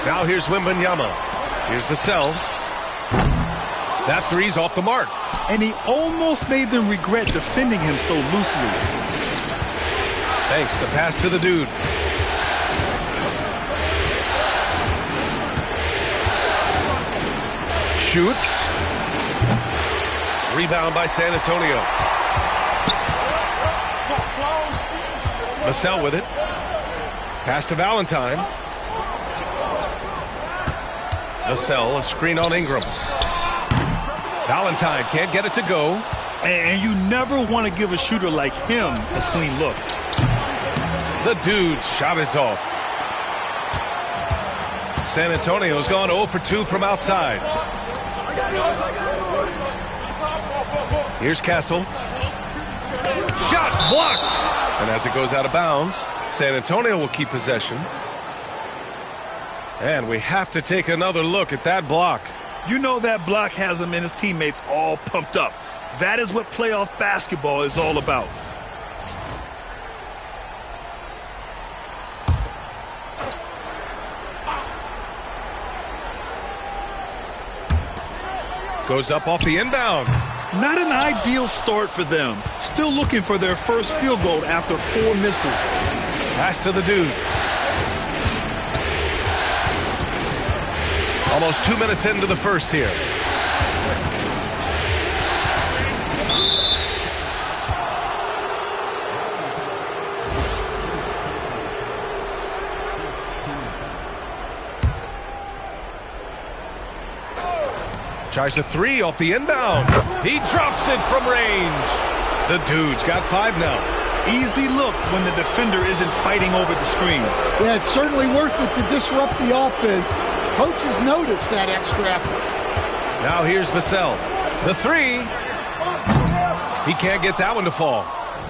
Now here's Wembanyama. Here's Vassell. That three's off the mark. And he almost made them regret defending him so loosely. Thanks. The pass to the dude. Shoots. Rebound by San Antonio. Vassell with it. Pass to Valentine. Vassell, a screen on Ingram. Valentine can't get it to go. And you never want to give a shooter like him a clean look. The dude's shot is off. San Antonio's gone 0 for 2 from outside. Here's Castle. Shot's blocked. And as it goes out of bounds, San Antonio will keep possession. And we have to take another look at that block. You know that block has him and his teammates all pumped up. That is what playoff basketball is all about. Goes up off the inbound. Not an ideal start for them. Still looking for their first field goal after 4 misses. Pass to the dude. Almost 2 minutes into the first here. Tries a three off the inbound. He drops it from range. The Dude's got 5 now. Easy look when the defender isn't fighting over the screen. Yeah, it's certainly worth it to disrupt the offense. Coaches notice that extra effort. Now here's Vassell. The three. He can't get that one to fall.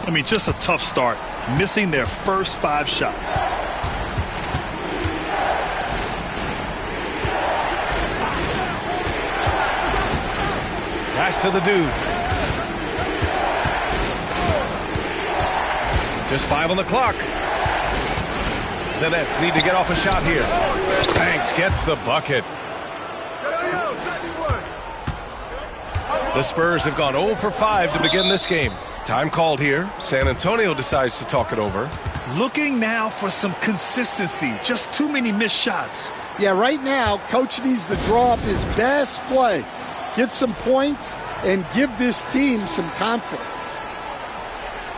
I mean, just a tough start. Missing their first 5 shots. Pass to the Dude. Just 5 on the clock. The Nets need to get off a shot here. Banks gets the bucket. The Spurs have gone 0 for 5 to begin this game. Time called here. San Antonio decides to talk it over. Looking now for some consistency. Just too many missed shots. Yeah, right now, Coach needs to draw up his best play. Get some points and give this team some confidence.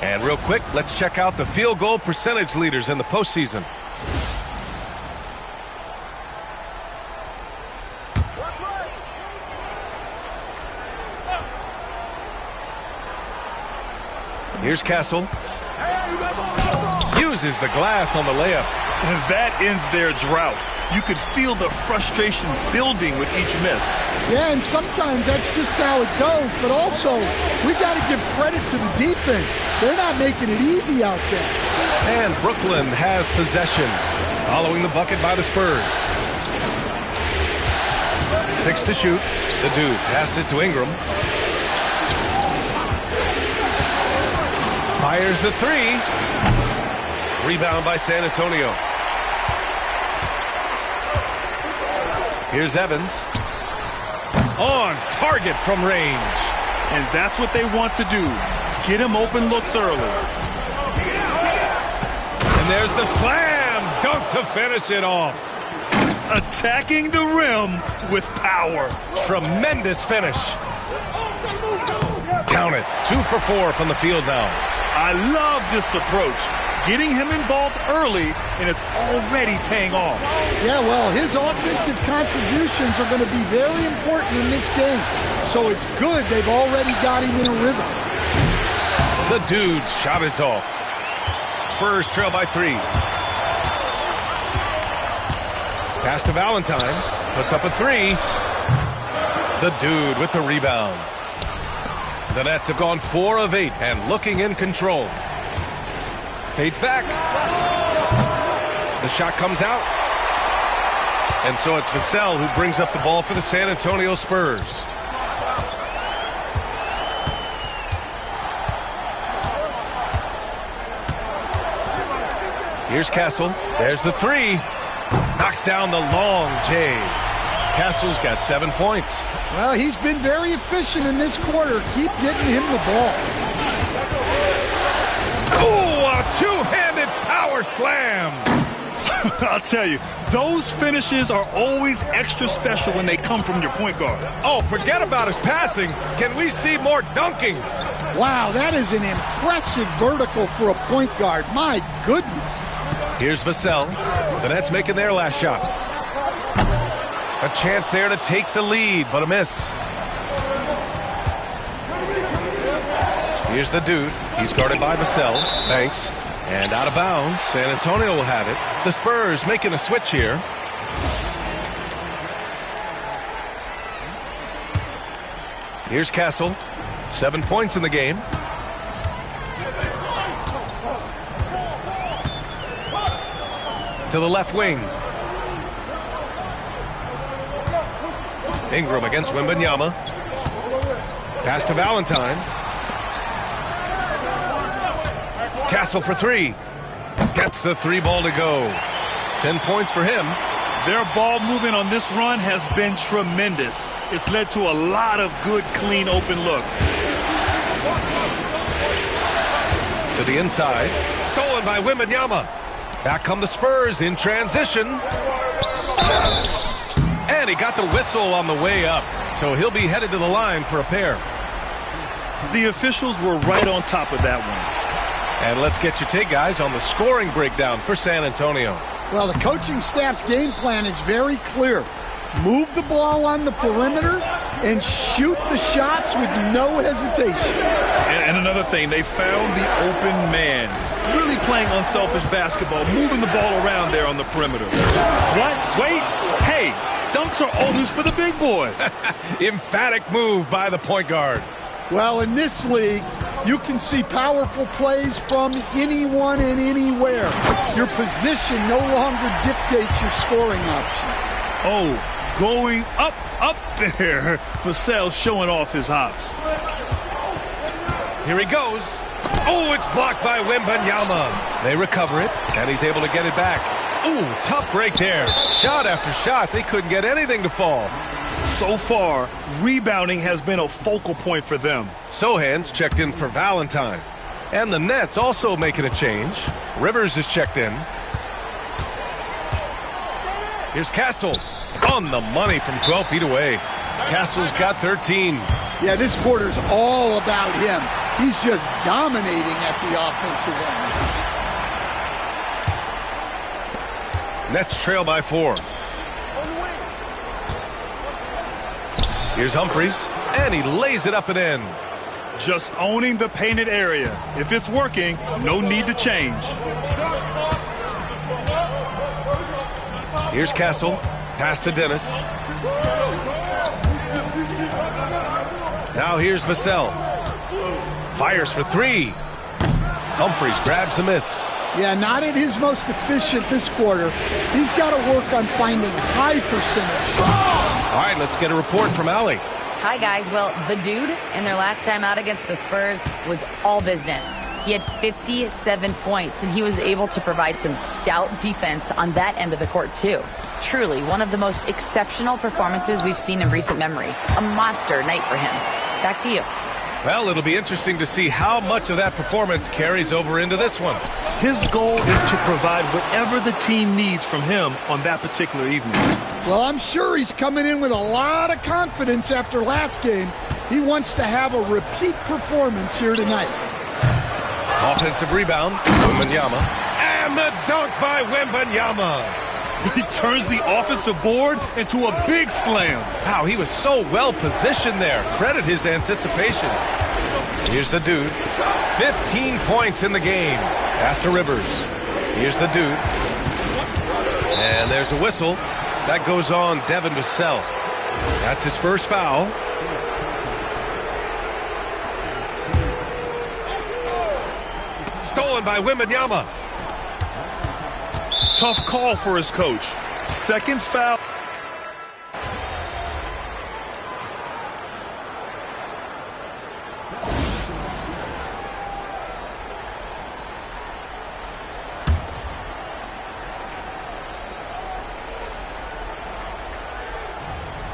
And real quick, let's check out the field goal percentage leaders in the postseason. Here's Castle. Uses the glass on the layup. And that ends their drought. You could feel the frustration building with each miss. Yeah, and sometimes that's just how it goes. But also, we got to give credit to the defense. They're not making it easy out there. And Brooklyn has possession, following the bucket by the Spurs. 6 to shoot. The Dude passes to Ingram. Fires the three. Rebound by San Antonio. Here's Evans. On target from range. And that's what they want to do. Get him open looks early. And there's the slam dunk to finish it off. Attacking the rim with power. Tremendous finish. Count it. 2 for 4 from the field now. I love this approach. Getting him involved early, and it's already paying off. Yeah, well, his offensive contributions are going to be very important in this game. So it's good they've already got him in a rhythm. The Dude's shot is off. Spurs trail by 3. Pass to Valentine. Puts up a 3. The Dude with the rebound. The Nets have gone 4 of 8 and looking in control. Fades back. The shot comes out. And so it's Vassell who brings up the ball for the San Antonio Spurs. Here's Castle. There's the 3. Knocks down the long J. Castle's got 7 points. Well, he's been very efficient in this quarter. Keep getting him the ball. Oh, a two-handed power slam. I'll tell you, those finishes are always extra special when they come from your point guard. Oh, forget about his passing. Can we see more dunking? Wow, that is an impressive vertical for a point guard. My goodness. Here's Vassell. The Nets making their last shot. A chance there to take the lead, but a miss. Here's the Dude. He's guarded by Vassell. Banks. And out of bounds. San Antonio will have it. The Spurs making a switch here. Here's Castle. 7 points in the game. To the left wing. Ingram against Wembanyama. Pass to Valentine. Castle for 3. Gets the 3 ball to go. 10 points for him. Their ball movement on this run has been tremendous. It's led to a lot of good, clean, open looks. To the inside. Stolen by Wembanyama. Back come the Spurs in transition. And And he got the whistle on the way up, so he'll be headed to the line for a pair. The officials were right on top of that one. And let's get your take, guys, on the scoring breakdown for San Antonio. Well, the coaching staff's game plan is very clear. Move the ball on the perimeter and shoot the shots with no hesitation. And another thing, they found the open man. Really playing unselfish basketball, moving the ball around there on the perimeter. What? Wait. Hey, dunks are always for the big boys. Emphatic move by the point guard. Well, in this league, you can see powerful plays from anyone and anywhere. Your position no longer dictates your scoring options. Oh, going up there. Vassell showing off his hops. Here he goes. Oh, it's blocked by Wembanyama. They recover it, and he's able to get it back. Ooh, tough break there. Shot after shot. They couldn't get anything to fall. So far, rebounding has been a focal point for them. Sohan's checked in for Valentine. And the Nets also making a change. Rivers is checked in. Here's Castle. On the money from 12 feet away. Castle's got 13. Yeah, this quarter's all about him. He's just dominating at the offensive end. Nets trail by 4. Here's Humphries, and he lays it up and in. Just owning the painted area. If it's working, no need to change. Here's Castle. Pass to Dennis. Now here's Vassell. Fires for 3. Humphries grabs the miss. Yeah, not at his most efficient this quarter. He's got to work on finding high percentage. All right, let's get a report from Allie. Hi, guys. Well, the dude in their last time out against the Spurs was all business. He had 57 points, and he was able to provide some stout defense on that end of the court, too. Truly, one of the most exceptional performances we've seen in recent memory. A monster night for him. Back to you. Well, it'll be interesting to see how much of that performance carries over into this one. His goal is to provide whatever the team needs from him on that particular evening. Well, I'm sure he's coming in with a lot of confidence after last game. He wants to have a repeat performance here tonight. Offensive rebound, Wembanyama. And the dunk by Wembanyama. He turns the offensive board into a big slam. Wow, he was so well positioned there. Credit his anticipation. Here's the dude. 15 points in the game. Pass to Rivers. Here's the dude. And there's a whistle. That goes on Devin Vassell. That's his first foul. Stolen by Wembanyama. Tough call for his coach. Second foul.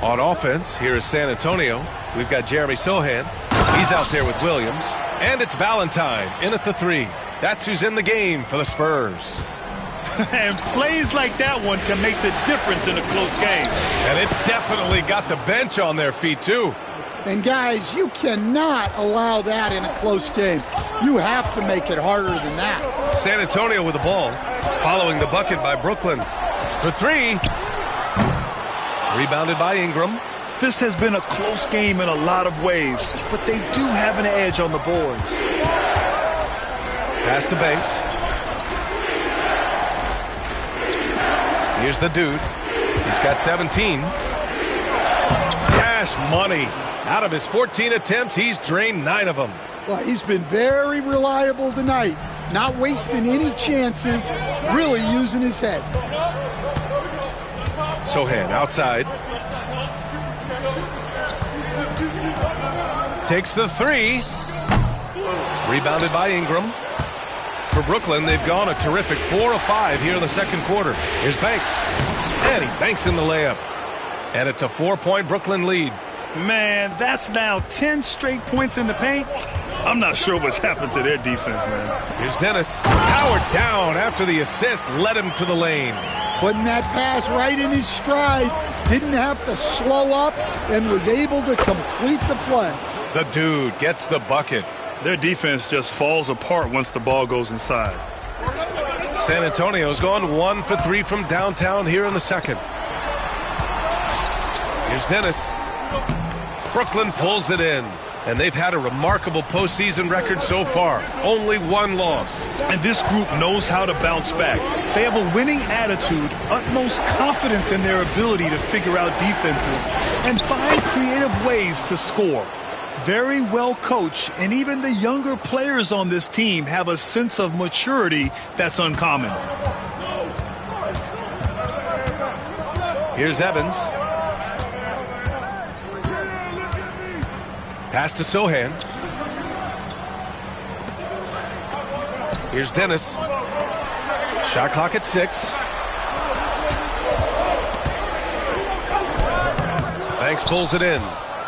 On offense, here is San Antonio. We've got Jeremy Sohan. He's out there with Williams. And it's Valentine in at the 3. That's who's in the game for the Spurs. And plays like that one can make the difference in a close game. And it definitely got the bench on their feet, too. And, guys, you cannot allow that in a close game. You have to make it harder than that. San Antonio with the ball, following the bucket by Brooklyn. For 3. Rebounded by Ingram. This has been a close game in a lot of ways, but they do have an edge on the boards. Pass to Banks. Here's the dude. He's got 17. Cash money. Out of his 14 attempts, he's drained 9 of them. Well, he's been very reliable tonight. Not wasting any chances, really using his head. Sohan outside. Takes the 3. Rebounded by Ingram. For Brooklyn, they've gone a terrific 4 of 5 here in the second quarter. Here's Banks. And he banks in the layup. And it's a 4-point Brooklyn lead. Man, that's now 10 straight points in the paint. I'm not sure what's happened to their defense, man. Here's Dennis. Powered down after the assist led him to the lane. Putting that pass right in his stride. didn't have to slow up and was able to complete the play. The dude gets the bucket. Their defense just falls apart once the ball goes inside. San Antonio's gone 1 for 3 from downtown here in the second. Here's Dennis. Brooklyn pulls it in. And they've had a remarkable postseason record so far. Only one loss. And this group knows how to bounce back. They have a winning attitude, utmost confidence in their ability to figure out defenses, and find creative ways to score. Very well coached, and even the younger players on this team have a sense of maturity that's uncommon. Here's Evans. Pass to Sohan. Here's Dennis. Shot clock at 6. Banks pulls it in.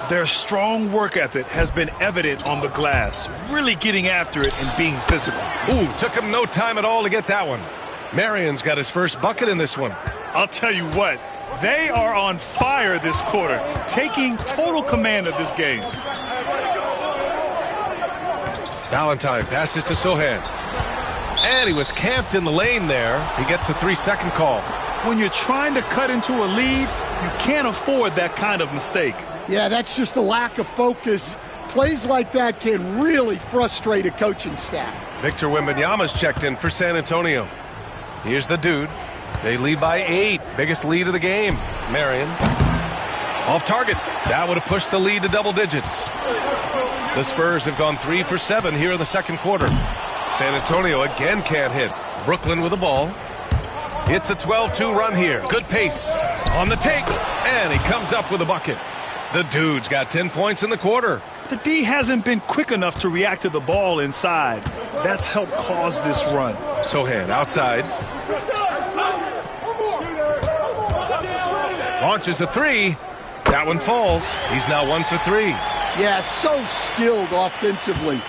Their strong work ethic has been evident on the glass, really getting after it and being physical. Ooh, took him no time at all to get that one. Marion's got his first bucket in this one. I'll tell you what, they are on fire this quarter, taking total command of this game. Valentine passes to Sohan. And he was camped in the lane there. He gets a 3-second call. When you're trying to cut into a lead, you can't afford that kind of mistake. Yeah, that's just a lack of focus. Plays like that can really frustrate a coaching staff. Victor Wembanyama's checked in for San Antonio. Here's the dude. They lead by 8. Biggest lead of the game. Marion. Off target. That would have pushed the lead to double digits. The Spurs have gone 3 for 7 here in the second quarter. San Antonio again can't hit. Brooklyn with the ball. It's a 12-2 run here. Good pace. On the take. And he comes up with a bucket. The dude's got 10 points in the quarter. The D hasn't been quick enough to react to the ball inside. That's helped cause this run. Sohan outside. Launches a 3. That one falls. He's now 1 for 3. Yeah, so skilled offensively.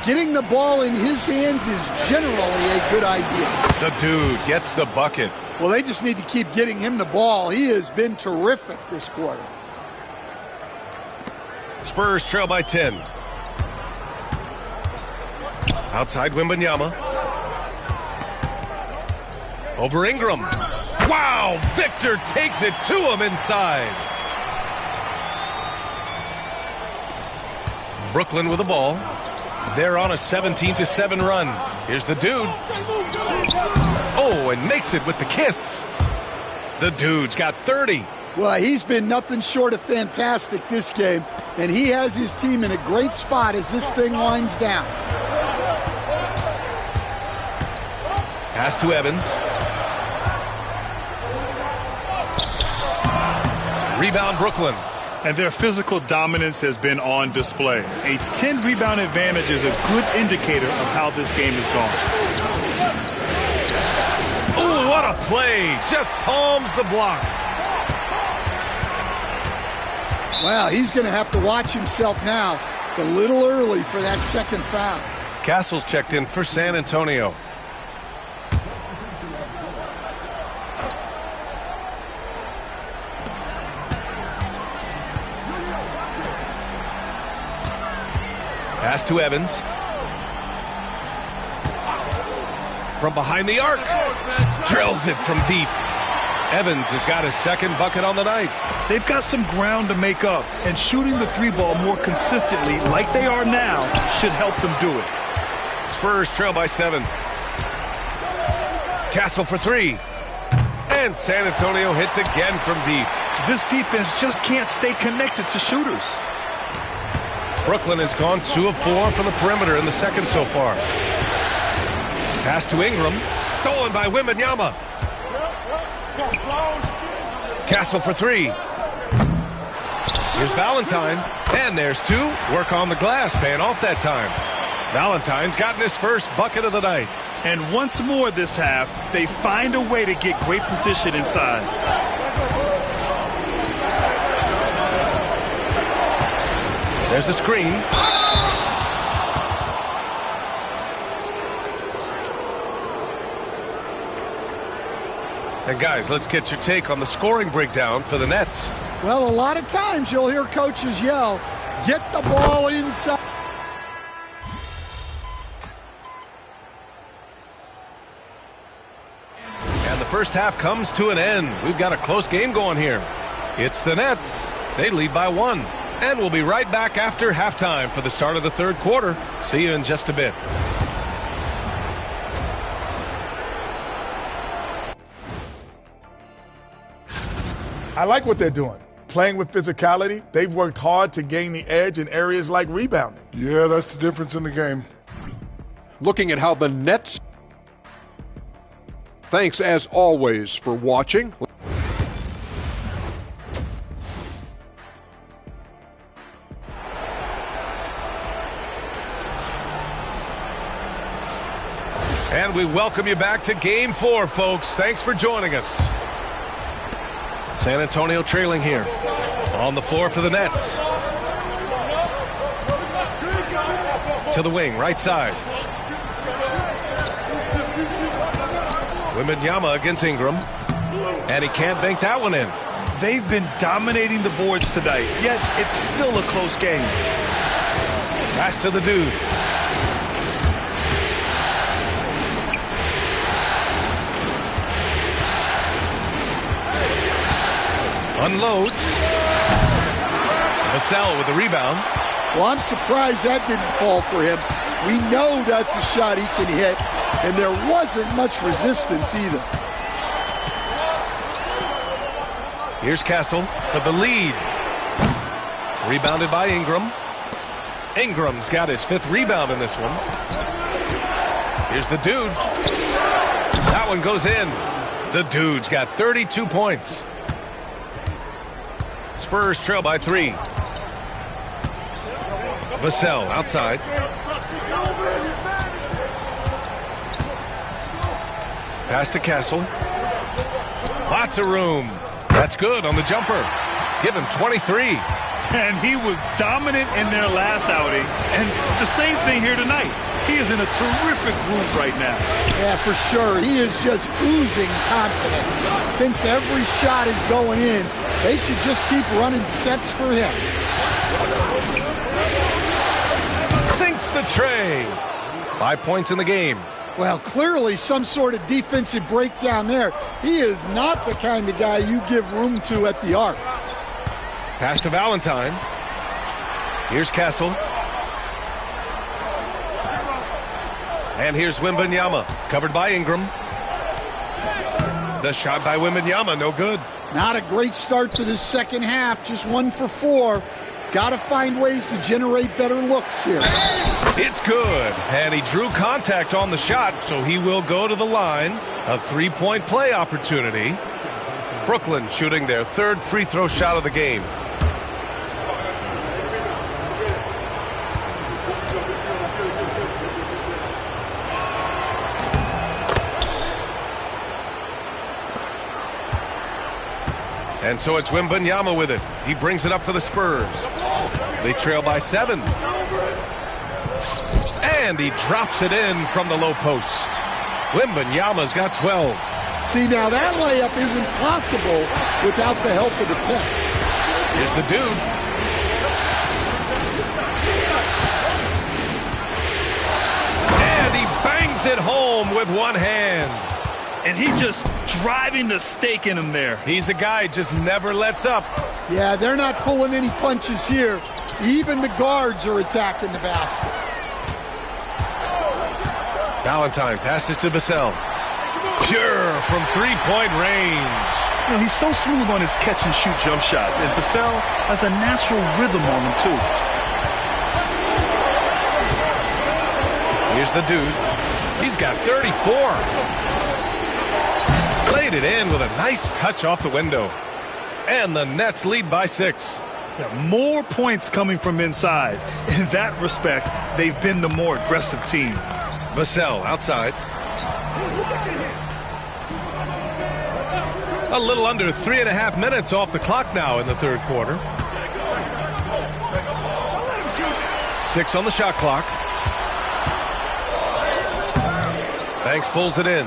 Getting the ball in his hands is generally a good idea. The dude gets the bucket. Well, they just need to keep getting him the ball. He has been terrific this quarter. Spurs trail by 10. Outside Wembanyama. Over Ingram. Wow! Victor takes it to him inside. Brooklyn with the ball. They're on a 17-7 run. Here's the dude. Oh, and makes it with the kiss. The dude's got 30. Well, he's been nothing short of fantastic this game, and he has his team in a great spot as this thing winds down. Pass to Evans. Rebound Brooklyn. And their physical dominance has been on display. A 10-rebound advantage is a good indicator of how this game has gone. Ooh, what a play. Just palms the block. Well, he's going to have to watch himself now. It's a little early for that second foul. Castle's checked in for San Antonio. Pass to Evans. From behind the arc. Drills it from deep. Evans has got his second bucket on the night. They've got some ground to make up, and shooting the 3-ball more consistently like they are now should help them do it. Spurs trail by 7. Castle for 3. And San Antonio hits again from deep. This defense just can't stay connected to shooters. Brooklyn has gone 2 of 4 from the perimeter in the second so far. Pass to Ingram. Stolen by Wembanyama. Castle for 3. Here's Valentine. And there's 2. Work on the glass, paying off that time. Valentine's gotten his first bucket of the night. And once more this half, they find a way to get great position inside. There's a screen. And guys, let's get your take on the scoring breakdown for the Nets. Well, a lot of times you'll hear coaches yell, get the ball inside. And the first half comes to an end. We've got a close game going here. It's the Nets. They lead by 1. And we'll be right back after halftime for the start of the third quarter. See you in just a bit. I like what they're doing. Playing with physicality, they've worked hard to gain the edge in areas like rebounding. Yeah, that's the difference in the game. Looking at how the Nets... Thanks, as always, for watching. And we welcome you back to Game 4, folks. Thanks for joining us. San Antonio trailing here. On the floor for the Nets. To the wing, right side. Wembanyama against Ingram. And he can't bank that one in. They've been dominating the boards tonight, yet it's still a close game. Pass to the dude. Unloads. Vassell with the rebound. Well, I'm surprised that didn't fall for him. We know that's a shot he can hit, and there wasn't much resistance either. Here's Castle for the lead. Rebounded by Ingram. Ingram's got his 5th rebound in this one. Here's the dude. That one goes in. The dude's got 32 points. Spurs trail by 3. Vassell outside. Pass to Castle. Lots of room. That's good on the jumper. Give him 23. And he was dominant in their last outing. And the same thing here tonight. He is in a terrific groove right now. Yeah, for sure. He is just oozing confidence. Thinks every shot is going in. They should just keep running sets for him. Sinks the tray. 5 points in the game. Well, clearly some sort of defensive breakdown there. He is not the kind of guy you give room to at the arc. Pass to Valentine. Here's Castle. And here's Wembanyama, covered by Ingram. The shot by Wembanyama, no good. Not a great start to this second half, just 1 for 4. Got to find ways to generate better looks here. It's good, and he drew contact on the shot, so he will go to the line. A 3-point play opportunity. Brooklyn shooting their 3rd free throw shot of the game. And so it's Wembanyama with it. He brings it up for the Spurs. They trail by 7. And he drops it in from the low post. Wembanyama's got 12. See, now that layup isn't possible without the help of the pick. Here's the dude. And he bangs it home with one hand. And he just driving the stake in him there. He's a guy just never lets up. Yeah, they're not pulling any punches here. Even the guards are attacking the basket. Valentine passes to Vassell. Pure from 3-point range. You know, he's so smooth on his catch-and-shoot jump shots. And Vassell has a natural rhythm on him, too. Here's the dude. He's got 34. Laid it in with a nice touch off the window. And the Nets lead by 6. Yeah, more points coming from inside. In that respect, they've been the more aggressive team. Vassell outside. A little under 3.5 minutes off the clock now in the third quarter. 6 on the shot clock. Banks pulls it in.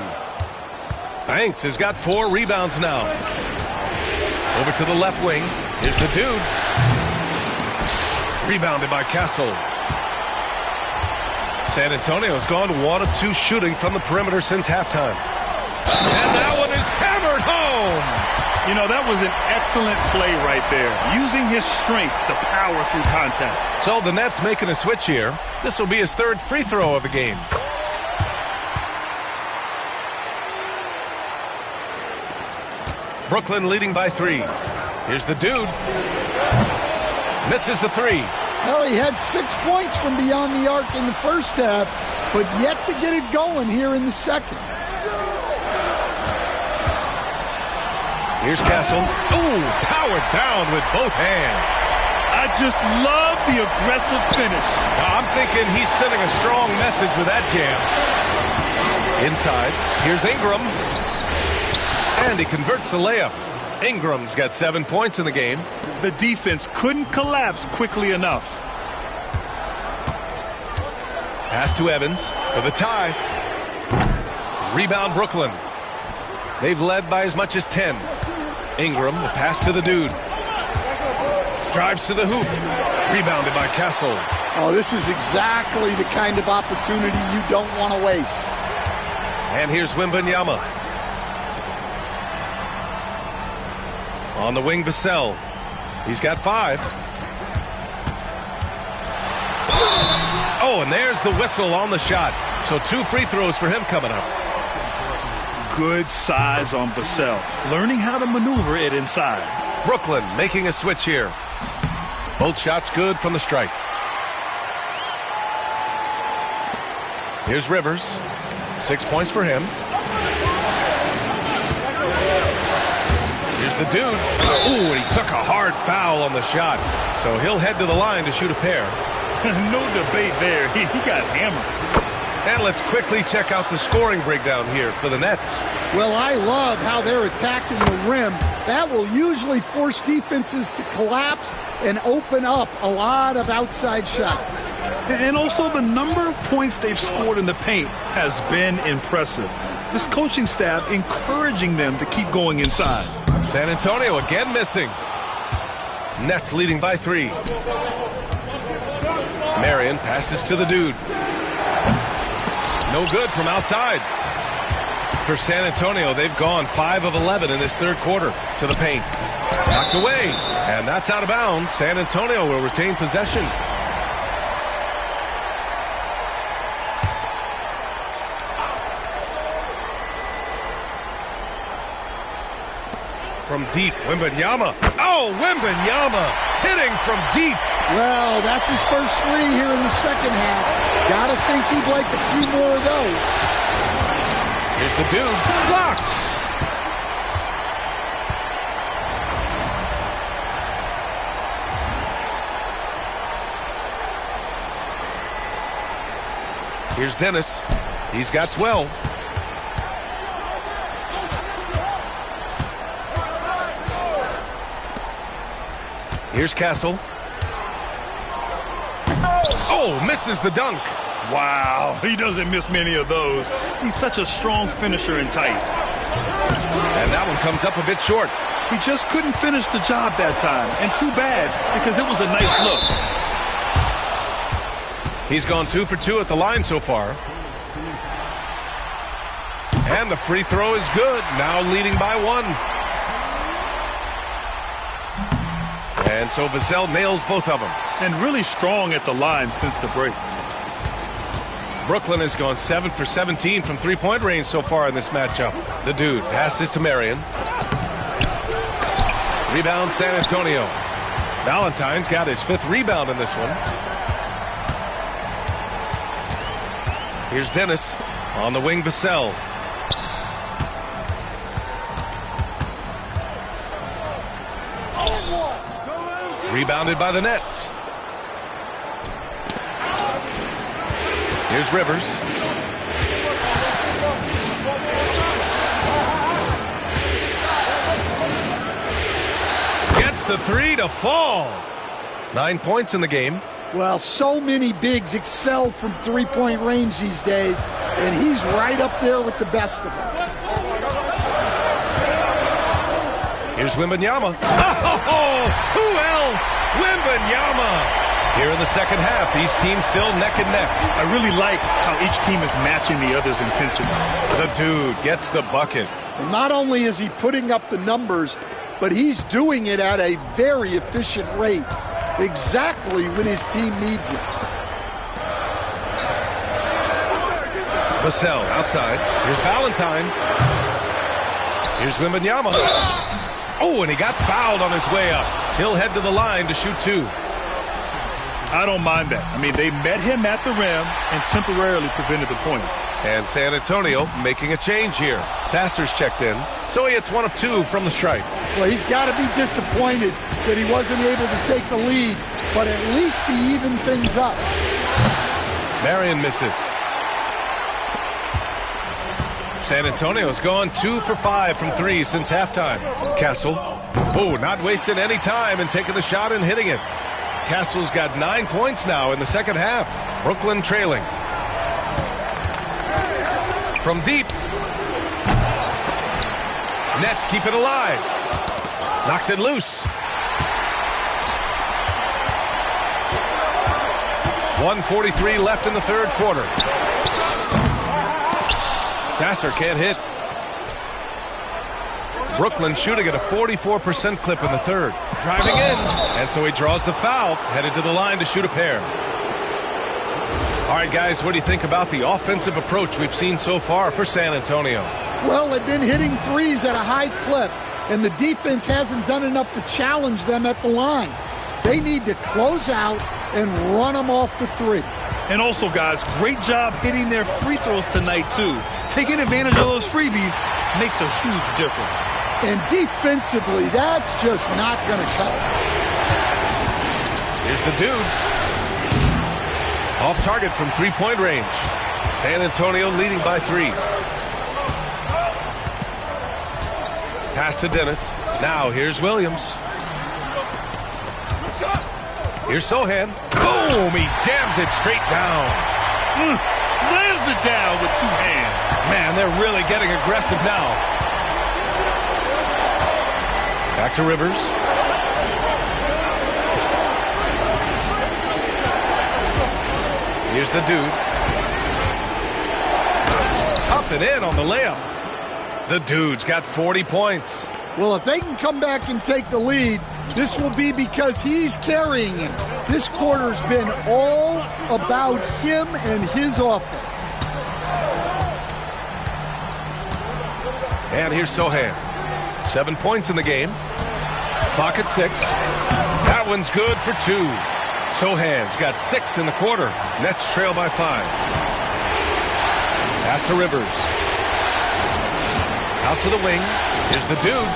Banks has got 4 rebounds now. Over to the left wing. Here's the dude. Rebounded by Castle. San Antonio's gone 1 of 2 shooting from the perimeter since halftime. And that one is hammered home. You know, that was an excellent play right there, using his strength to power through contact. So the Nets making a switch here. This will be his 3rd free throw of the game. Brooklyn leading by 3. Here's the dude. Misses the 3. Well, he had 6 points from beyond the arc in the first half, but yet to get it going here in the second. Here's Castle. Ooh, powered down with both hands. I just love the aggressive finish. Now, I'm thinking he's sending a strong message with that jam. Inside, here's Ingram. And he converts the layup. Ingram's got 7 points in the game. The defense couldn't collapse quickly enough. Pass to Evans for the tie. Rebound Brooklyn. They've led by as much as 10. Ingram, the pass to the dude. Drives to the hoop. Rebounded by Castle. Oh, this is exactly the kind of opportunity you don't want to waste. And here's Wembanyama. On the wing, Vassell. He's got 5. Oh, and there's the whistle on the shot. So 2 free throws for him coming up. Good size on Vassell, learning how to maneuver it inside. Brooklyn making a switch here. Both shots good from the stripe. Here's Rivers. 6 points for him. Here's the dude. Ooh, and he took a hard foul on the shot. So he'll head to the line to shoot a pair. No debate there. He got hammered. And let's quickly check out the scoring breakdown here for the Nets. Well, I love how they're attacking the rim. That will usually force defenses to collapse and open up a lot of outside shots. And also the number of points they've scored in the paint has been impressive. This coaching staff encouraging them to keep going inside. San Antonio again missing. Nets leading by 3. Marion passes to the dude. No good from outside. For San Antonio, they've gone 5 of 11 in this 3rd quarter to the paint. Knocked away, and that's out of bounds. San Antonio will retain possession. From deep, Wembanyama. Oh, Wembanyama hitting from deep. Well, that's his first 3 here in the second half. Gotta think he'd like a few more of those. Here's the dude. Blocked. Here's Dennis. He's got 12. Here's Castle. Oh, misses the dunk. Wow, he doesn't miss many of those. He's such a strong finisher and tight. And that one comes up a bit short. He just couldn't finish the job that time. And too bad, because it was a nice look. He's gone 2 for 2 at the line so far. And the free throw is good. Now leading by 1. And so Vassell nails both of them. And really strong at the line since the break. Brooklyn has gone 7 for 17 from 3-point range so far in this matchup. The dude passes to Marion. Rebound San Antonio. Valentine's got his 5th rebound in this one. Here's Dennis on the wing, Vassell. Rebounded by the Nets. Here's Rivers. Gets the 3 to fall. 9 points in the game. Well, so many bigs excel from 3-point range these days, and he's right up there with the best of them. Here's Wembanyama. Oh, who else? Wembanyama. Here in the second half, these teams still neck and neck. I really like how each team is matching the other's intensity. The dude gets the bucket. And not only is he putting up the numbers, but he's doing it at a very efficient rate, exactly when his team needs it. Vassell outside. Here's Valentine. Here's Wembanyama. Oh, and he got fouled on his way up. He'll head to the line to shoot 2. I don't mind that. I mean, they met him at the rim and temporarily prevented the points. And San Antonio making a change here. Sasser's checked in, so he hits 1 of 2 from the stripe. Well, he's got to be disappointed that he wasn't able to take the lead, but at least he evened things up. Marion misses. San Antonio's gone 2 for 5 from 3 since halftime. Castle, oh, not wasting any time and taking the shot and hitting it. Castle's got 9 points now in the second half. Brooklyn trailing. From deep. Nets keep it alive. Knocks it loose. 1:43 left in the third quarter. Sasser can't hit. Brooklyn shooting at a 44% clip in the third. Driving in, and so he draws the foul, headed to the line to shoot a pair. All right, guys, what do you think about the offensive approach we've seen so far for San Antonio? Well, they've been hitting threes at a high clip, and the defense hasn't done enough to challenge them at the line. They need to close out and run them off the three. And also, guys, great job hitting their free throws tonight, too. Taking advantage of those freebies makes a huge difference. And defensively, that's just not going to cut it. Here's the dude. Off target from three-point range. San Antonio leading by 3. Pass to Dennis. Now here's Williams. Here's Sohan. Boom! He jams it straight down. Slams it down with 2 hands. Man, they're really getting aggressive now. Back to Rivers. Here's the dude. Up and in on the layup. The dude's got 40 points. Well, if they can come back and take the lead, this will be because he's carrying it. This quarter's been all about him and his offense. And here's Sohan. 7 points in the game. Clock at 6. That one's good for 2. Sohan's got 6 in the quarter. Nets trail by 5. Pass to Rivers. Out to the wing. Here's the dude.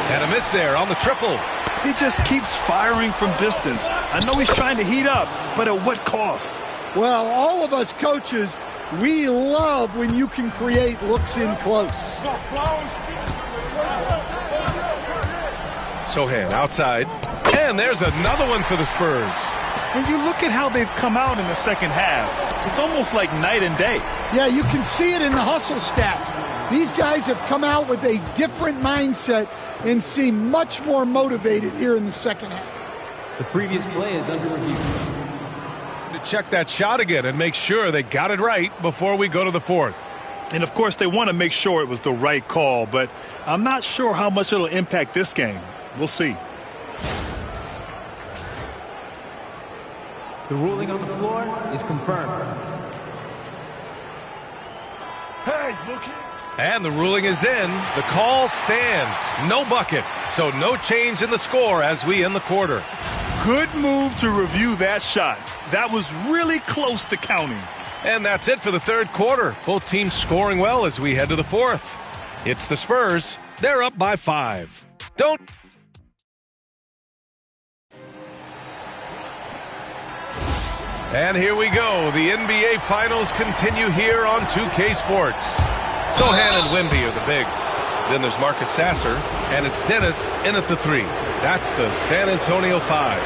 And a miss there on the triple. He just keeps firing from distance. I know he's trying to heat up, but at what cost? Well, all of us coaches, we love when you can create looks in close. Sohan outside. And there's another one for the Spurs. When you look at how they've come out in the second half, it's almost like night and day. Yeah, you can see it in the hustle stats. These guys have come out with a different mindset and seem much more motivated here in the second half. The previous play is under review. To check that shot again and make sure they got it right before we go to the fourth. And, of course, they want to make sure it was the right call, but I'm not sure how much it'll impact this game. We'll see. The ruling on the floor is confirmed. Hey, Mookie. And the ruling is in. The call stands. No bucket. So no change in the score as we end the quarter. Good move to review that shot. That was really close to counting. And that's it for the third quarter. Both teams scoring well as we head to the fourth. It's the Spurs. They're up by 5. Don't. And here we go. The NBA Finals continue here on 2K Sports. Sohan and Wemby are the bigs. Then there's Marcus Sasser, and it's Dennis in at the 3. That's the San Antonio 5.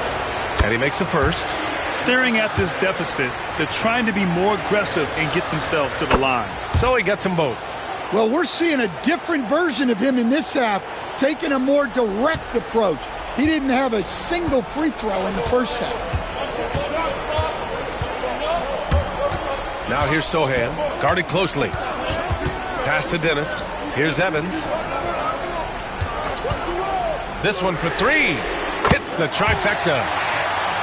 And he makes a first. Staring at this deficit, they're trying to be more aggressive and get themselves to the line. So he gets them both. Well, we're seeing a different version of him in this half, taking a more direct approach. He didn't have a single free throw in the first half. Now here's Sohan, guarded closely. Pass to Dennis. Here's Evans. This one for three. Hits the trifecta.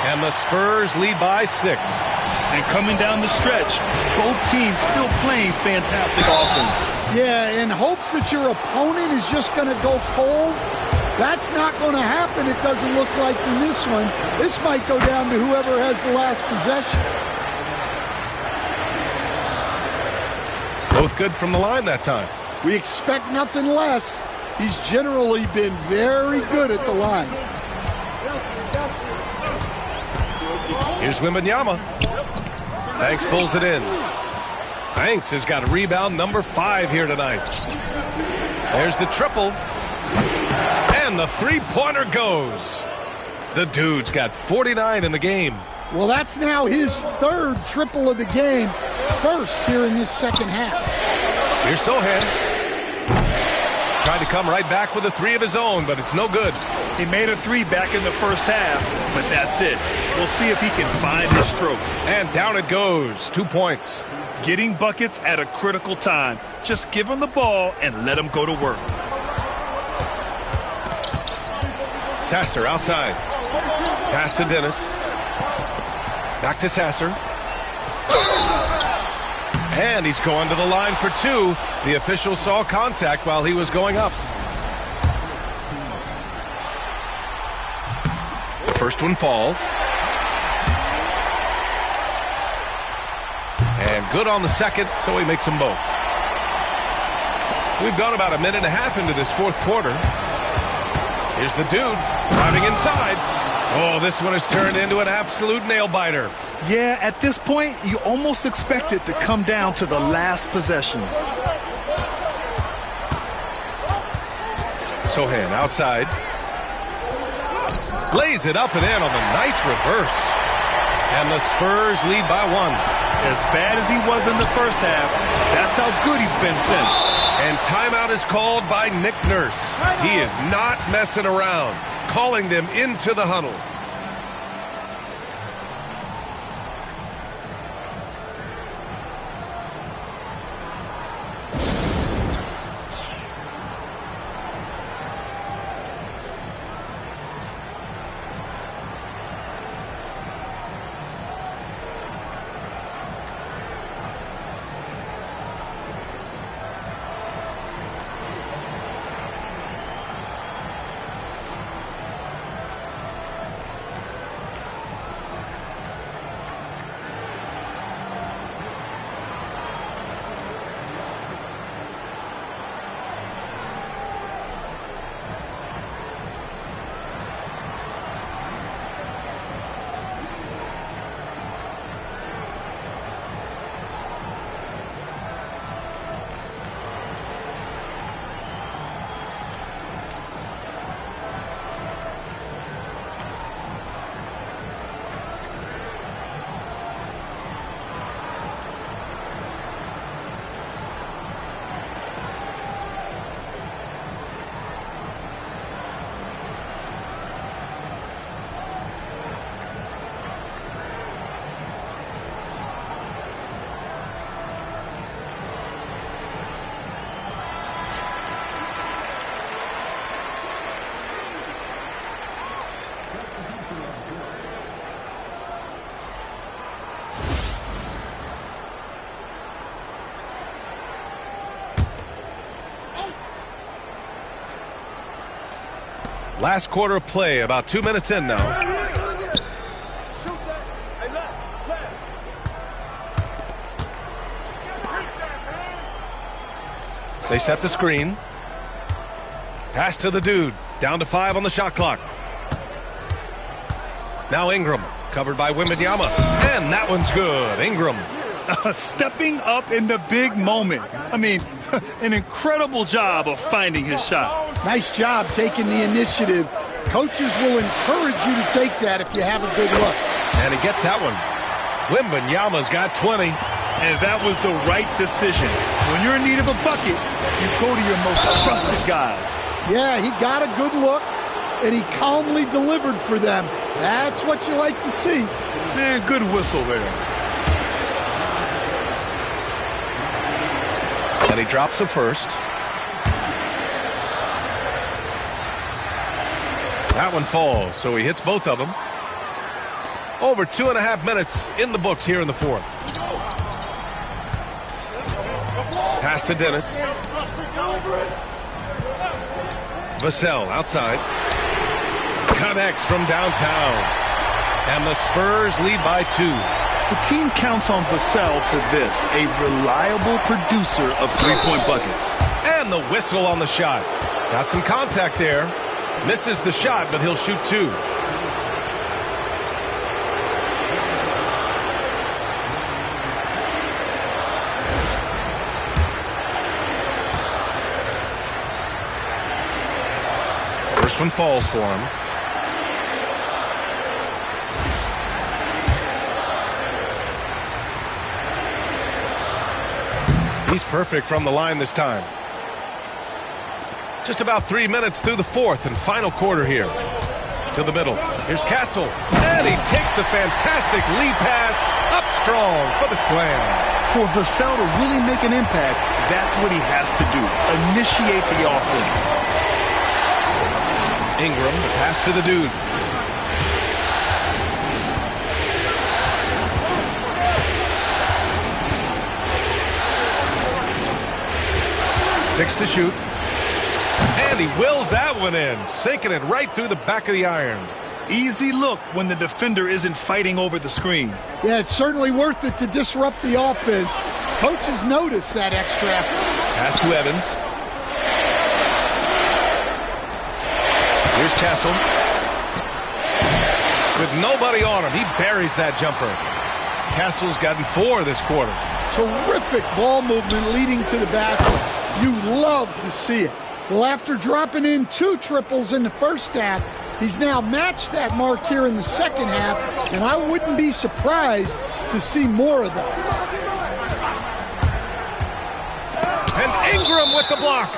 And the Spurs lead by 6. And coming down the stretch, both teams still playing fantastic offense. Yeah, in hopes that your opponent is just going to go cold. That's not going to happen, it doesn't look like in this one. This might go down to whoever has the last possession. Both good from the line that time. We expect nothing less. He's generally been very good at the line. Here's Wembanyama. Banks pulls it in. Banks has got a rebound number 5 here tonight. There's the triple. And the three-pointer goes. The dude's got 49 in the game. Well, that's now his 3rd triple of the game. First here in this second half. Here's Sohan. Tried to come right back with a 3 of his own, but it's no good. He made a 3 back in the first half, but that's it. We'll see if he can find his stroke. And down it goes. 2 points. Getting buckets at a critical time. Just give him the ball and let him go to work. Sasser outside. Pass to Dennis. Back to Sasser. And he's going to the line for 2. The official saw contact while he was going up. The first one falls. And good on the second, so he makes them both. We've gone about a minute and a half into this 4th quarter. Here's the dude driving inside. Oh, this one has turned into an absolute nail-biter. Yeah, at this point, you almost expect it to come down to the last possession. Sohan outside. Lays it up and in on the nice reverse. And the Spurs lead by 1. As bad as he was in the first half, that's how good he's been since. And timeout is called by Nick Nurse. He is not messing around, calling them into the huddle. Last quarter of play, about 2 minutes in now. They set the screen. Pass to the dude. Down to 5 on the shot clock. Now Ingram, covered by Wembanyama. And that one's good. Ingram. Stepping up in the big moment. I mean, an incredible job of finding his shot. Nice job taking the initiative. Coaches will encourage you to take that if you have a good look. And he gets that one. Wembanyama's got 20. And that was the right decision. When you're in need of a bucket, you go to your most trusted guys. Yeah, he got a good look, and he calmly delivered for them. That's what you like to see. Man, good whistle there. And he drops the first. That one falls, so he hits both of them. Over 2.5 minutes in the books here in the fourth. Pass to Dennis. Vassell outside. Connects from downtown. And the Spurs lead by 2. The team counts on Vassell for this, a reliable producer of three-point buckets. And the whistle on the shot. Got some contact there. Misses the shot, but he'll shoot 2. First one falls for him. He's perfect from the line this time. Just about 3 minutes through the fourth and final quarter here. To the middle. Here's Castle. And he takes the fantastic lead pass up strong for the slam. For Vassell to really make an impact, that's what he has to do. Initiate the offense. Ingram, the pass to the dude. Six to shoot. And he wills that one in, sinking it right through the back of the iron. Easy look when the defender isn't fighting over the screen. Yeah, it's certainly worth it to disrupt the offense. Coaches notice that extra effort. Pass to Evans. Here's Castle. With nobody on him, he buries that jumper. Castle's gotten 4 this quarter. Terrific ball movement leading to the basket. You love to see it. Well, after dropping in 2 triples in the first half, he's now matched that mark here in the second half, and I wouldn't be surprised to see more of those. And Ingram with the block.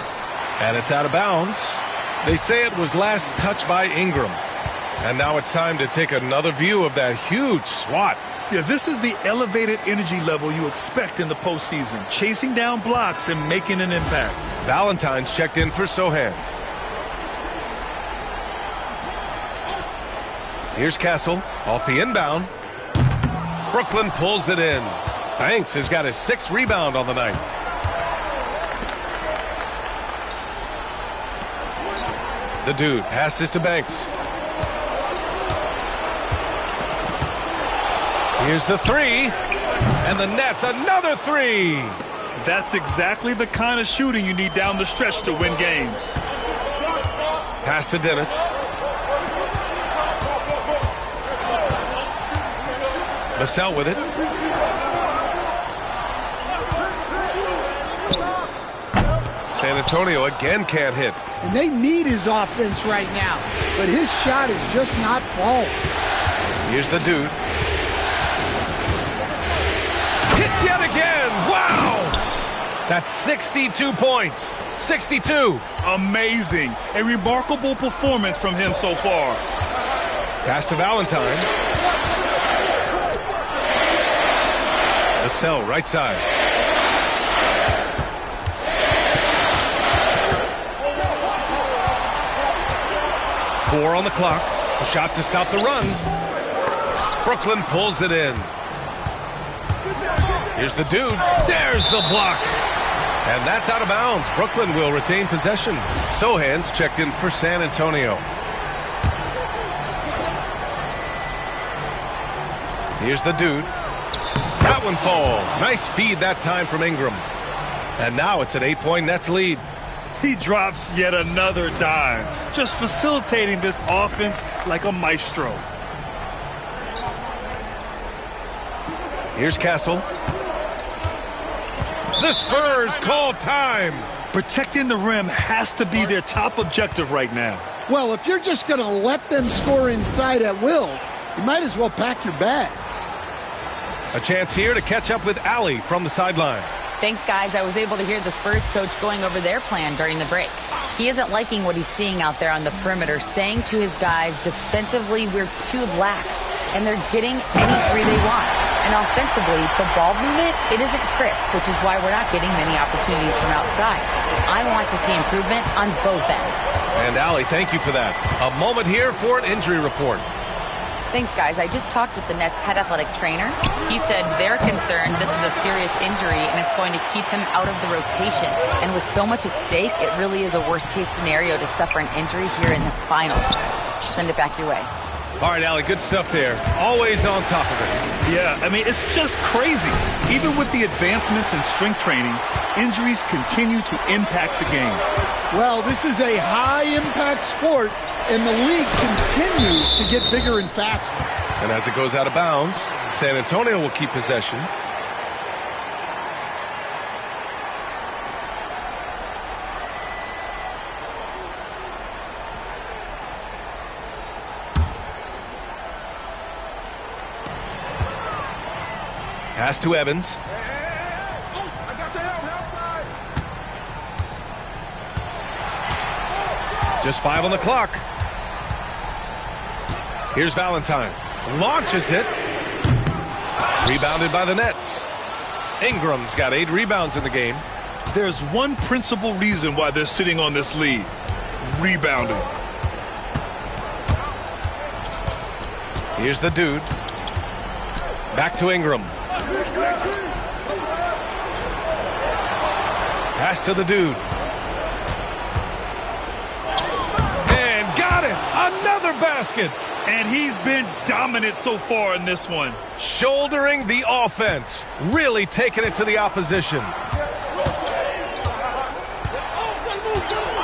And it's out of bounds. They say it was last touched by Ingram. And now it's time to take another view of that huge swat. Yeah, this is the elevated energy level you expect in the postseason. Chasing down blocks and making an impact. Valentine's checked in for Sohan. Here's Castle off the inbound. Brooklyn pulls it in. Banks has got his 6th rebound on the night. The dude passes to Banks. Here's the 3. And the Nets another 3. That's exactly the kind of shooting you need down the stretch to win games. Pass to Dennis. Vassell with it. San Antonio again can't hit. And they need his offense right now, but his shot is just not falling. Here's the dude. Hits yet again. Wow! That's 62 points. 62. Amazing. A remarkable performance from him so far. Pass to Valentine. Vassell, right side. Four on the clock. A shot to stop the run. Brooklyn pulls it in. Here's the dude. There's the block. And that's out of bounds. Brooklyn will retain possession. Sohan's checked in for San Antonio. Here's the dude. That one falls. Nice feed that time from Ingram. And now it's an 8-point Nets lead. He drops yet another dime, just facilitating this offense like a maestro. Here's Castle. The Spurs call time. Protecting the rim has to be their top objective right now. Well, if you're just going to let them score inside at will, you might as well pack your bags. A chance here to catch up with Allie from the sideline. Thanks, guys. I was able to hear the Spurs coach going over their plan during the break. He isn't liking what he's seeing out there on the perimeter, saying to his guys, defensively, we're too lax, and they're getting any three they want. And offensively, the ball movement, it isn't crisp, which is why we're not getting many opportunities from outside. I want to see improvement on both ends. And Allie, thank you for that. A moment here for an injury report. Thanks, guys. I just talked with the Nets head athletic trainer. He said they're concerned this is a serious injury and it's going to keep him out of the rotation. And with so much at stake, it really is a worst-case scenario to suffer an injury here in the finals. Send it back your way. All right, Allie, good stuff there. Always on top of it. Yeah, I mean, it's just crazy. Even with the advancements in strength training, injuries continue to impact the game. Well, this is a high-impact sport, and the league continues to get bigger and faster. And as it goes out of bounds, San Antonio will keep possession. Pass to Evans. Just 5 on the clock. Here's Valentine. Launches it. Rebounded by the Nets. Ingram's got 8 rebounds in the game. There's one principal reason why they're sitting on this lead. Rebounding. Here's the dude. Back to Ingram. Pass to the dude. And got it. Another basket. And he's been dominant so far in this one. Shouldering the offense. Really taking it to the opposition.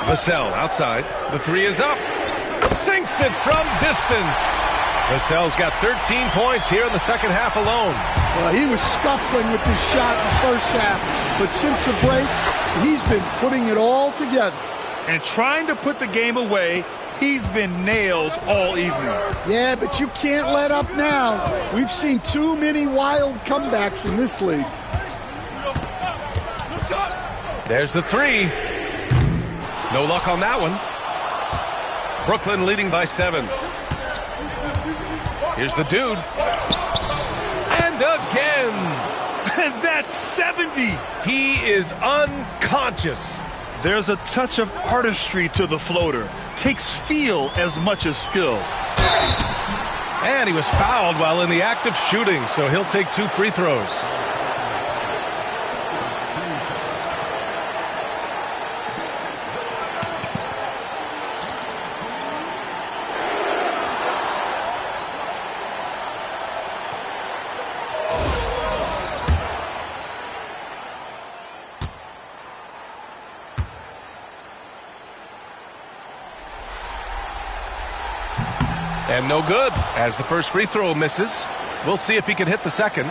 Vassell outside. The 3 is up. Sinks it from distance. Vassell's got 13 points here in the second half alone. Well, he was scuffling with this shot in the first half, but since the break, he's been putting it all together. And trying to put the game away, he's been nails all evening. Yeah, but you can't let up now. We've seen too many wild comebacks in this league. There's the 3. No luck on that one. Brooklyn leading by 7. Here's the dude. And again. And that's 70. He is unconscious. There's a touch of artistry to the floater. Takes feel as much as skill. And he was fouled while in the act of shooting, so he'll take 2 free throws. And no good, as the first free throw misses. We'll see if he can hit the second.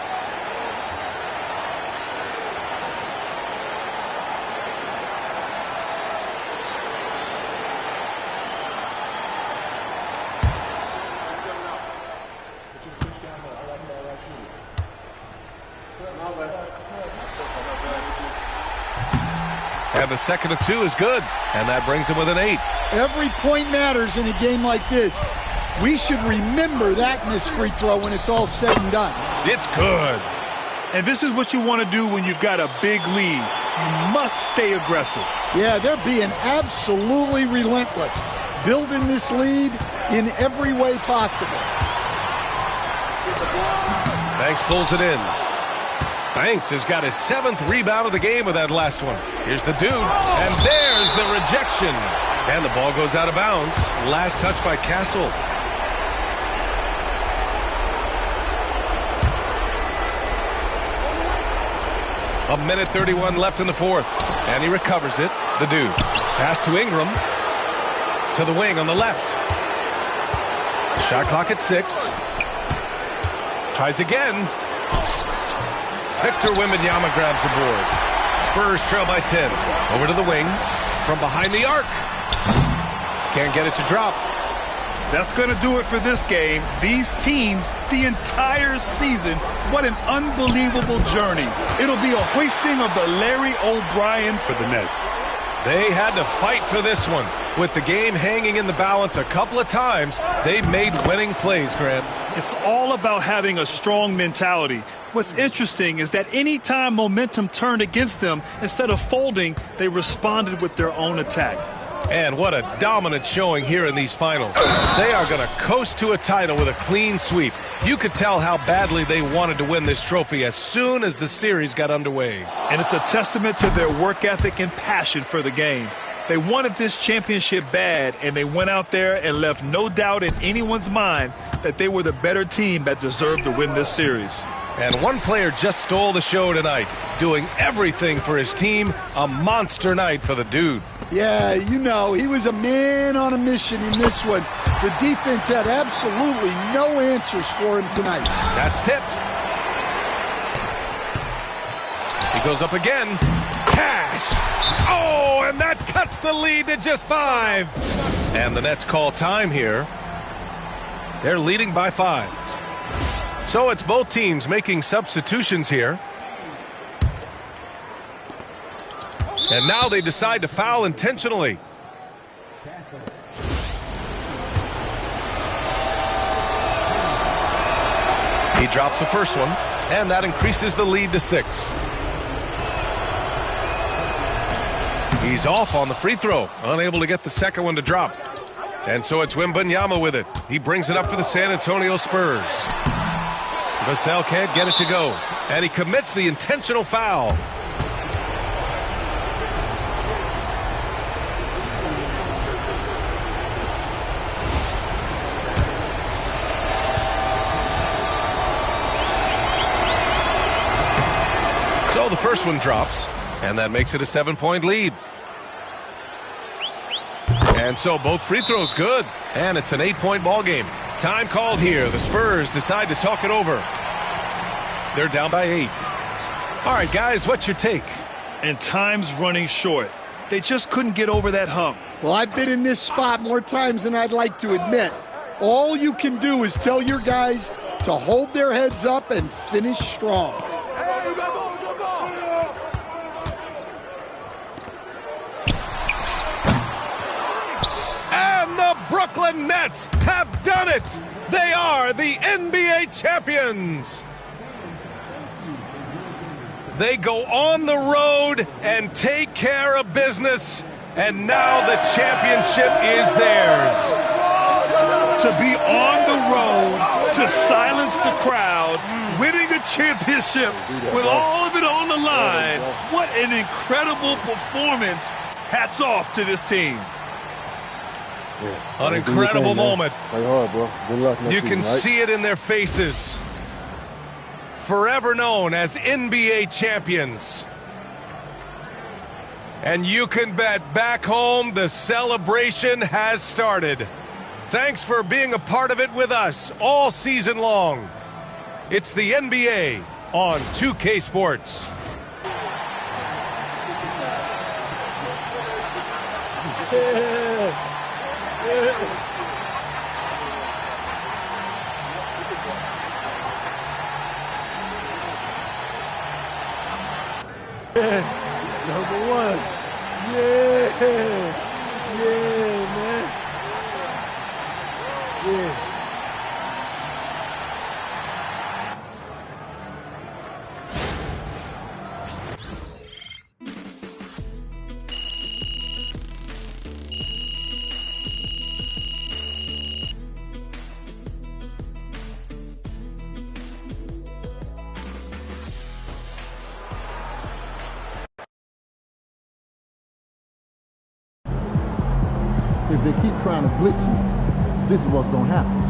And the second of 2 is good, and that brings him with an 8. Every point matters in a game like this. We should remember that missed free throw when it's all said and done. It's good. And this is what you want to do when you've got a big lead. You must stay aggressive. Yeah, they're being absolutely relentless, building this lead in every way possible. Banks pulls it in. Banks has got his 7th rebound of the game with that last one. Here's the dude, and there's the rejection. And the ball goes out of bounds. Last touch by Castle. A minute 31 left in the fourth. And he recovers it. The dude. Pass to Ingram. To the wing on the left. Shot clock at 6. Tries again. Victor Wembanyama grabs the board. Spurs trail by 10. Over to the wing. From behind the arc. Can't get it to drop. That's going to do it for this game. These teams, the entire season, what an unbelievable journey. It'll be a hoisting of the Larry O'Brien for the Nets. They had to fight for this one. With the game hanging in the balance a couple of times, they made winning plays, Grant. It's all about having a strong mentality. What's interesting is that any time momentum turned against them, instead of folding, they responded with their own attack. And what a dominant showing here in these finals. They are going to coast to a title with a clean sweep. You could tell how badly they wanted to win this trophy as soon as the series got underway. And it's a testament to their work ethic and passion for the game. They wanted this championship bad, and they went out there and left no doubt in anyone's mind that they were the better team that deserved to win this series. And one player just stole the show tonight, doing everything for his team. A monster night for the dude. Yeah, you know, he was a man on a mission in this one. The defense had absolutely no answers for him tonight. That's tipped. He goes up again. Cash. Oh, and that cuts the lead to just 5. And the Nets call time here. They're leading by 5. So it's both teams making substitutions here. And now they decide to foul intentionally. He drops the first one, and that increases the lead to 6. He's off on the free throw, unable to get the second one to drop. And so it's Wembanyama with it. He brings it up for the San Antonio Spurs. Vassell can't get it to go, and he commits the intentional foul. So the first one drops, and that makes it a 7-point lead. And so both free throws good, and it's an 8-point ball game. Time called here. The Spurs decide to talk it over. They're down by 8. All right, guys, what's your take? And time's running short. They just couldn't get over that hump. Well, I've been in this spot more times than I'd like to admit. All you can do is tell your guys to hold their heads up and finish strong. Brooklyn Nets have done it! They are the NBA champions! They go on the road and take care of business, and now the championship is theirs. To be on the road, to silence the crowd, winning a championship with all of it on the line. What an incredible performance. Hats off to this team. An incredible moment. Play hard, bro. Good luck next You can season, right? see it in their faces. Forever known as NBA champions. And you can bet back home the celebration has started. Thanks for being a part of it with us all season long. It's the NBA on 2K Sports. Number 1. Yeah, man. Yeah. If they keep trying to blitz you, this is what's going to happen.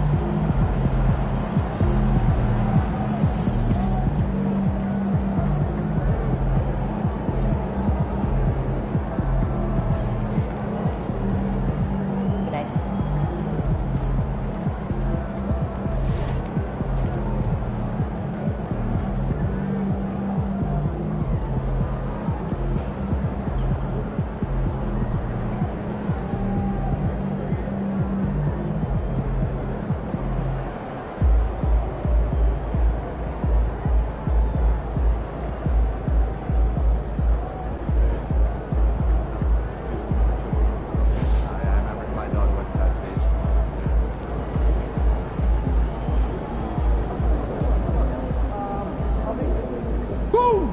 Woo!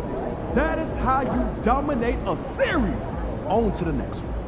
That is how you dominate a series. On to the next one.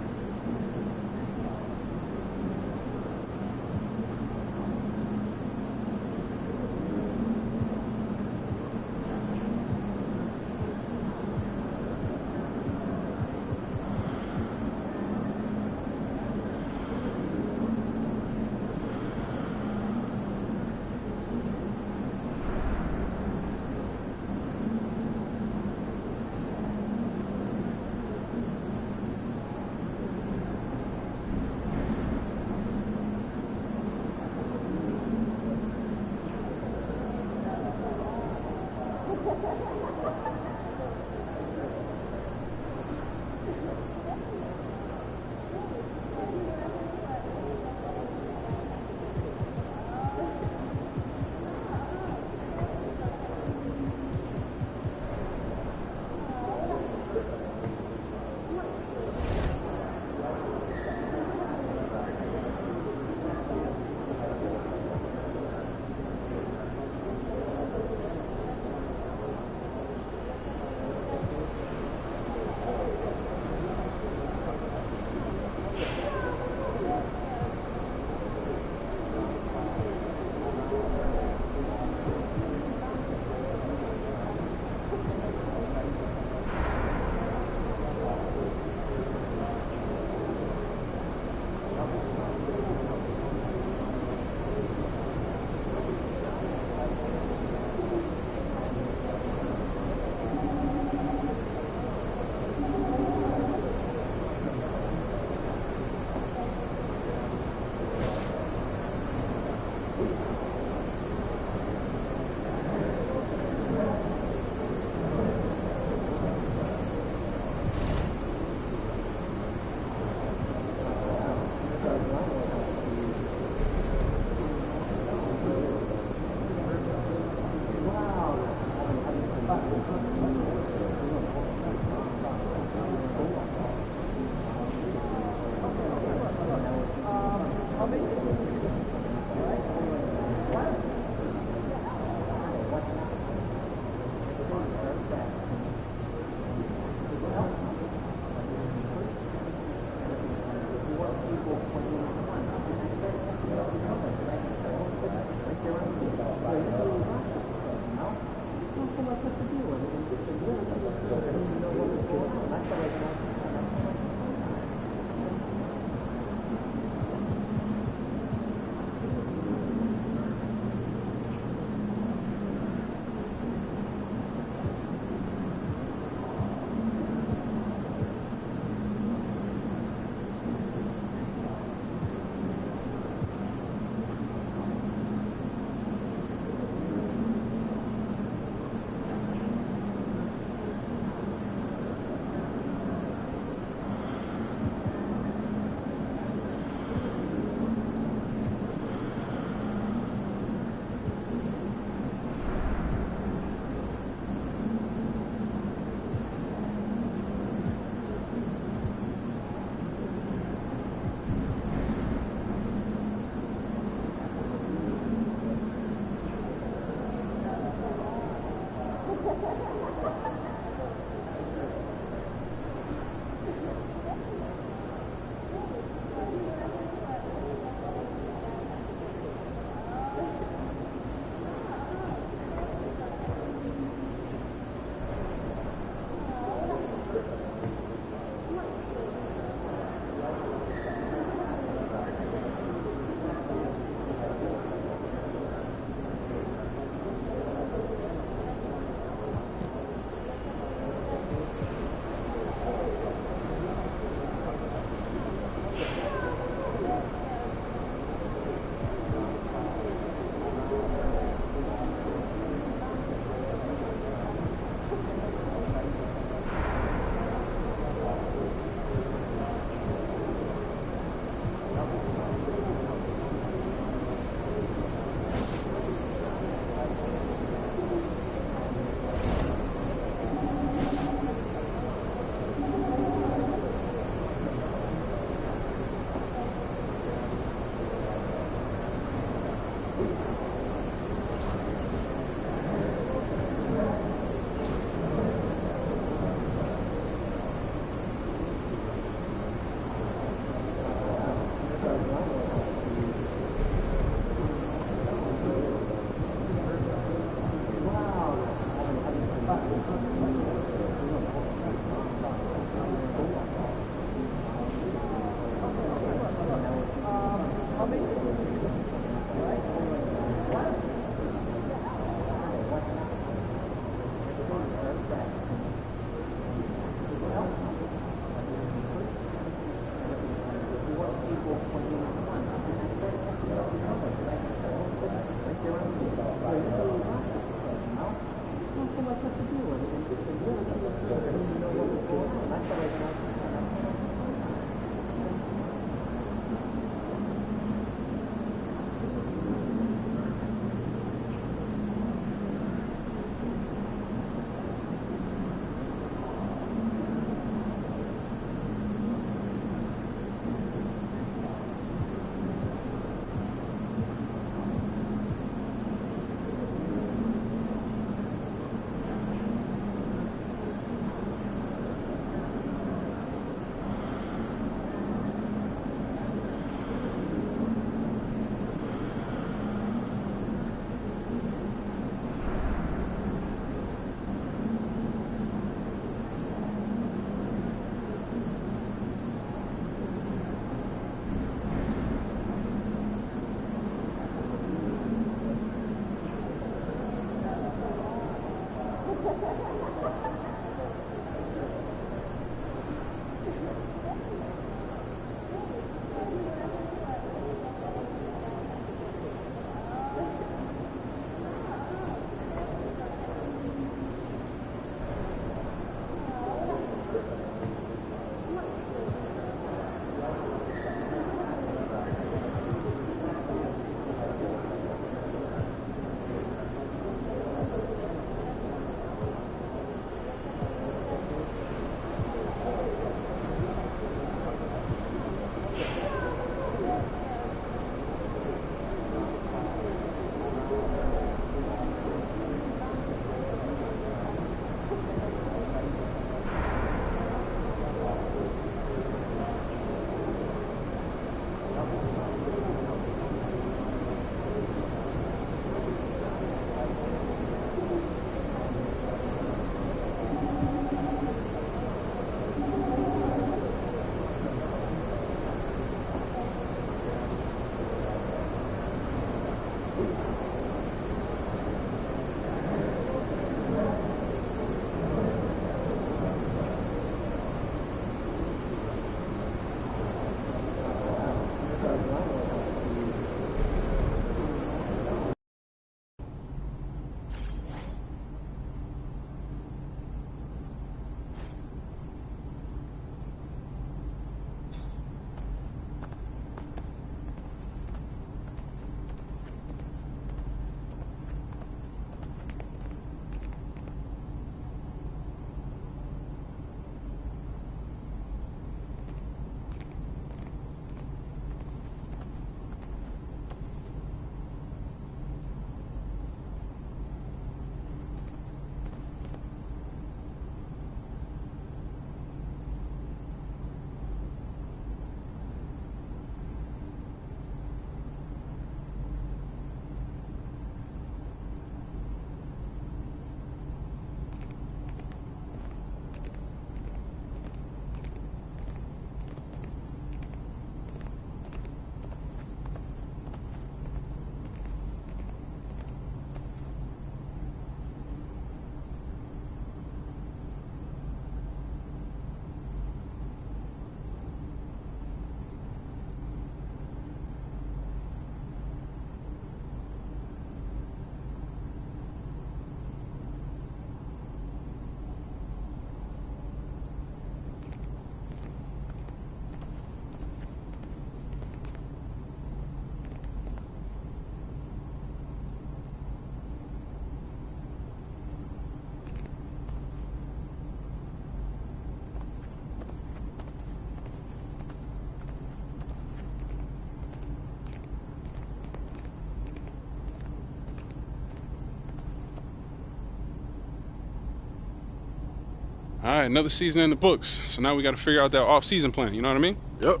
All right, another season in the books. So now we got to figure out that off-season plan. You know what I mean? Yep.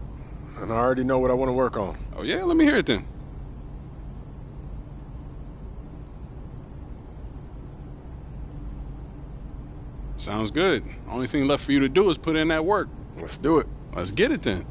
And I already know what I want to work on. Oh, yeah? Let me hear it then. Sounds good. Only thing left for you to do is put in that work. Let's do it. Let's get it then.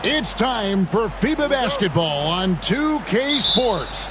It's time for FIBA basketball on 2K Sports.